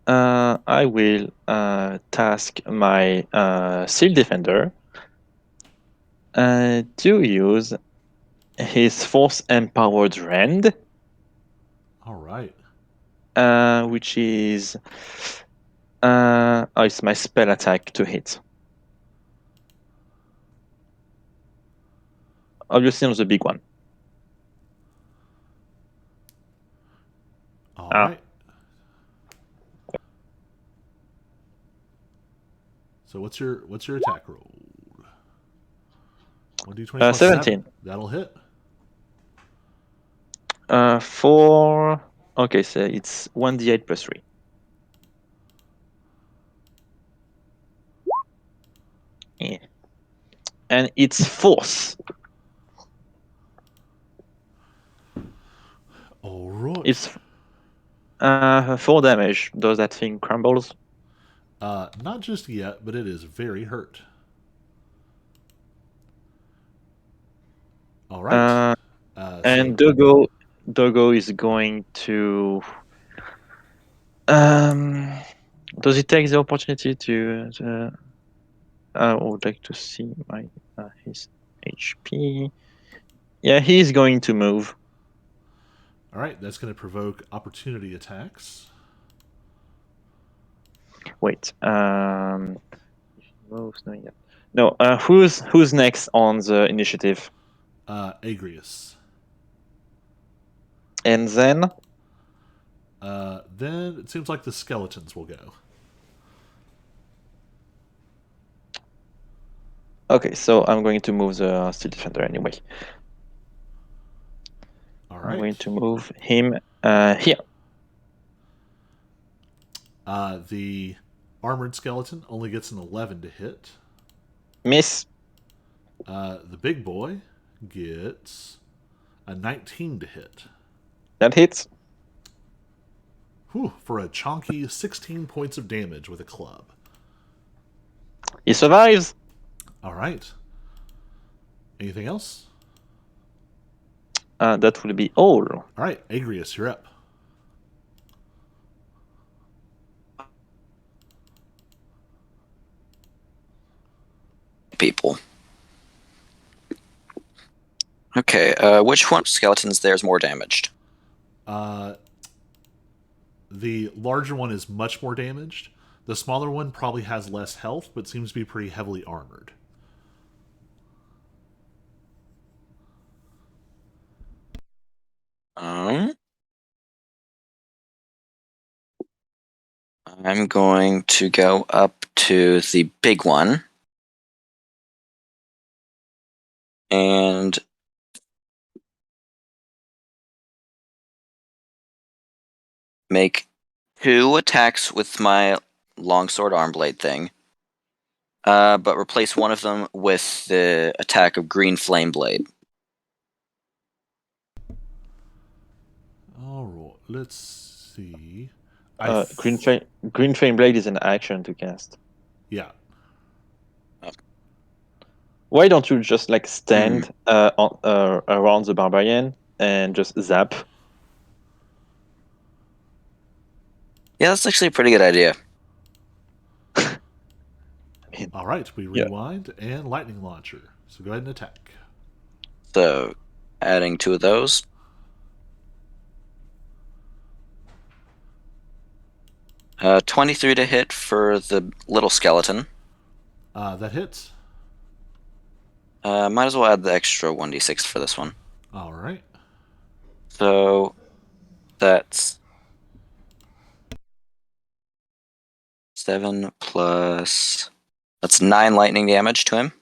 I will task my Seal Defender to use his Force Empowered Rend, All right. which is it's my spell attack to hit. Obviously, not the big one. All right. So what's your attack roll? 1d20 plus 17. 7. That'll hit. For okay, so it's 1d8 plus 3. Yeah. And it's force. All right. It's 4 damage. Does that thing crumbles? Not just yet, but it is very hurt. All right. And so, Dogo is going to. Does he take the opportunity to? I would like to see my his HP. Yeah, he's going to move. all right, that's going to provoke opportunity attacks. Wait. Moves. No, yeah. No. Who's next on the initiative? Agrius. And then. Then it seems like the skeletons will go. Okay, so I'm going to move the steel defender anyway. All I'm going right. to move him here. The armored skeleton only gets an 11 to hit. Miss. The big boy gets a 19 to hit. That hits. Whew, for a chonky 16 points of damage with a club. He survives. All right. Anything else? That will be all. All right, Agrius, you're up. People. Okay, which one of skeletons there is more damaged? The larger one is much more damaged. The smaller one probably has less health, but seems to be pretty heavily armored. I'm going to go up to the big one and make 2 attacks with my longsword arm blade thing, but replace one of them with the attack of green flame blade. All right, let's see. Green flame blade is an action to cast. Yeah. Why don't you just like stand around the barbarian and just zap? Yeah, that's actually a pretty good idea. All right, we Yeah. rewind and lightning launcher. So go ahead and attack. So, adding 2 of those. Uh, 23 to hit for the little skeleton. That hits. Might as well add the extra 1d6 for this one. All right. So that's 7 plus. That's 9 lightning damage to him.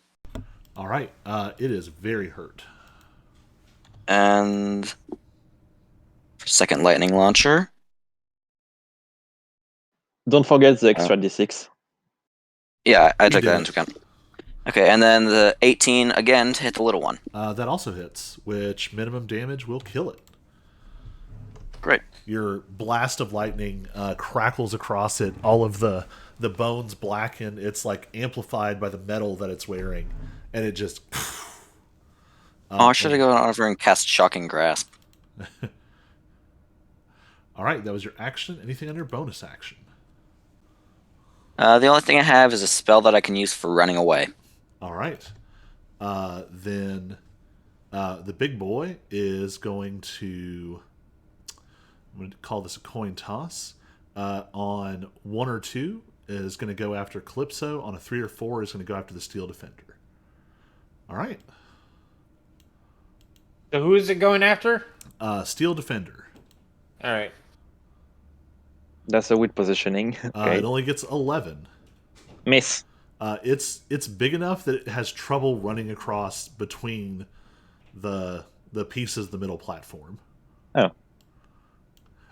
All right. It is very hurt. And second lightning launcher. Don't forget the extra d6. Yeah, I You took that did. into account. Okay, and then the 18 again to hit the little one. That also hits, which minimum damage will kill it. Great. Your blast of lightning crackles across it. All of the bones blacken. It's like amplified by the metal that it's wearing, and it just. Oh, I should have gone over and cast Shocking Grasp. All right, that was your action. Anything under bonus action? The only thing I have is a spell that I can use for running away. All right. Then the big boy is going to. I'm going to call this a coin toss. On 1 or 2 is going to go after Calypso. On a 3 or 4 is going to go after the Steel Defender. All right. So who is it going after? Steel Defender. All right. That's a weird positioning. Okay. It only gets 11. Miss. It's big enough that it has trouble running across between the pieces of the middle platform. Oh.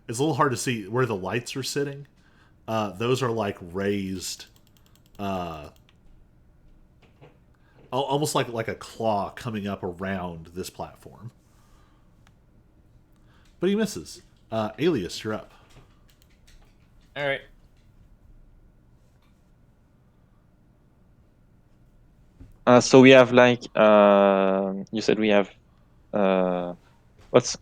It's a little hard to see where the lights are sitting. Those are like raised, almost like a claw coming up around this platform. But he misses. Alias, you're up. All right. So we have like you said we have What's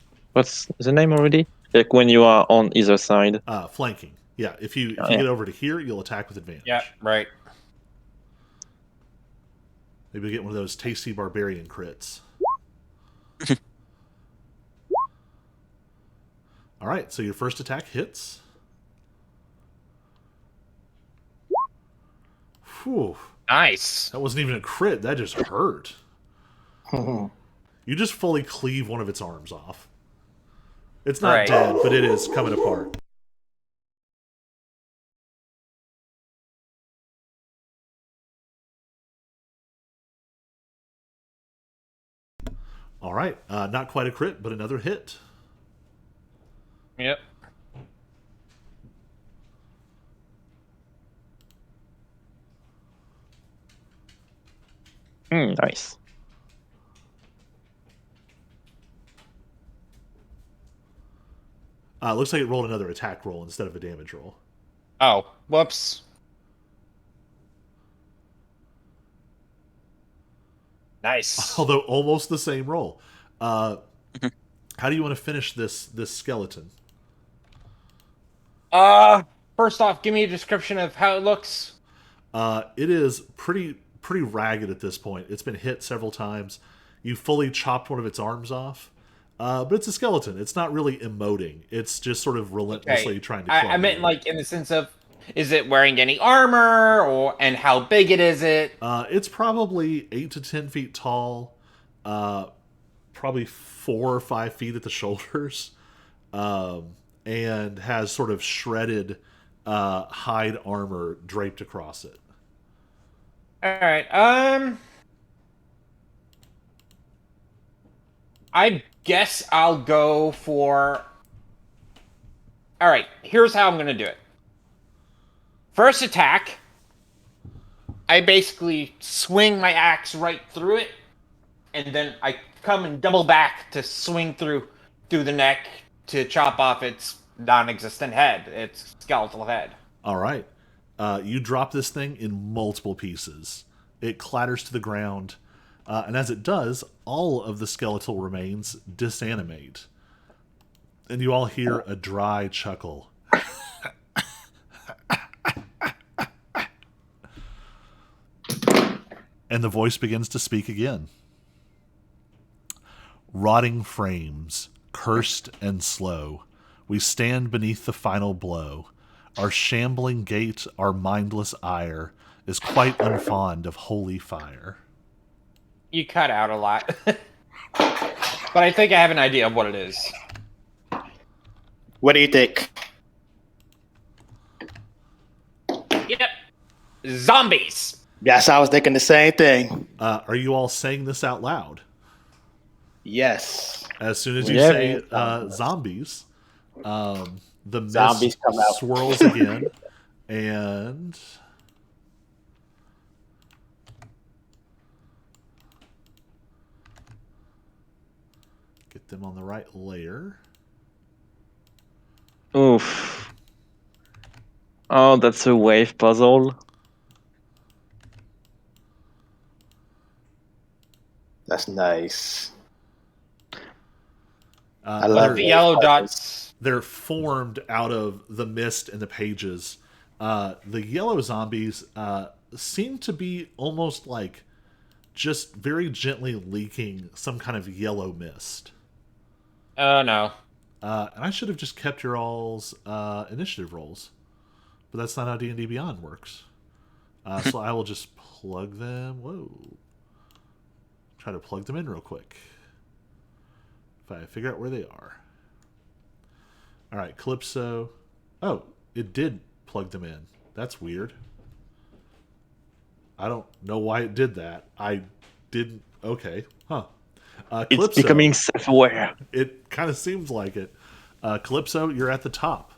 the name already? Like when you are on either side. Flanking. Yeah, if you Oh, yeah. get over to here, you'll attack with advantage. Yeah, right. Maybe you'll get one of those tasty barbarian crits. All right, so your first attack hits. Whew. Nice. That wasn't even a crit. That just hurt. You just fully cleave one of its arms off. It's not Right. dead, but it is coming apart. All right, not quite a crit, but another hit. Yep. Nice. Looks like it rolled another attack roll instead of a damage roll. Oh, whoops. Nice. Although almost the same roll. How do you want to finish this skeleton? First off, give me a description of how it looks. It is pretty ragged at this point. It's been hit several times. You fully chopped one of its arms off. But it's a skeleton. It's not really emoting. It's just sort of relentlessly trying to. I meant like in the sense of, is it wearing any armor, and how big is it? It's probably 8 to 10 feet tall. Probably 4 or 5 feet at the shoulders. And has sort of shredded hide armor draped across it. All right. I guess I'll go for. All right. Here's how I'm gonna do it. First attack. I basically swing my axe right through it, and then I come and double back to swing through the neck to chop off its non-existent head, its skeletal head. All right. You drop this thing in multiple pieces. It clatters to the ground, and as it does, all of the skeletal remains disanimate. And you all hear a dry chuckle. And the voice begins to speak again. Rotting frames, cursed and slow, we stand beneath the final blow. Our shambling gait, our mindless ire, is quite unfond of holy fire. You cut out a lot. But I think I have an idea of what it is. What do you think? Yep. Zombies! Yes, I was thinking the same thing. Are you all saying this out loud? Yes. As soon as you Yeah. say zombies, the Zombies mist come out. swirls again, and get them on the right layer. Oof. Oh, that's a wave puzzle. That's nice. I With love the it. yellow dots. They're formed out of the mist and the pages. The yellow zombies seem to be almost like just very gently leaking some kind of yellow mist. Oh, no. And I should have just kept your all's initiative rolls, but that's not how D&D Beyond works. So I will just plug them. Whoa. Try to plug them in real quick. If I figure out where they are. All right, Calypso. Oh, it did plug them in. That's weird. I don't know why it did that. I didn't. Okay. Huh. Calypso, It's becoming self-aware. It kind of seems like it. Calypso, you're at the top.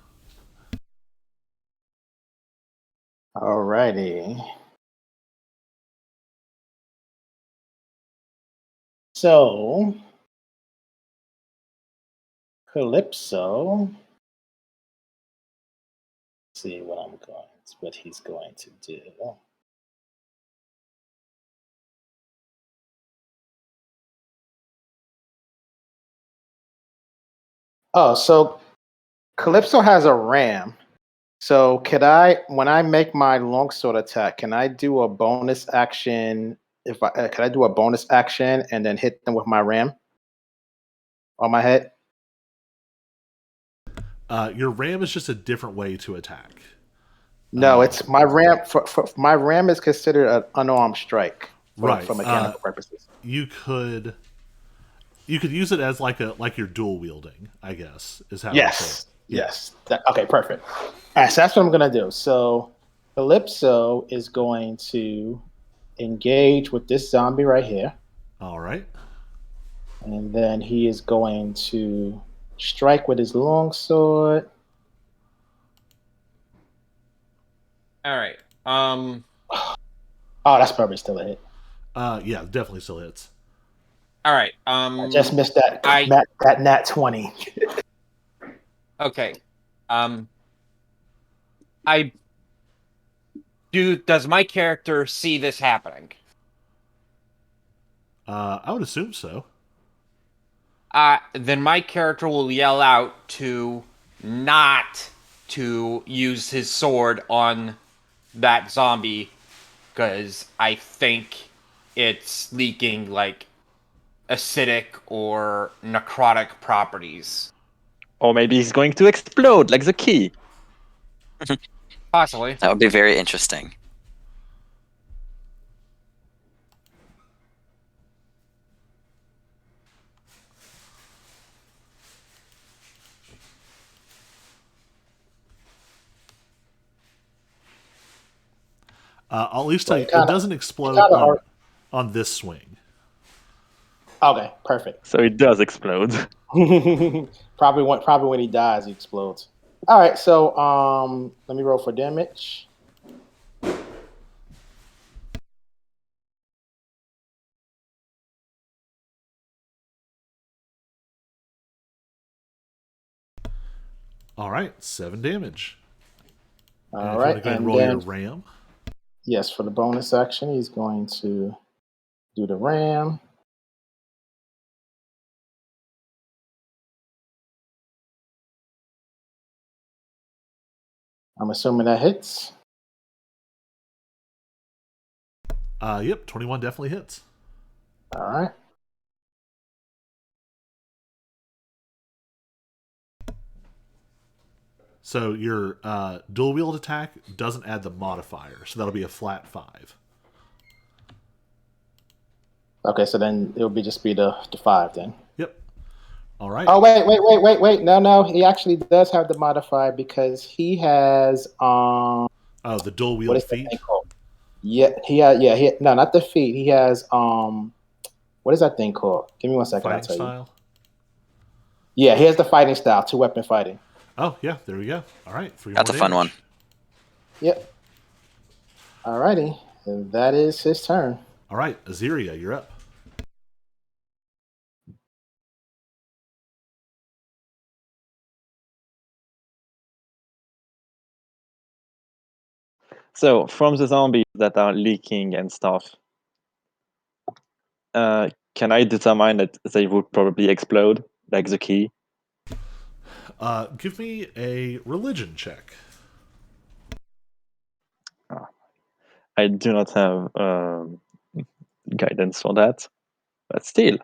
Alrighty. So, Calypso. Let's see what he's going to do. Oh, so Calypso has a ram. So could I, when I make my longsword attack, can I do a bonus action? If I Can I do a bonus action and then hit them with my ram on my head? Your ram is just a different way to attack. No, it's my ram. My ram is considered an unarmed strike Right. for mechanical purposes. You could use it as like your dual wielding, I guess, is how I would say Yes, it. Yeah. yes. Okay, perfect. All right, so that's what I'm gonna do. So Calypso is going to engage with this zombie right here, All right. and then he is going to strike with his longsword. All right. Oh, that's probably still a hit. Yeah, definitely still hits. All right. I just missed that I- that nat 20. Okay. I do. Does my character see this happening? I would assume so. Then my character will yell out to not to use his sword on that zombie because I think it's leaking like acidic or necrotic properties. Or maybe he's going to explode like the key. Possibly. That would be very interesting. I'll at least tell you, it doesn't explode on this swing. Okay, perfect. So it does explode. Probably when he dies, he explodes. All right, so let me roll for damage. All right, 7 damage. And All if you right, want to go ahead and roll your ram. Yes, for the bonus action, he's going to do the ram. I'm assuming that hits. Yep, 21 definitely hits. All right. So your dual wield attack doesn't add the modifier, so that'll be a flat 5. Okay, so then it'll just be the 5 then. Yep. All right. Oh wait. No, he actually does have the modifier because he has Oh, the dual what wield is that feat. thing called? No, not the feat. He has what is that thing called? Give me 1 second, I'll Fighting tell you. style. Yeah, he has the fighting style, 2-weapon fighting. Oh yeah, there we go. All right, 3 That's more a fun damage. one. Yep. Alrighty. And that is his turn. All right, Aziria, you're up. So from the zombies that are leaking and stuff, can I determine that they would probably explode like the key? Give me a religion check. I do not have guidance for that, but still,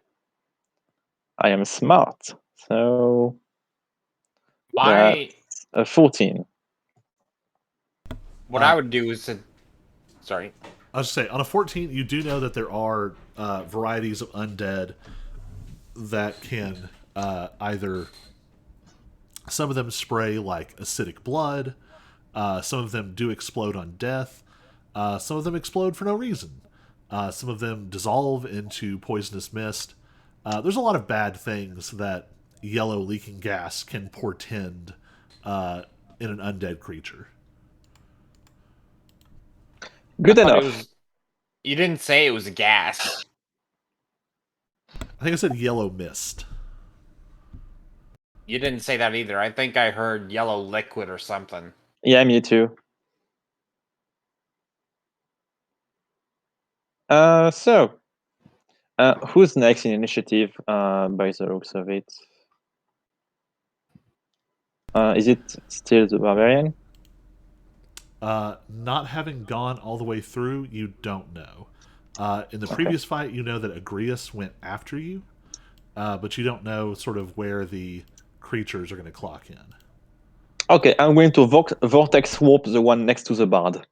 I am smart. So Why? that's a 14. What I would do is to. Sorry. I was say on a 14, you do know that there are varieties of undead that can either some of them spray like acidic blood, some of them do explode on death, some of them explode for no reason, some of them dissolve into poisonous mist. There's a lot of bad things that yellow leaking gas can portend in an undead creature. Good I thought enough. You didn't say it was a gas. I think I said yellow mist. You didn't say that either. I think I heard yellow liquid or something. Yeah, me too. So, who's next in initiative by the looks of it? Is it still the barbarian? Not having gone all the way through, you don't know. In the previous fight, you know that Agrius went after you, but you don't know sort of where the creatures are going to clock in. Okay, I'm going to vortex warp the one next to the bard.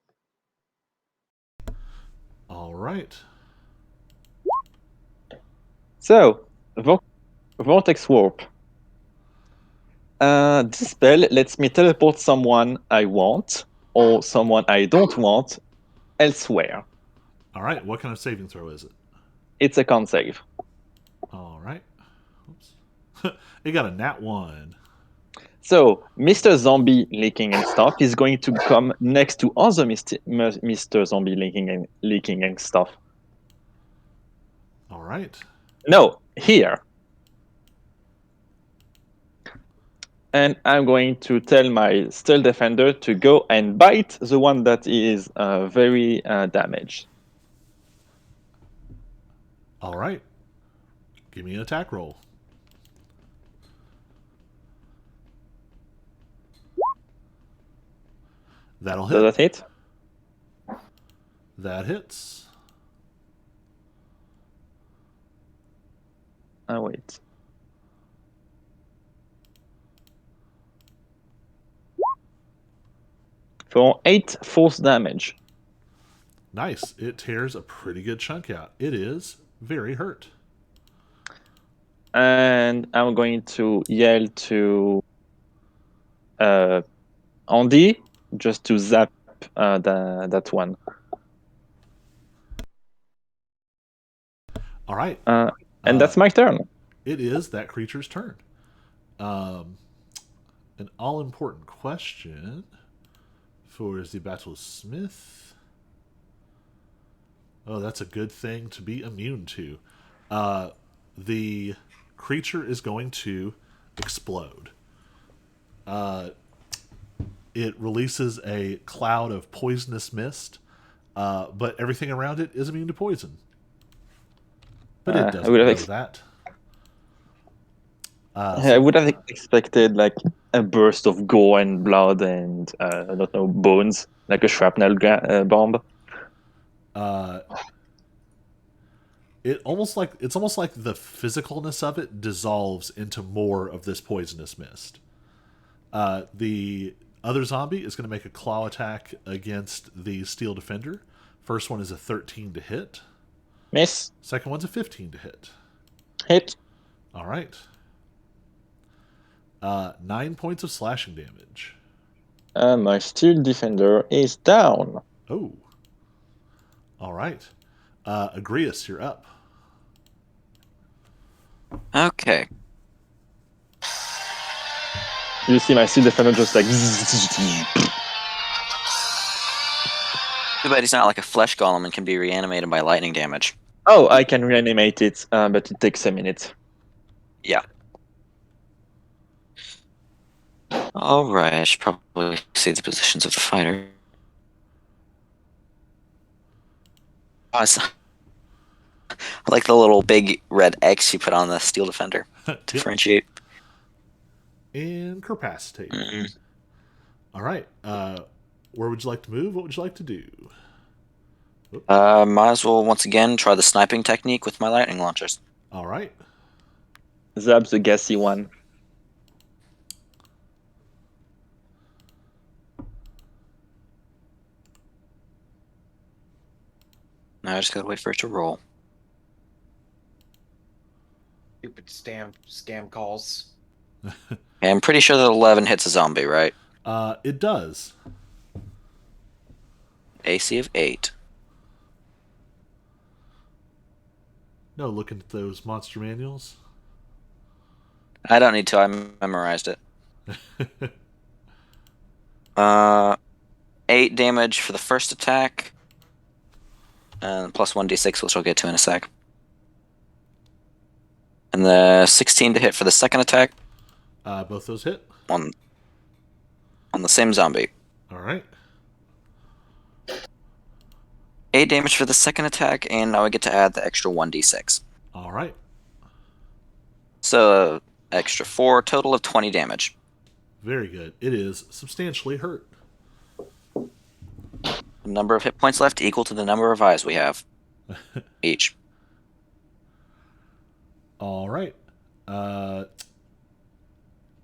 All right. So, vortex warp. This spell lets me teleport someone I want or someone I don't want elsewhere. All right. What kind of saving throw is it? It's a con save. All right. Oops. It got a nat 1. So, Mr. Zombie leaking and stuff is going to come next to other Mr. Zombie leaking and stuff. All right. No, here. And I'm going to tell my Stealth Defender to go and bite the one that is very damaged. All right. Give me an attack roll. That'll hit. Does that hit? That hits. Wait. For 8 force damage. Nice. It tears a pretty good chunk out. It is very hurt. And I'm going to yell to Andy just to zap that one. All right. And that's my turn. It is that creature's turn. An all-important question for the battlesmith. Oh, that's a good thing to be immune to. The creature is going to explode. It releases a cloud of poisonous mist, but everything around it is immune to poison. But it doesn't know that. I would have expected like a burst of gore and blood and I don't know, bones, like a shrapnel bomb. It's almost like the physicalness of it dissolves into more of this poisonous mist. The other zombie is going to make a claw attack against the steel defender. First one is a 13 to hit. Miss. Second one's a 15 to hit. Hit. All right. 9 points of slashing damage. My steel defender is down. Oh. All right. Agrius, you're up. Okay. You see my steel defender just like. Too bad he's not like a flesh golem and can be reanimated by lightning damage. Oh, I can reanimate it, but it takes a minute. Yeah. Alright, I should probably see the positions of the fighter. I like the little big red X you put on the steel defender. Differentiate. Incapacitate. Mm-hmm. All right. Where would you like to move? What would you like to do? Might as well once again try the sniping technique with my lightning launchers. All right. Zap the gassy one. Now I just gotta wait for it to roll. Stupid scam calls. I'm pretty sure that 11 hits a zombie, right? It does. AC of 8. No, looking at those monster manuals. I don't need to, I memorized it. 8 damage for the first attack. And plus 1d6, which I'll get to in a sec. And the 16 to hit for the second attack. Both those hit. On the same zombie. All right. 8 damage for the second attack, and now I get to add the extra 1d6. All right. So, extra 4, total of 20 damage. Very good. It is substantially hurt. The number of hit points left equal to the number of eyes we have each. All right.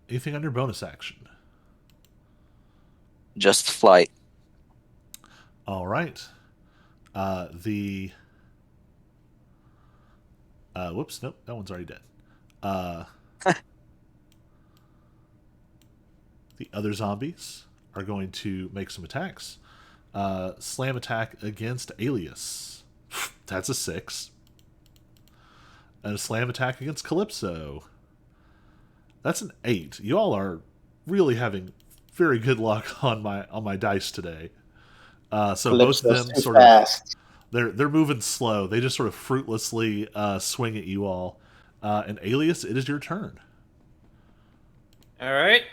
Anything under bonus action? Just flight. All right. The whoops, nope, that one's already dead. The other zombies are going to make some attacks. Slam attack against Alias. That's a 6. And a slam attack against Calypso. That's an 8. You all are really having very good luck on my dice today. So both of Calypso's them too sort fast. of they're moving slow. They just sort of fruitlessly swing at you all. And Alias, it is your turn. All right.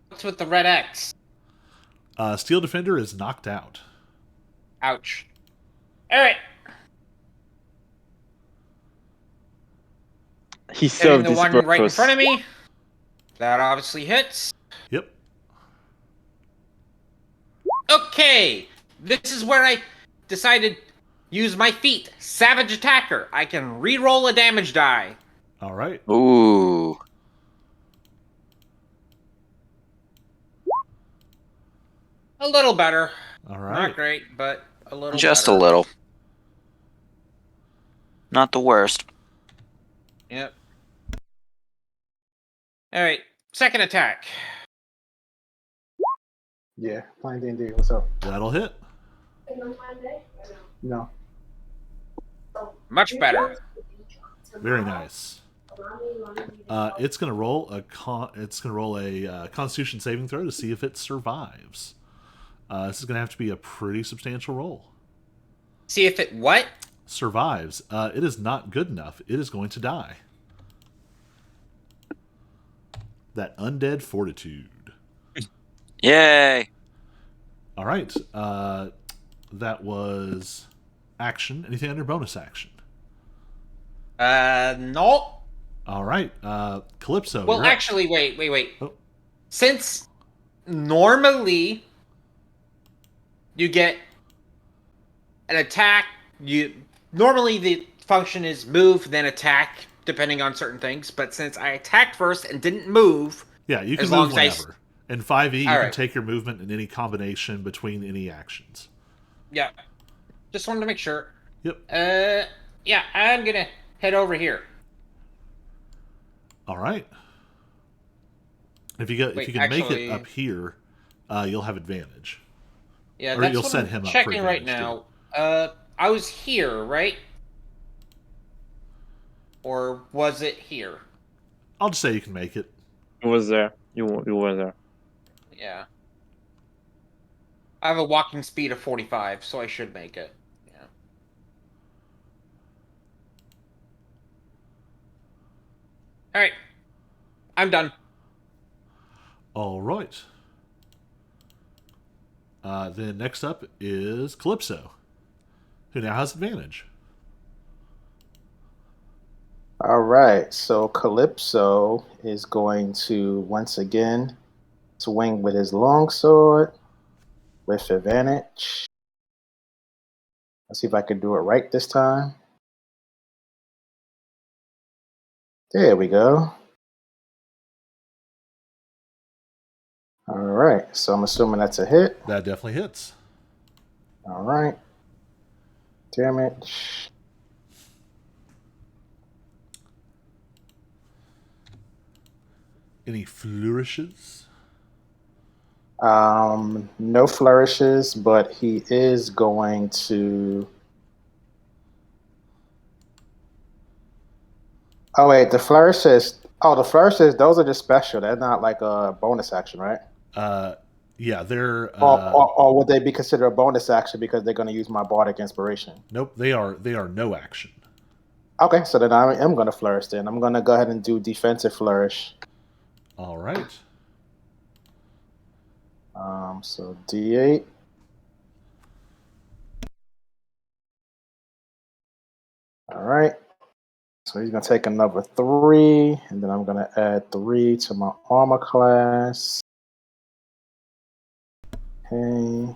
What's with the red X? Steel Defender is knocked out. Ouch. All right. He Hitting served the his one purpose. right in front of me. That obviously hits. Yep. Okay. This is where I decided use my feat. Savage Attacker. I can re-roll a damage die. All right. Ooh. A little better. All Not right. great, but a little Just better. a little. Not the worst. Yep. All right. Second attack. Yeah, playing D&D. What's up? That'll hit. No. Much better. Very nice. It's gonna roll a Constitution saving throw to see if it survives. This is gonna have to be a pretty substantial roll. See if it what? Survives. It is not good enough. It is going to die. That undead fortitude. Yay! All right. That was action. Anything under bonus action? No. All right. Calypso. Well, you're up. actually, wait. Oh. Since normally you get an attack, normally the function is move then attack, depending on certain things. But since I attacked first and didn't move, Yeah, you can as long move as whenever. In 5e, you All can right. take your movement in any combination between any actions. yeah, just wanted to make sure. Yep. Yeah, I'm gonna head over here. All right. If you Wait, can make actually- it up here, you'll have advantage. Yeah, Or that's you'll what set I'm him up for checking right advantage, now. I was here, right? Or was it here? I'll just say you can make it. You was there. You were there. Yeah. I have a walking speed of 45, so I should make it. Yeah. All right. I'm done. All right. Then next up is Calypso, who now has advantage. All right, so Calypso is going to once again swing with his longsword with advantage. Let's see if I can do it right this time. There we go. All right, so I'm assuming that's a hit. That definitely hits. All right. Damage. Any flourishes? No flourishes, but he is going to. Oh wait, the flourishes. Oh, the flourishes. Those are just special. They're not like a bonus action, right? Yeah, they're. Or would they be considered a bonus action because they're going to use my bardic inspiration? Nope, they are no action. Okay, so then I am going to flourish. Then I'm going to go ahead and do defensive flourish. All right. So D8. All right. So he's gonna take another 3, and then I'm gonna add 3 to my armor class. Okay.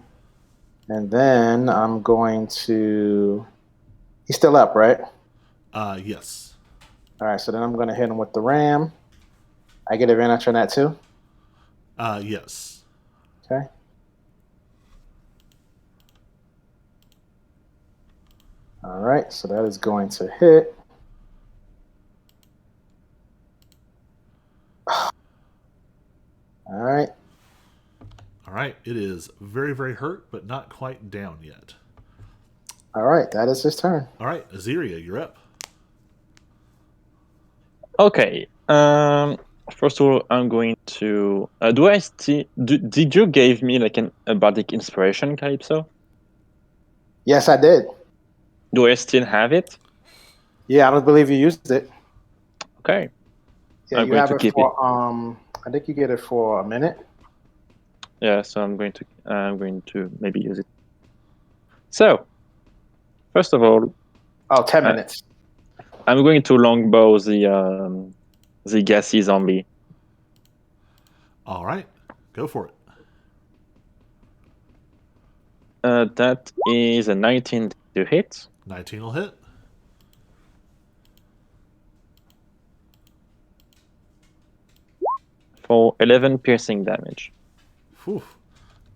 And then I'm going to. He's still up, right? Yes. All right. So then I'm gonna hit him with the ram. I get advantage on that too. Yes. Okay. All right. So that is going to hit. All right. All right. It is very, very hurt, but not quite down yet. All right. That is his turn. All right, Aziria, you're up. Okay. First of all, I'm going to. Do I still? Did you give me like a bardic inspiration, Calypso? Yes, I did. Do I still have it? Yeah, I don't believe you used it. Okay. Yeah, I'm you going have to it keep for. I think you get it for a minute. Yeah, so I'm going to maybe use it. So, first of all, Oh, 10 I, minutes. I'm going to longbow the gassy zombie. All right, go for it. That is a 19 to hit 19 will hit. for 11 piercing damage. Whew.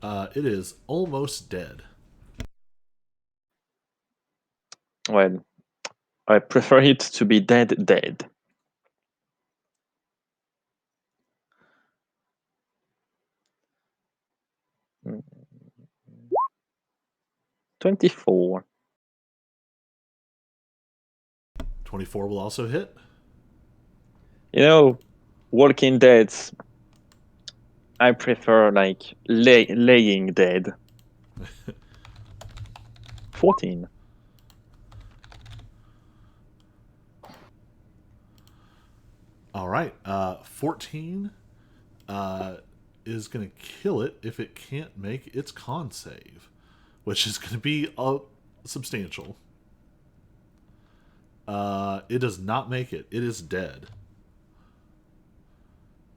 It is almost dead. Well, I prefer it to be dead. Mm. 24. 24 will also hit. You know, Walking Dead, I prefer like laying dead. 14. All right, 14 is going to kill it if it can't make its con save, which is going to be substantial. It does not make it. It is dead.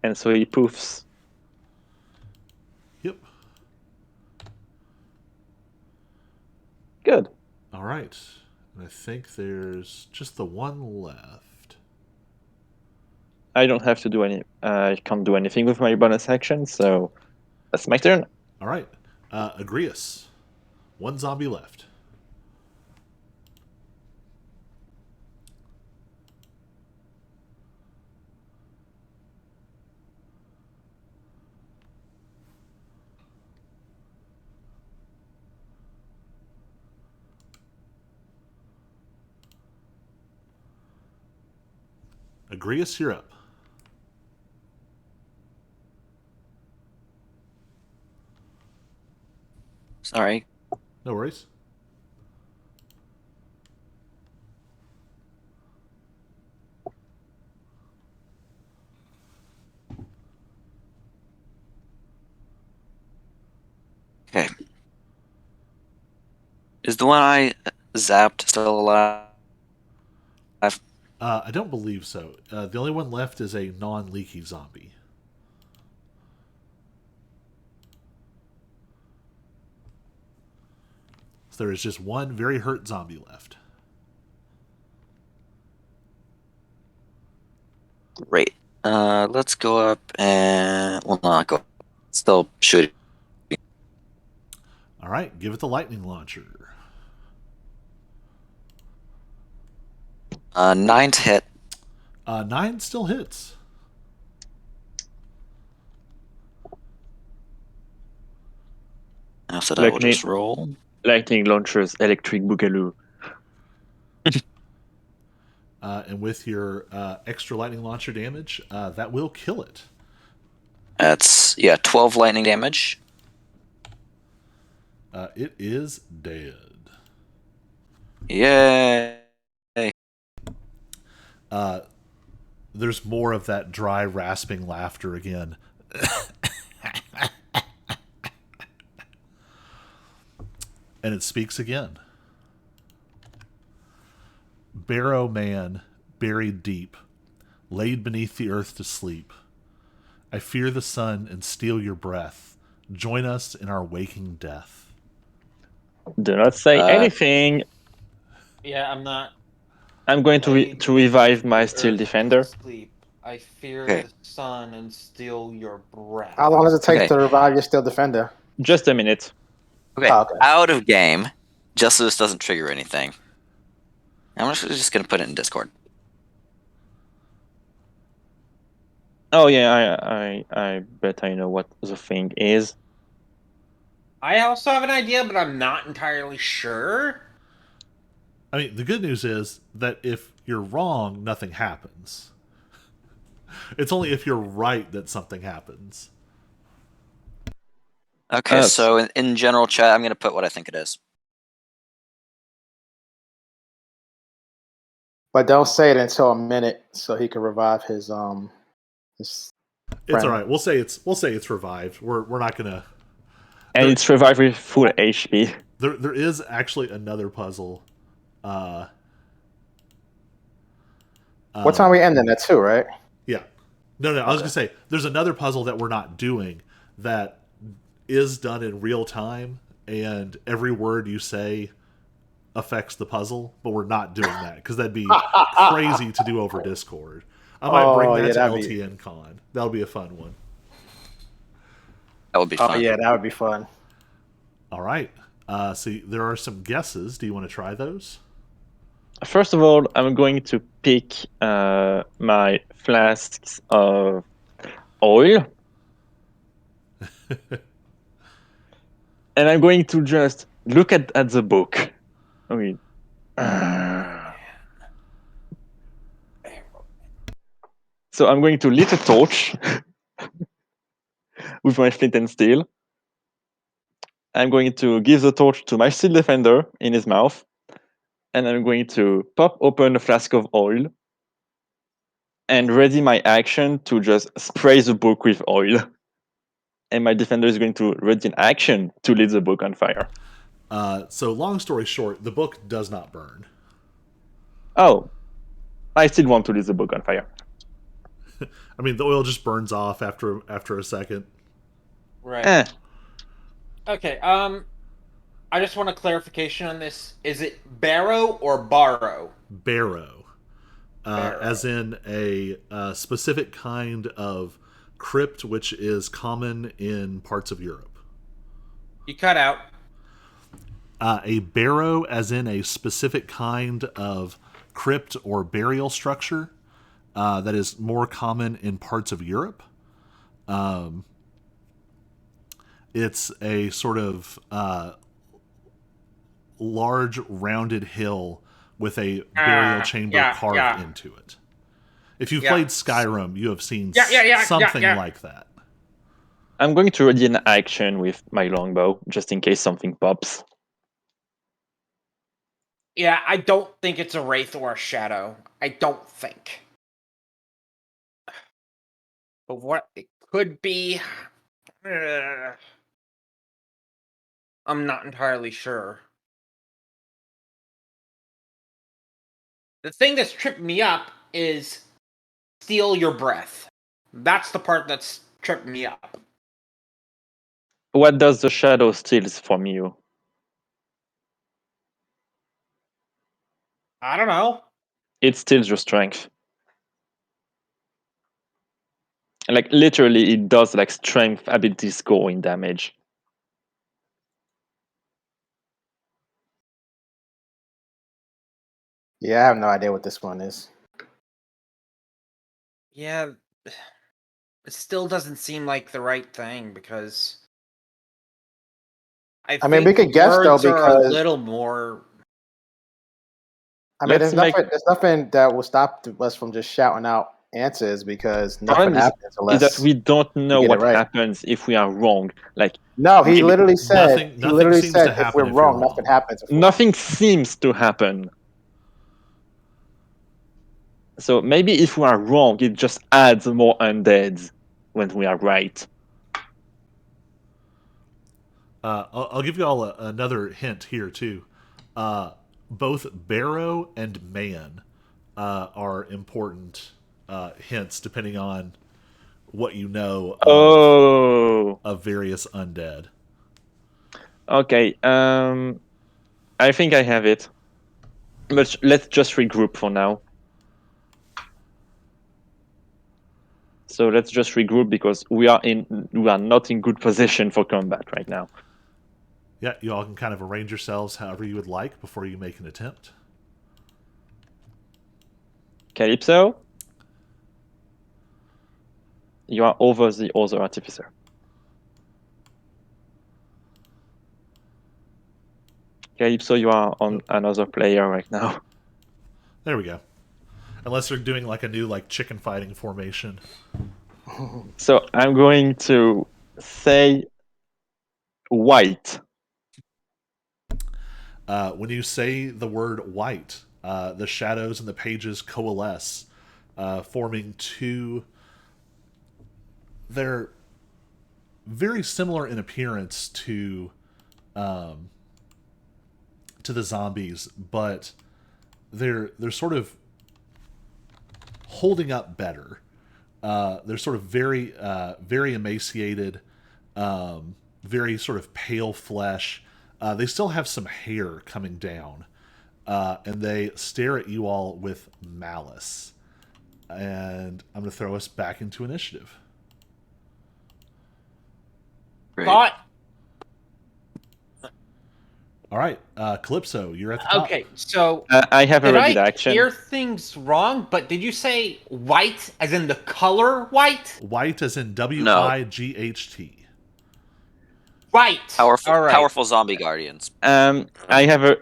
And so he poofs. Yep. Good. All right. And I think there's just the one left. I don't have to do any. I can't do anything with my bonus action, so that's my turn. All right. Agrius. One zombie left. Agrius, you're up. Sorry. No worries. Okay. Is the one I zapped still alive? I don't believe so. The only one left is a non-leaky zombie. So there is just one very hurt zombie left. Great. Let's go up and not go. Still shooting. All right, give it the lightning launcher. 9 to hit. 9 still hits. So that will just roll. Lightning launchers, electric boogaloo. And with your extra lightning launcher damage, that will kill it. That's 12 lightning damage. It is dead. Yay! There's more of that dry, rasping laughter again. And it speaks again. Barrow Man buried deep, laid beneath the earth to sleep. I fear the sun and steal your breath. Join us in our waking death. Do not say anything. Yeah, I'm not. I'm going to revive my Steel Defender. Sleep. I fear Okay. the sun and steal your breath. How long does it take Okay. to revive your Steel Defender? Just a minute. Okay, Oh, okay. out of game, just so this doesn't trigger anything. I'm just gonna put it in Discord. Oh yeah, I bet I know what the thing is. I also have an idea, but I'm not entirely sure. I mean, the good news is that if you're wrong, nothing happens. It's only if you're right that something happens. Okay, so in general chat, I'm gonna put what I think it is. But don't say it until a minute so he can revive his It's friend. all right. We'll say it's revived. We're not gonna. And it's revived with full HP. There is actually another puzzle. What time are we ending at 2, right? Yeah. No. I was gonna say there's another puzzle that we're not doing that is done in real time, and every word you say affects the puzzle, but we're not doing that because that'd be crazy to do over Discord. I might bring that to LTN Con. That'll be a fun one. That would be fun. Oh yeah, that would be fun. All right. See, there are some guesses. Do you want to try those? First of all, I'm going to pick my flasks of oil. And I'm going to just look at the book. I mean, so I'm going to lit a torch with my flint and steel. I'm going to give the torch to my Steel Defender in his mouth. And I'm going to pop open a flask of oil and ready my action to just spray the book with oil. And my defender is going to ready an action to lit the book on fire. So long story short, the book does not burn. Oh, I still want to lit the book on fire. I mean, the oil just burns off after a second. Right. Okay. I just want a clarification on this. Is it barrow or borrow? Barrow. As in a specific kind of crypt, which is common in parts of Europe. You cut out. A barrow, as in a specific kind of crypt or burial structure that is more common in parts of Europe. It's a sort of large rounded hill with a burial chamber carved into it. If you've played Skyrim, you have seen something like that. I'm going to ready an action with my longbow, just in case something pops. Yeah, I don't think it's a wraith or a shadow. I don't think. But what it could be, I'm not entirely sure. The thing that's tripped me up is steal your breath. That's the part that's tripped me up. What does the shadow steal from you? I don't know. It steals your strength. Like literally, it does like strength ability scoring damage. Yeah, I have no idea what this one is. Yeah, it still doesn't seem like the right thing because I mean, we could guess though words are because a little more. I mean, Let's there's nothing that will stop us from just shouting out answers because nothing Problem happens is unless that we don't know get it what right. happens if we are wrong. Like no, he maybe literally said nothing seems to if happen we're if wrong, you're nothing wrong. happens. If we're nothing seems to happen. So maybe if we are wrong, it just adds more undead when we are right. I'll give you all another hint here too. Both barrow and man are important hints depending on what you know Oh, of various undead. okay. I think I have it. But let's just regroup for now. So let's just regroup because we are not in good position for combat right now. Yeah, you all can kind of arrange yourselves however you would like before you make an attempt. Calypso, you are over the other artificer. Calypso, you are on another player right now. There we go. Unless they're doing like a new like chicken fighting formation. So I'm going to say white. When you say the word white, the shadows and the pages coalesce, forming two. They're very similar in appearance to the zombies, but they're sort of holding up better. They're sort of very emaciated, very sort of pale flesh. They still have some hair coming down, and they stare at you all with malice. And I'm going to throw us back into initiative. Great. Thought. All right, Calypso, you're at the top. Okay, so I have a did ready I action. hear things wrong? But did you say white, as in the color white? White as in WIGHT. Right. Powerful, All right. powerful zombie guardians. I have a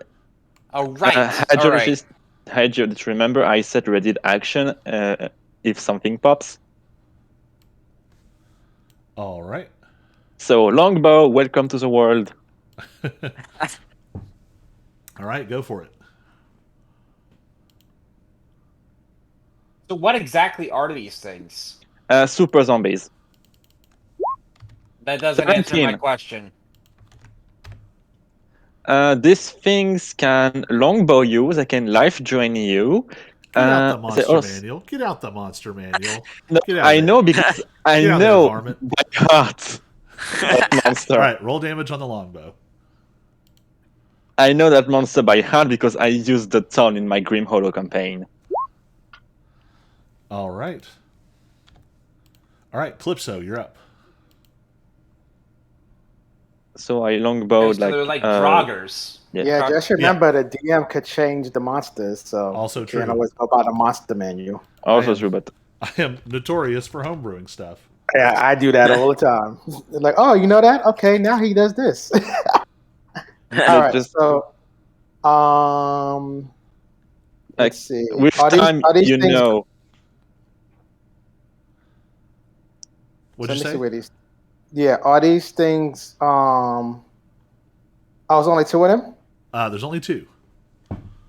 All right. All right. hydrologist. Hydrologist. Remember, I said ready action if something pops. All right. So longbow, welcome to the world. All right, go for it. So what exactly are these things? Super zombies. That doesn't answer my 17. question. These things can longbow you. They can life drain you. Get out the they monster also- manual. Get out the monster manual. No, Get out I of there. know because I Get out of there, know varmint. by heart that monster. All right, roll damage on the longbow. I know that monster by heart because I used the ton in my Grim Hollow campaign. All right. All right, Calypso, you're up. So I longbowed So they're like uh, joggers. Yeah, just remember the DM could change the monsters, so Also you can't true. always go by the monster manual. Also am- true, but I am notorious for homebrewing stuff. Yeah, I do that all the time. Like, oh, you know that? Okay, now he does this. All right, just so let's see. with Are time, these you things? know. What'd Let you me see say? where these. Yeah, are these things? Oh, it's only two of them. There's only two.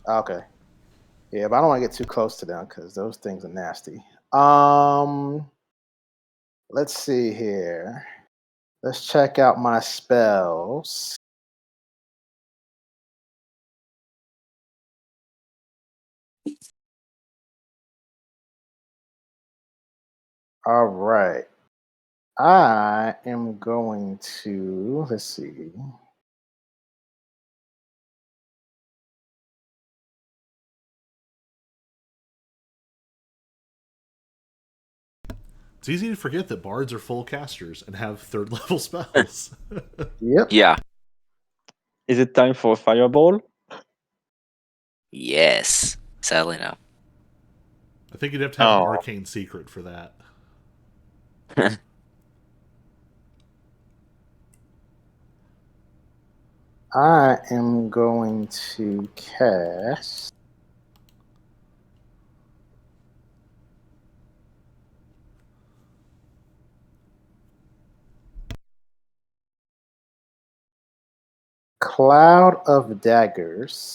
Okay. Yeah, but I don't want to get too close to them because those things are nasty. Let's see here. Let's check out my spells. All right. I am going to, let's see. It's easy to forget that bards are full casters and have third level spells. Yep. Yeah. Is it time for a fireball? Yes. Sadly, no. I think you'd have to have an Oh. arcane secret for that. I am going to cast. Cloud of Daggers.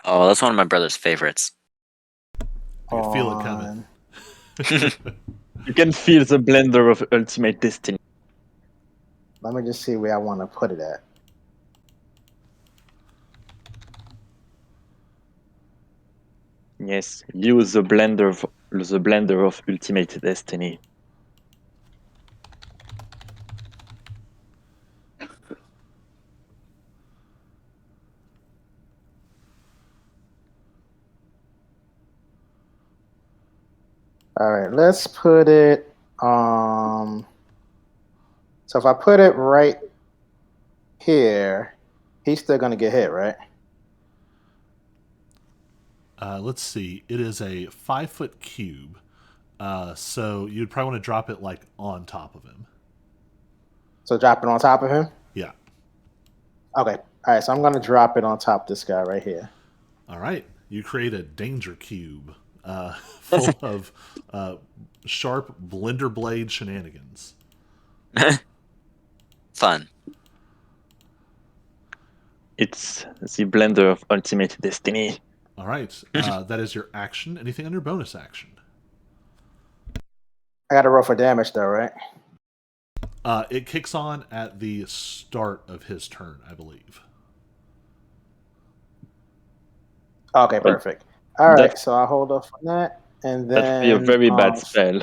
Oh, that's one of my brother's favorites. I can feel it coming. You can feel the blender of ultimate destiny. Let me just see where I want to put it at. Yes, use the blender of ultimate destiny. All right, let's put it. So if I put it right here, he's still gonna get hit, right? Let's see. It is a 5-foot cube. So you'd probably want to drop it like on top of him. So drop it on top of him. Yeah. Okay. All right. So I'm gonna drop it on top of this guy right here. All right. You create a danger cube full of sharp blender blade shenanigans. Fun. It's the blender of ultimate destiny. All right. That is your action. Anything on your bonus action? I got to roll for damage though, right? It kicks on at the start of his turn, I believe. Okay, Well, perfect. All right. that So I'll hold off on that, and that would be a then very bad spell.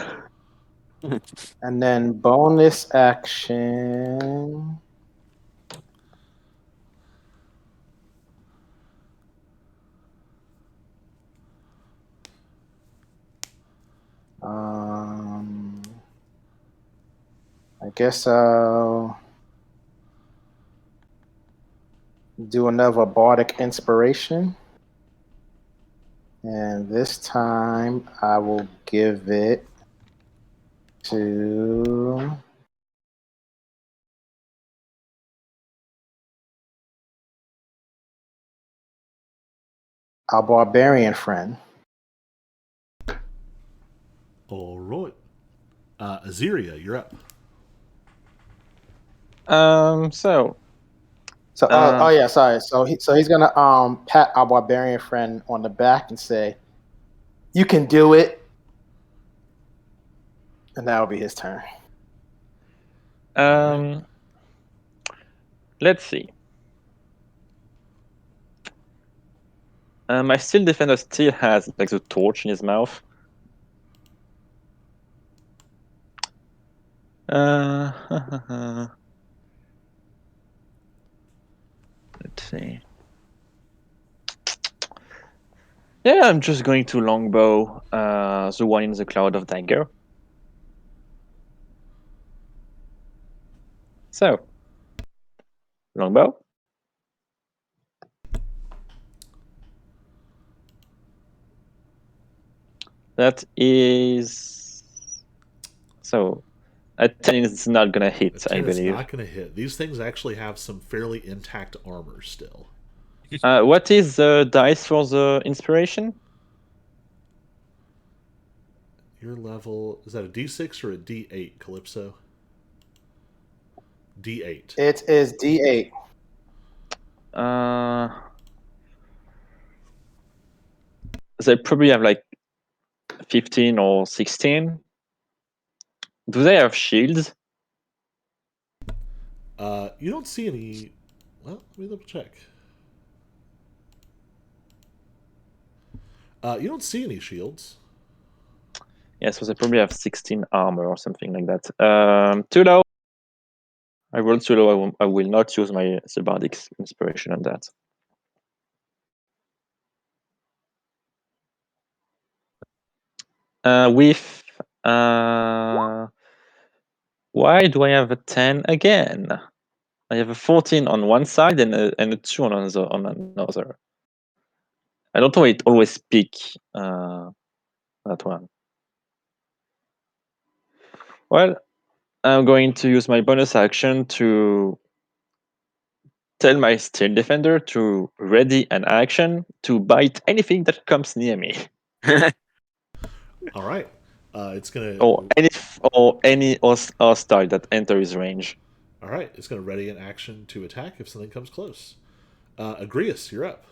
and then bonus action. I guess I'll do another bardic inspiration, and this time I will give it to our barbarian friend. All right. Aziria, you're up. So So, oh yeah, sorry. So he's gonna pat our barbarian friend on the back and say, "You can do it," and that will be his turn. Let's see. My steel defender still has like the torch in his mouth. Let's see. Yeah, I'm just going to longbow the one in the cloud of dagger. So, longbow. That is so. A 10 is not gonna hit, I 10 is believe. not going to hit. These things actually have some fairly intact armor still. What is the dice for the inspiration? Your level, is that a D6 or a D8, Calypso? D8. It is D8. They probably have like 15 or 16. Do they have shields? You don't see any. Well, let me double check. You don't see any shields. Yeah, so they probably have 16 armor or something like that. Too low. I rolled too low. I will not use my Bardic inspiration on that. Why do I have a 10 again? I have a 14 on one side and a 2 on another. I don't know why it always pick that one. Well, I'm going to use my bonus action to tell my steel defender to ready an action to bite anything that comes near me. All right. It's going Or to. any hostile that enters range. All right. It's going to ready an action to attack if something comes close. Agrius, you're up.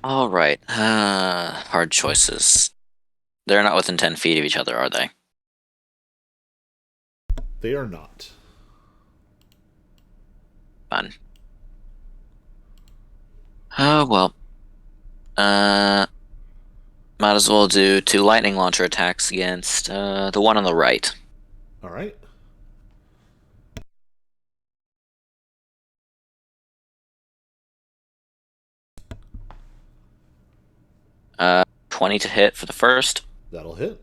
All right. Hard choices. They're not within 10 feet of each other, are they? They are not. Fun. Oh, well. Might as well do 2 lightning launcher attacks against the one on the right. All right. 20 to hit for the first, That'll hit.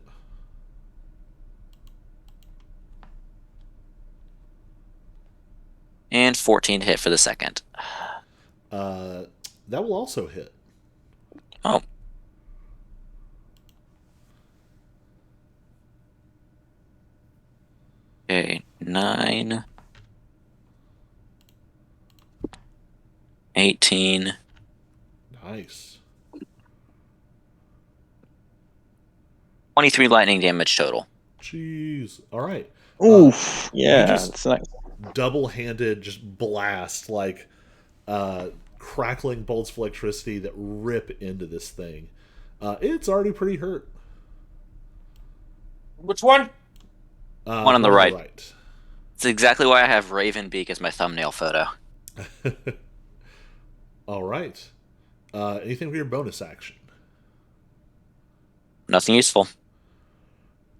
and 14 to hit for the second. That will also hit. Oh. Okay, 9, 18, Nice. 23 lightning damage total. Jeez. All right. Oof. Yeah, just- that's nice. Double-handed, just blast like crackling bolts of electricity that rip into this thing. It's already pretty hurt. Which one? One on the right. It's exactly why I have Raven Beak as my thumbnail photo. All right. Anything for your bonus action? Nothing useful.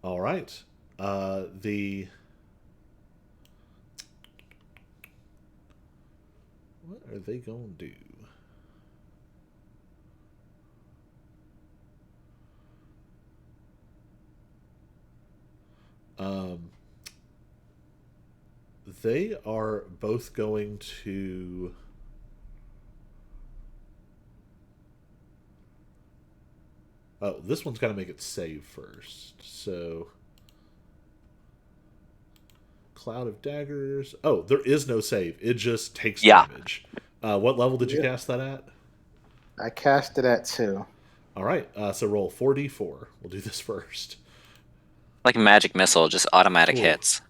All right. The what are they going to do? They are both going to. Oh, this one's got to make it save first. So, Cloud of Daggers. Oh, there is no save. It just takes damage. What level did you cast that at? I cast it at 2. All right. So roll 4d4. We'll do this first. Like a magic missile, just automatic Ooh. hits.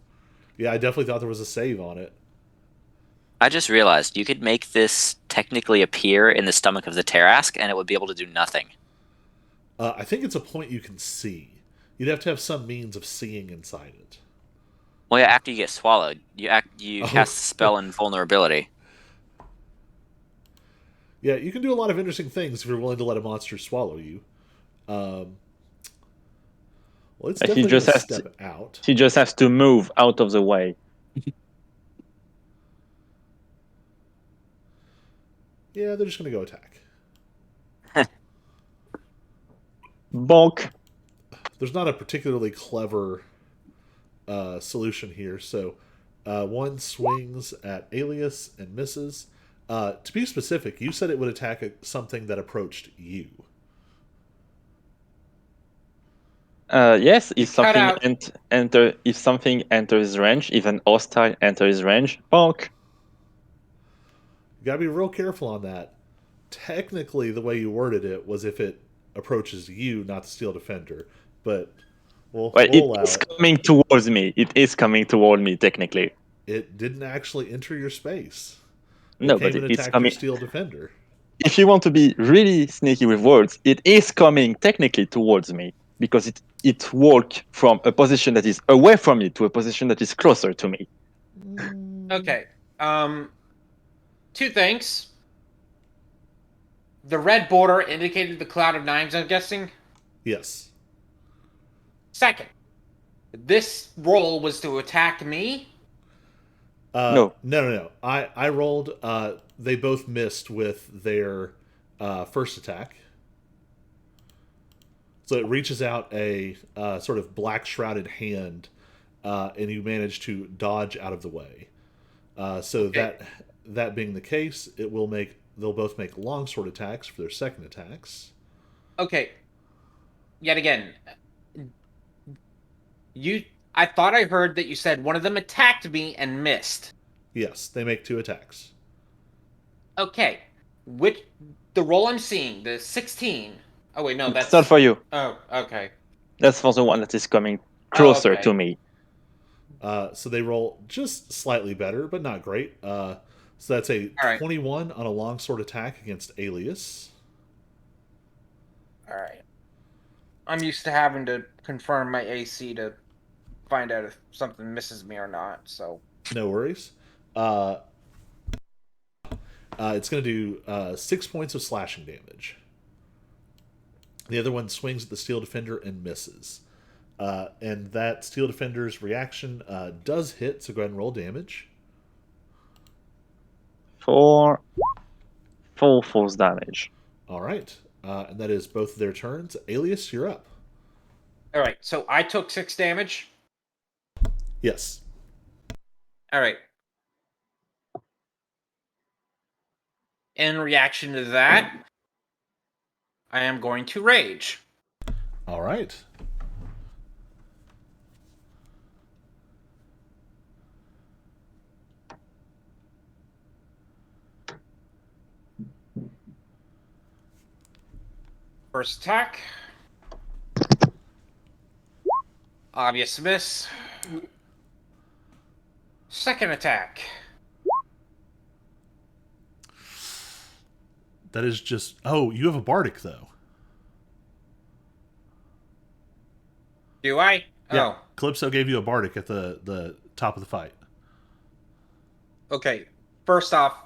Yeah, I definitely thought there was a save on it. I just realized you could make this technically appear in the stomach of the Tarask, and it would be able to do nothing. I think it's a point you can see. You'd have to have some means of seeing inside it. Well, yeah, after you get swallowed, you cast the spell invulnerability. Yeah, you can do a lot of interesting things if you're willing to let a monster swallow you. Well, it's definitely going to step out. He just has to move out of the way. Yeah, they're just going to go attack. Bonk. There's not a particularly clever solution here. So one swings at Alias and misses. To be specific, you said it would attack something that approached you. Yes, if something if something enters range, even hostile enters range, bonk. You gotta be real careful on that. Technically, the way you worded it was if it approaches you, not the Steel Defender. But we'll allow it's coming towards me. It is coming toward me, technically. It didn't actually enter your space. No, It came but and it's attacked coming. your Steel Defender. If you want to be really sneaky with words, it is coming technically towards me because it walked from a position that is away from me to a position that is closer to me. Okay. 2 things. The red border indicated the cloud of knives, I'm guessing. Yes. Second, this roll was to attack me. No. I rolled. They both missed with their first attack. So it reaches out a sort of black shrouded hand, and you manage to dodge out of the way. Okay. That being the case, they'll both make longsword attacks for their second attacks. Okay. Yet again, I thought I heard that you said one of them attacked me and missed. Yes, they make 2 attacks. Okay. The roll I'm seeing, the 16. Oh wait, no, That's not for you. Oh, okay. That's for the one that is coming closer to me. So they roll just slightly better, but not great. So that's a 21 on a longsword attack against Alias. All right. I'm used to having to confirm my AC to find out if something misses me or not, so. No worries. It's going to do 6 points of slashing damage. The other one swings at the Steel Defender and misses. And that Steel Defender's reaction does hit, so go ahead and roll damage. 4 full force damage. All right. And that is both of their turns. Alias, you're up. All right, so I took 6 damage. Yes. All right. In reaction to that, I am going to rage. All right. First attack. Obvious miss. Second attack. That is just. Oh, you have a Bardic, though. Do I? Yeah. Oh, Calypso gave you a Bardic at the top of the fight. okay. First off,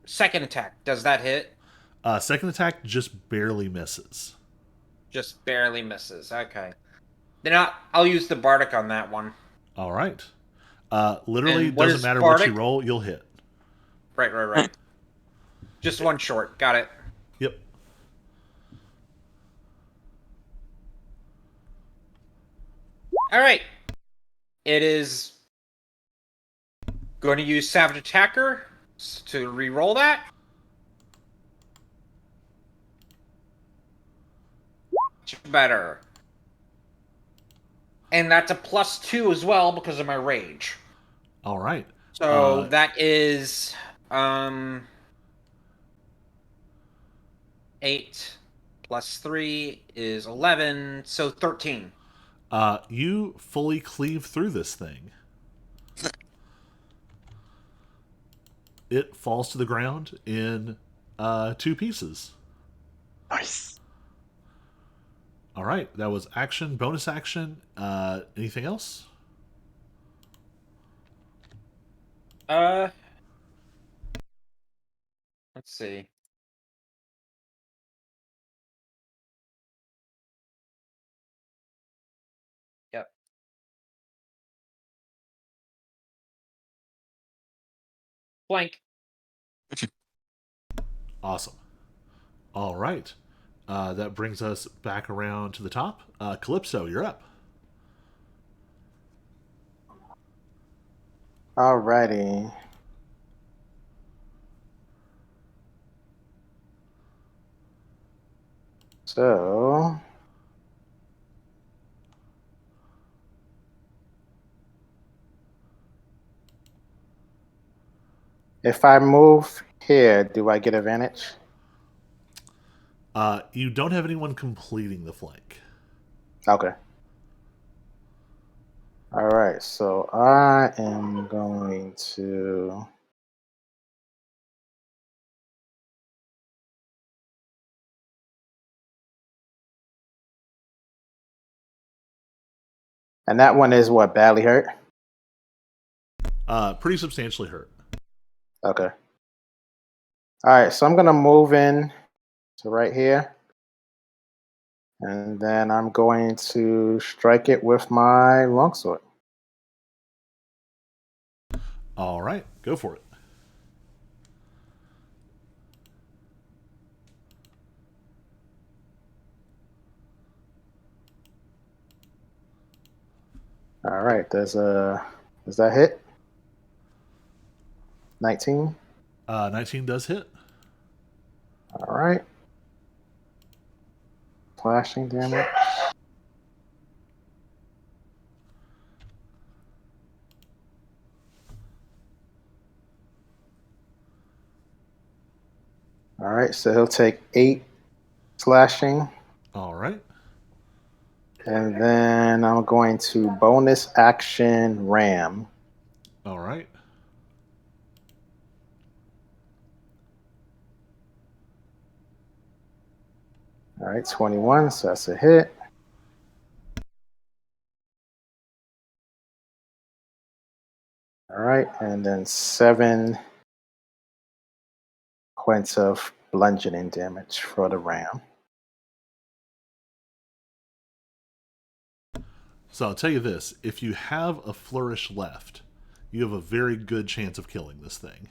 second attack. Does that hit? Second attack just barely misses. Just barely misses. Okay. Then I'll use the Bardic on that one. All right. Literally, And what doesn't is matter what you Bardic? roll, you'll hit. Right. Just one short. Got it. Yep. All right. It is going to use Savage Attacker to re-roll that. Much better. And that's a +2 as well because of my rage. All right. So that is 8 plus 3 is 11, so 13. You fully cleave through this thing. It falls to the ground in 2 pieces. Nice. All right. That was action, bonus action. Anything else? Let's see. Yep. Blank. Awesome. All right. That brings us back around to the top. Calypso, you're up. Alrighty. So if I move here, do I get advantage? You don't have anyone completing the flank. Okay. All right, so I am going to and that one is what, badly hurt? Pretty substantially hurt. Okay. All right, so I'm gonna move in to right here. And then I'm going to strike it with my longsword. All right. Go for it. All right, does that hit? 19. 19 does hit. All right. Slashing damage. All right, so he'll take 8 slashing. All right. And then I'm going to bonus action ram. All right. All right, 21, so that's a hit. All right, and then 7 points of bludgeoning damage for the ram. So I'll tell you this: if you have a flourish left, you have a very good chance of killing this thing.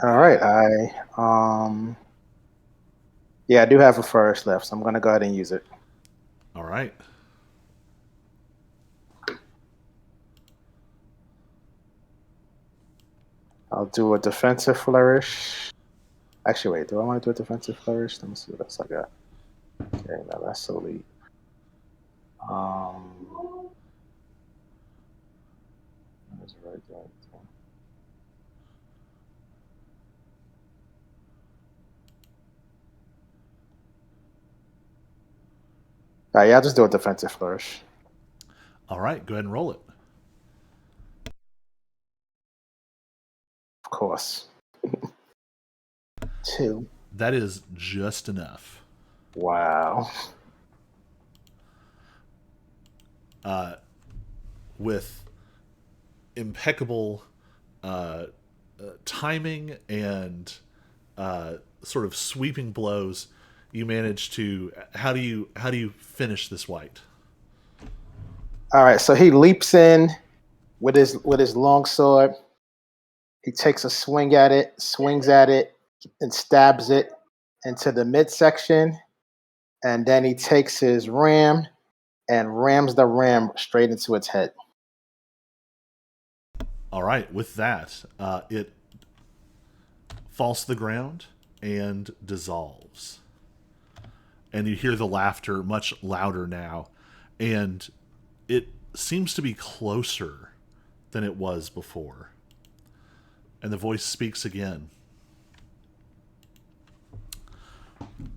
All right, yeah, I do have a flourish left, so I'm gonna go ahead and use it. All right. I'll do a defensive flourish. Actually, wait, do I want to do a defensive flourish? Let me see what else I got. Okay, no, that's elite. That's right. All right, yeah, I'll just do a defensive flourish. All right, go ahead and roll it. Of course. 2. That is just enough. Wow. With impeccable timing and sort of sweeping blows, you manage to. How do you finish this white? All right, so he leaps in with his long sword. He takes a swing at it, swings at it, and stabs it into the midsection. And then he takes his ram and rams the ram straight into its head. All right, with that, it falls to the ground and dissolves. And you hear the laughter much louder now, and it seems to be closer than it was before. And the voice speaks again.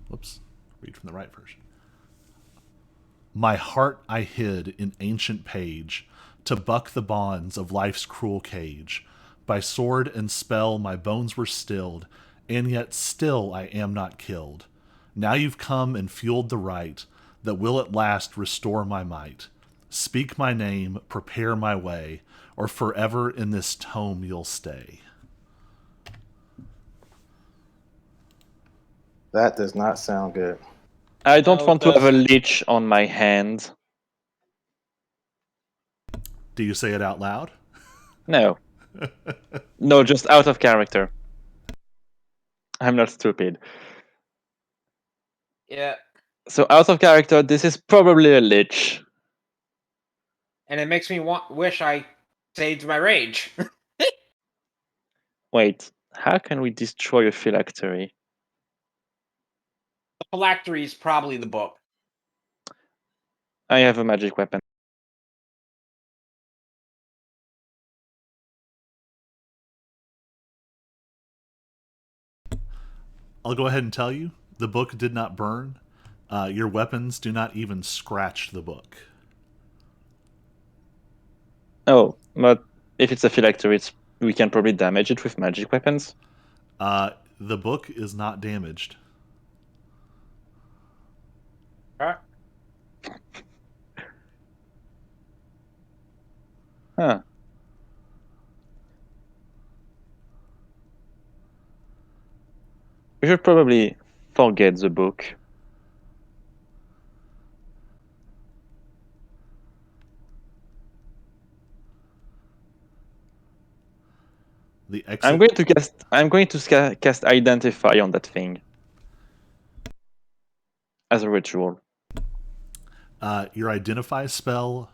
Whoops, read from the right version. My heart I hid in ancient page to buck the bonds of life's cruel cage. By sword and spell my bones were stilled, and yet still I am not killed. Now you've come and fueled the right that will at last restore my might. Speak my name, prepare my way, or forever in this tome you'll stay. That does not sound good. I don't No, want to have a doesn't. leech on my hand. Do you say it out loud? No. No, just out of character. I'm not stupid. Yeah, So out of character, this is probably a lich. and it makes me wish I saved my rage. Wait, how can we destroy a phylactery? The phylactery is probably the book. I have a magic weapon. I'll go ahead and tell you, the book did not burn. Your weapons do not even scratch the book. Oh, but if it's a phylactery, we can probably damage it with magic weapons. The book is not damaged. Huh? Huh. We should probably forget the book. The exit. I'm going to cast Identify on that thing as a ritual. Your identify spell.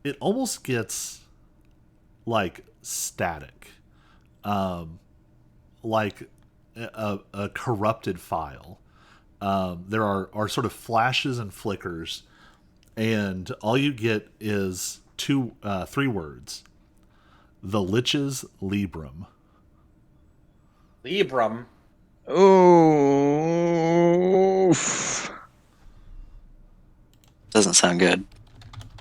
It almost gets like static, like a corrupted file. There are sort of flashes and flickers, and all you get is three words: the Lich's Librum. Librum. Oof. Doesn't sound good.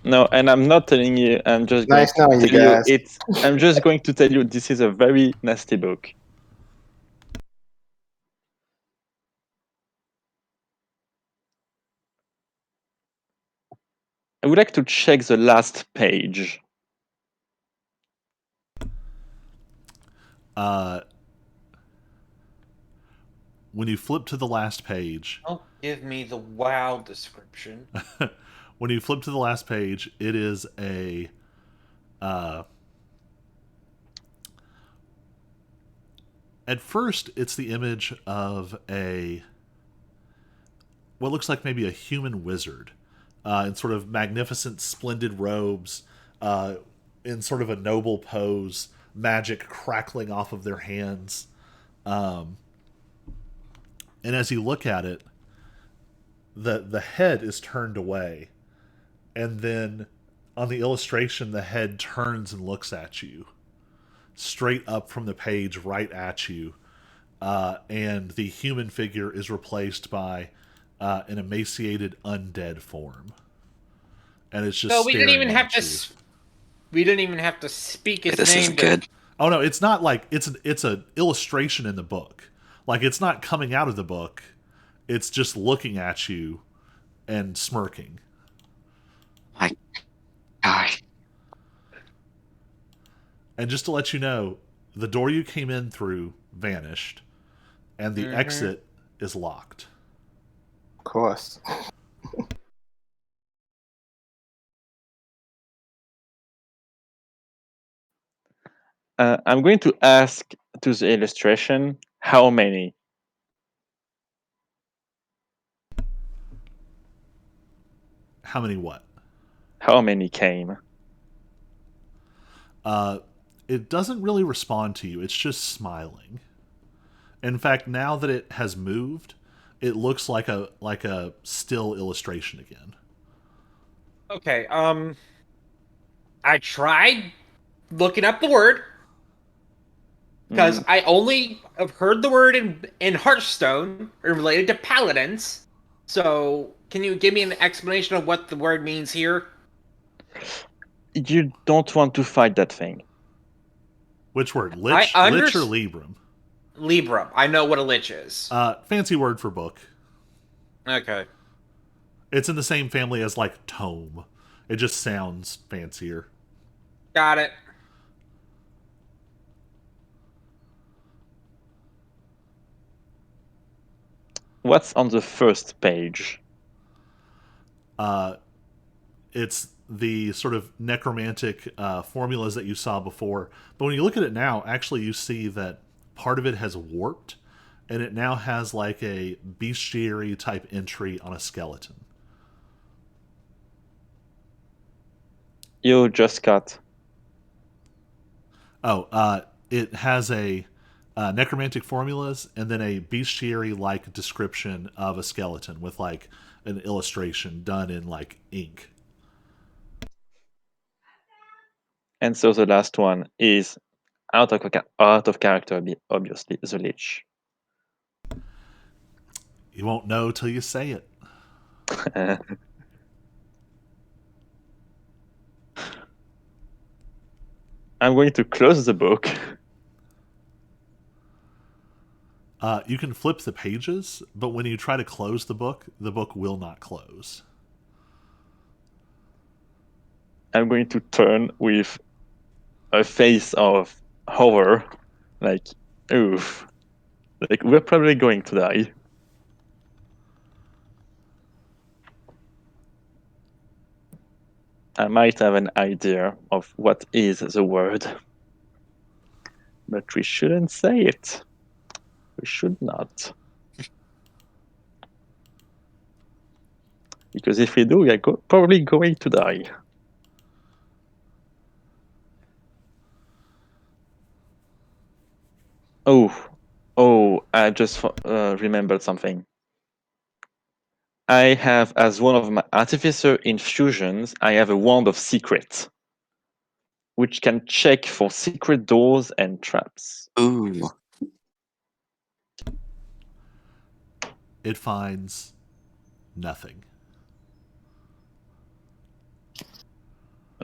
No, and I'm not telling you. I'm just going Nice to knowing you tell you guys. it's. I'm just going to tell you this is a very nasty book. I would like to check the last page. when you flip to the last page, Don't give me the WoW description. when you flip to the last page, it is a at first it's the image of a what looks like maybe a human wizard in sort of magnificent, splendid robes, in sort of a noble pose, magic crackling off of their hands. And as you look at it, the head is turned away, and then on the illustration, the head turns and looks at you, straight up from the page, right at you, and the human figure is replaced by an emaciated undead form, and it's just So we didn't staring even have at to. you. We didn't even have to speak his This name. isn't good. Oh no, it's not like it's an illustration in the book. Like it's not coming out of the book. It's just looking at you and smirking. My God. And just to let you know, the door you came in through vanished, and the exit is locked. Of course. I'm going to ask to the illustration how many. How many what? How many came? It doesn't really respond to you. It's just smiling. In fact, now that it has moved, it looks like a still illustration again. Okay. I tried looking up the word because I only have heard the word in Hearthstone related to paladins. So, can you give me an explanation of what the word means here? You don't want to fight that thing. Which word? I Lich or Libram? Libra. I know what a lich is. Fancy word for book. Okay. It's in the same family as like tome. It just sounds fancier. Got it. What's on the first page? It's the sort of necromantic formulas that you saw before. But when you look at it now, actually you see that part of it has warped, and it now has like a bestiary type entry on a skeleton. You just got. It has a necromantic formulas and then a bestiary like description of a skeleton with like an illustration done in like ink. And so the last one is out of character, obviously, the Lich. You won't know till you say it. I'm going to close the book. You can flip the pages, but when you try to close the book will not close. I'm going to turn with a face of horror, like, oof. Like, we're probably going to die. I might have an idea of what is the word. But we shouldn't say it. We should not. Because if we do, we are probably going to die. Oh, I just remembered something. I have, as one of my artificer infusions, I have a wand of secret, which can check for secret doors and traps. Ooh. It finds nothing.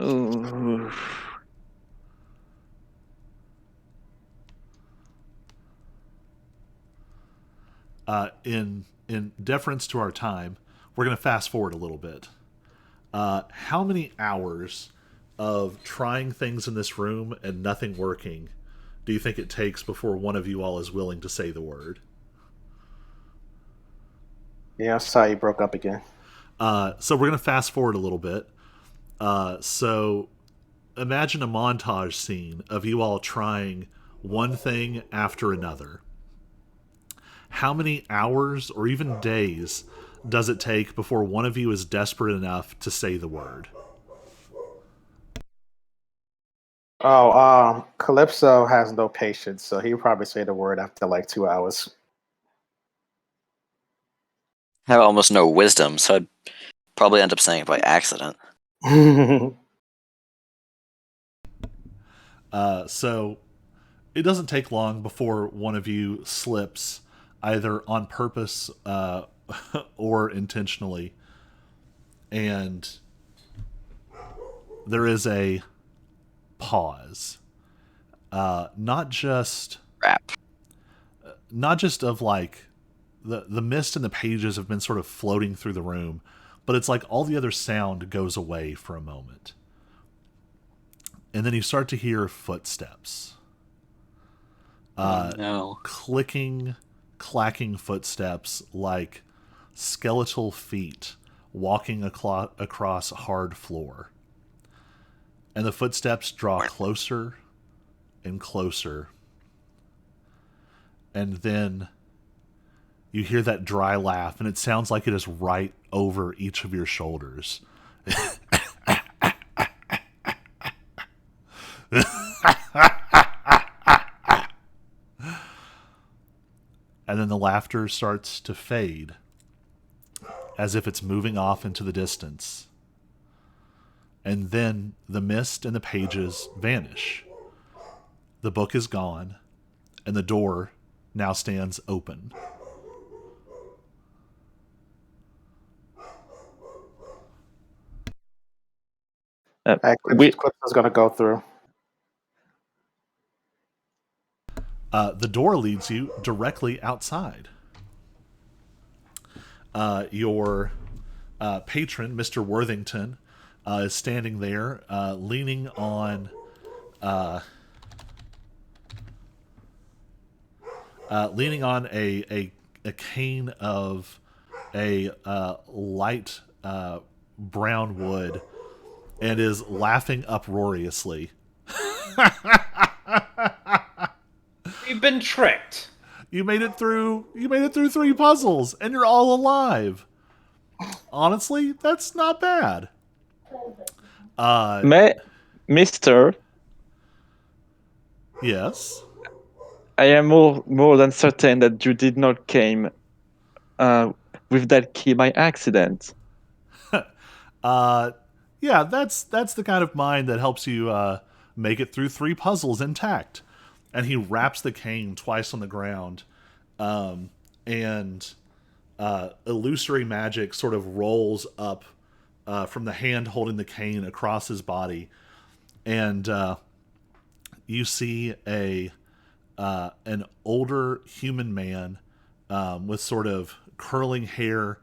Ooh. In deference to our time, we're going to fast forward a little bit. How many hours of trying things in this room and nothing working do you think it takes before one of you all is willing to say the word? Yeah, I saw you broke up again. So we're going to fast forward a little bit. So imagine a montage scene of you all trying one thing after another. How many hours or even days does it take before one of you is desperate enough to say the word? Oh, Calypso has no patience, so he'll probably say the word after like 2 hours. I have almost no wisdom, so I'd probably end up saying it by accident. So it doesn't take long before one of you slips, either on purpose or intentionally, and there is a pause. Not just Crap. of like the mist and the pages have been sort of floating through the room, but it's like all the other sound goes away for a moment. And then you start to hear footsteps. No. Clicking, clacking footsteps like skeletal feet walking across hard floor. And the footsteps draw closer and closer. And then you hear that dry laugh, and it sounds like it is right over each of your shoulders. And then the laughter starts to fade, as if it's moving off into the distance. And then the mist and the pages vanish. The book is gone, and the door now stands open. We Calypso's gonna go through. The door leads you directly outside. Your patron, Mr. Worthington, is standing there, leaning on a cane of a light brown wood, and is laughing uproariously. We've been tricked. You made it through 3 puzzles, and you're all alive. Honestly, that's not bad. Mister, Yes. I am more than certain that you did not came with that key by accident. Yeah, that's the kind of mind that helps you make it through 3 puzzles intact. And he wraps the cane twice on the ground, and illusory magic sort of rolls up from the hand holding the cane across his body, and you see an older human man with sort of curling hair,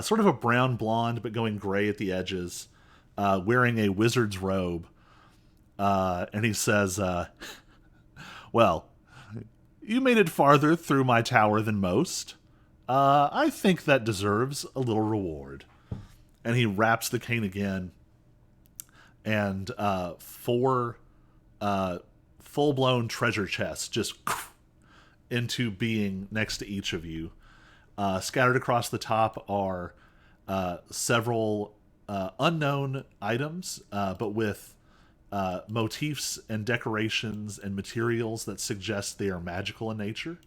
sort of a brown blonde but going gray at the edges, wearing a wizard's robe, and he says, "Well, you made it farther through my tower than most. I think that deserves a little reward." And he wraps the cane again, and 4 full-blown treasure chests just into being next to each of you. Scattered across the top are several unknown items, but with motifs and decorations and materials that suggest they are magical in nature.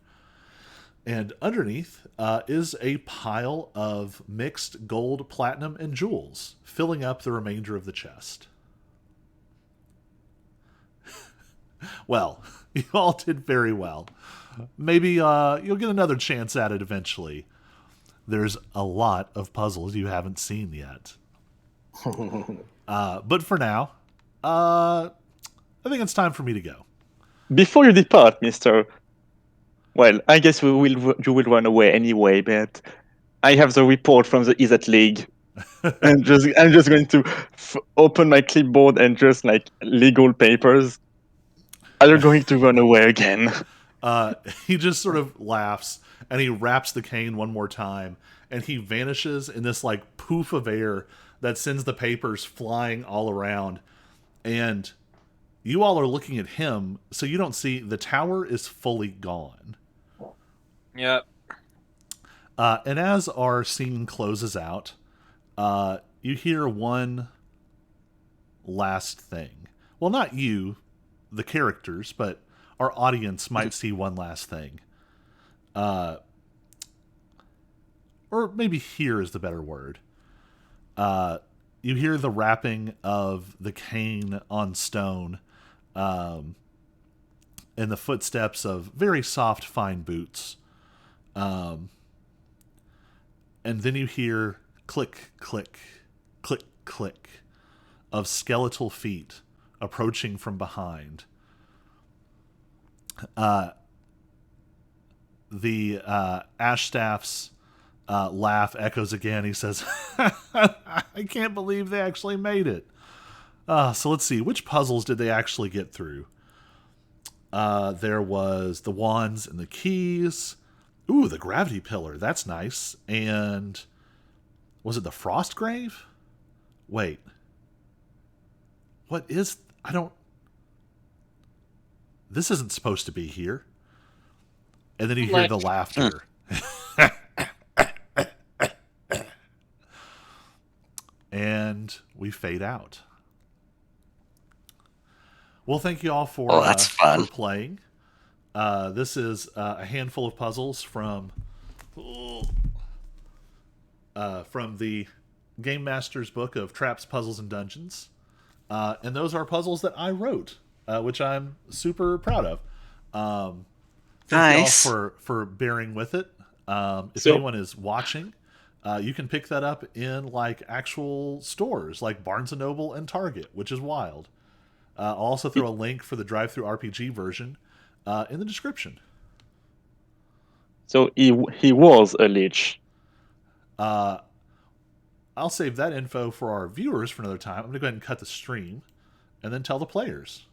And underneath is a pile of mixed gold, platinum, and jewels, filling up the remainder of the chest. Well, you all did very well. Maybe you'll get another chance at it eventually. There's a lot of puzzles you haven't seen yet. But for now, I think it's time for me to go. Before you depart, Mister, well, I guess you will run away anyway, but I have the report from the Isat League. I'm just going to open my clipboard and just like legal papers. Are you going to run away again? He just sort of laughs, and he wraps the cane one more time, and he vanishes in this like poof of air that sends the papers flying all around. And you all are looking at him, so you don't see the tower is fully gone. Yep. And as our scene closes out, you hear one last thing. Well, not you, the characters, but our audience might see one last thing. Or maybe hear is the better word. You hear the rapping of the cane on stone, and the footsteps of very soft, fine boots. And then you hear click, click, click, click of skeletal feet approaching from behind. The Ashstaff's laugh echoes again. He says, I can't believe they actually made it. So let's see. Which puzzles did they actually get through? There was the wands and the keys. Ooh, the gravity pillar. That's nice. And was it the frost grave? Wait. What is... I don't... This isn't supposed to be here. And then you hear the laughter. And we fade out. Well, thank you all for, that's fun. for playing. This is a handful of puzzles from the Game Master's book of Traps, Puzzles, and Dungeons. And those are puzzles that I wrote, which I'm super proud of. Thank Nice. you all for bearing with it. If So- anyone is watching, you can pick that up in like actual stores like Barnes & Noble and Target, which is wild. I'll also throw a link for the drive-through RPG version in the description. So he was a lich. I'll save that info for our viewers for another time. I'm going to go ahead and cut the stream and then tell the players.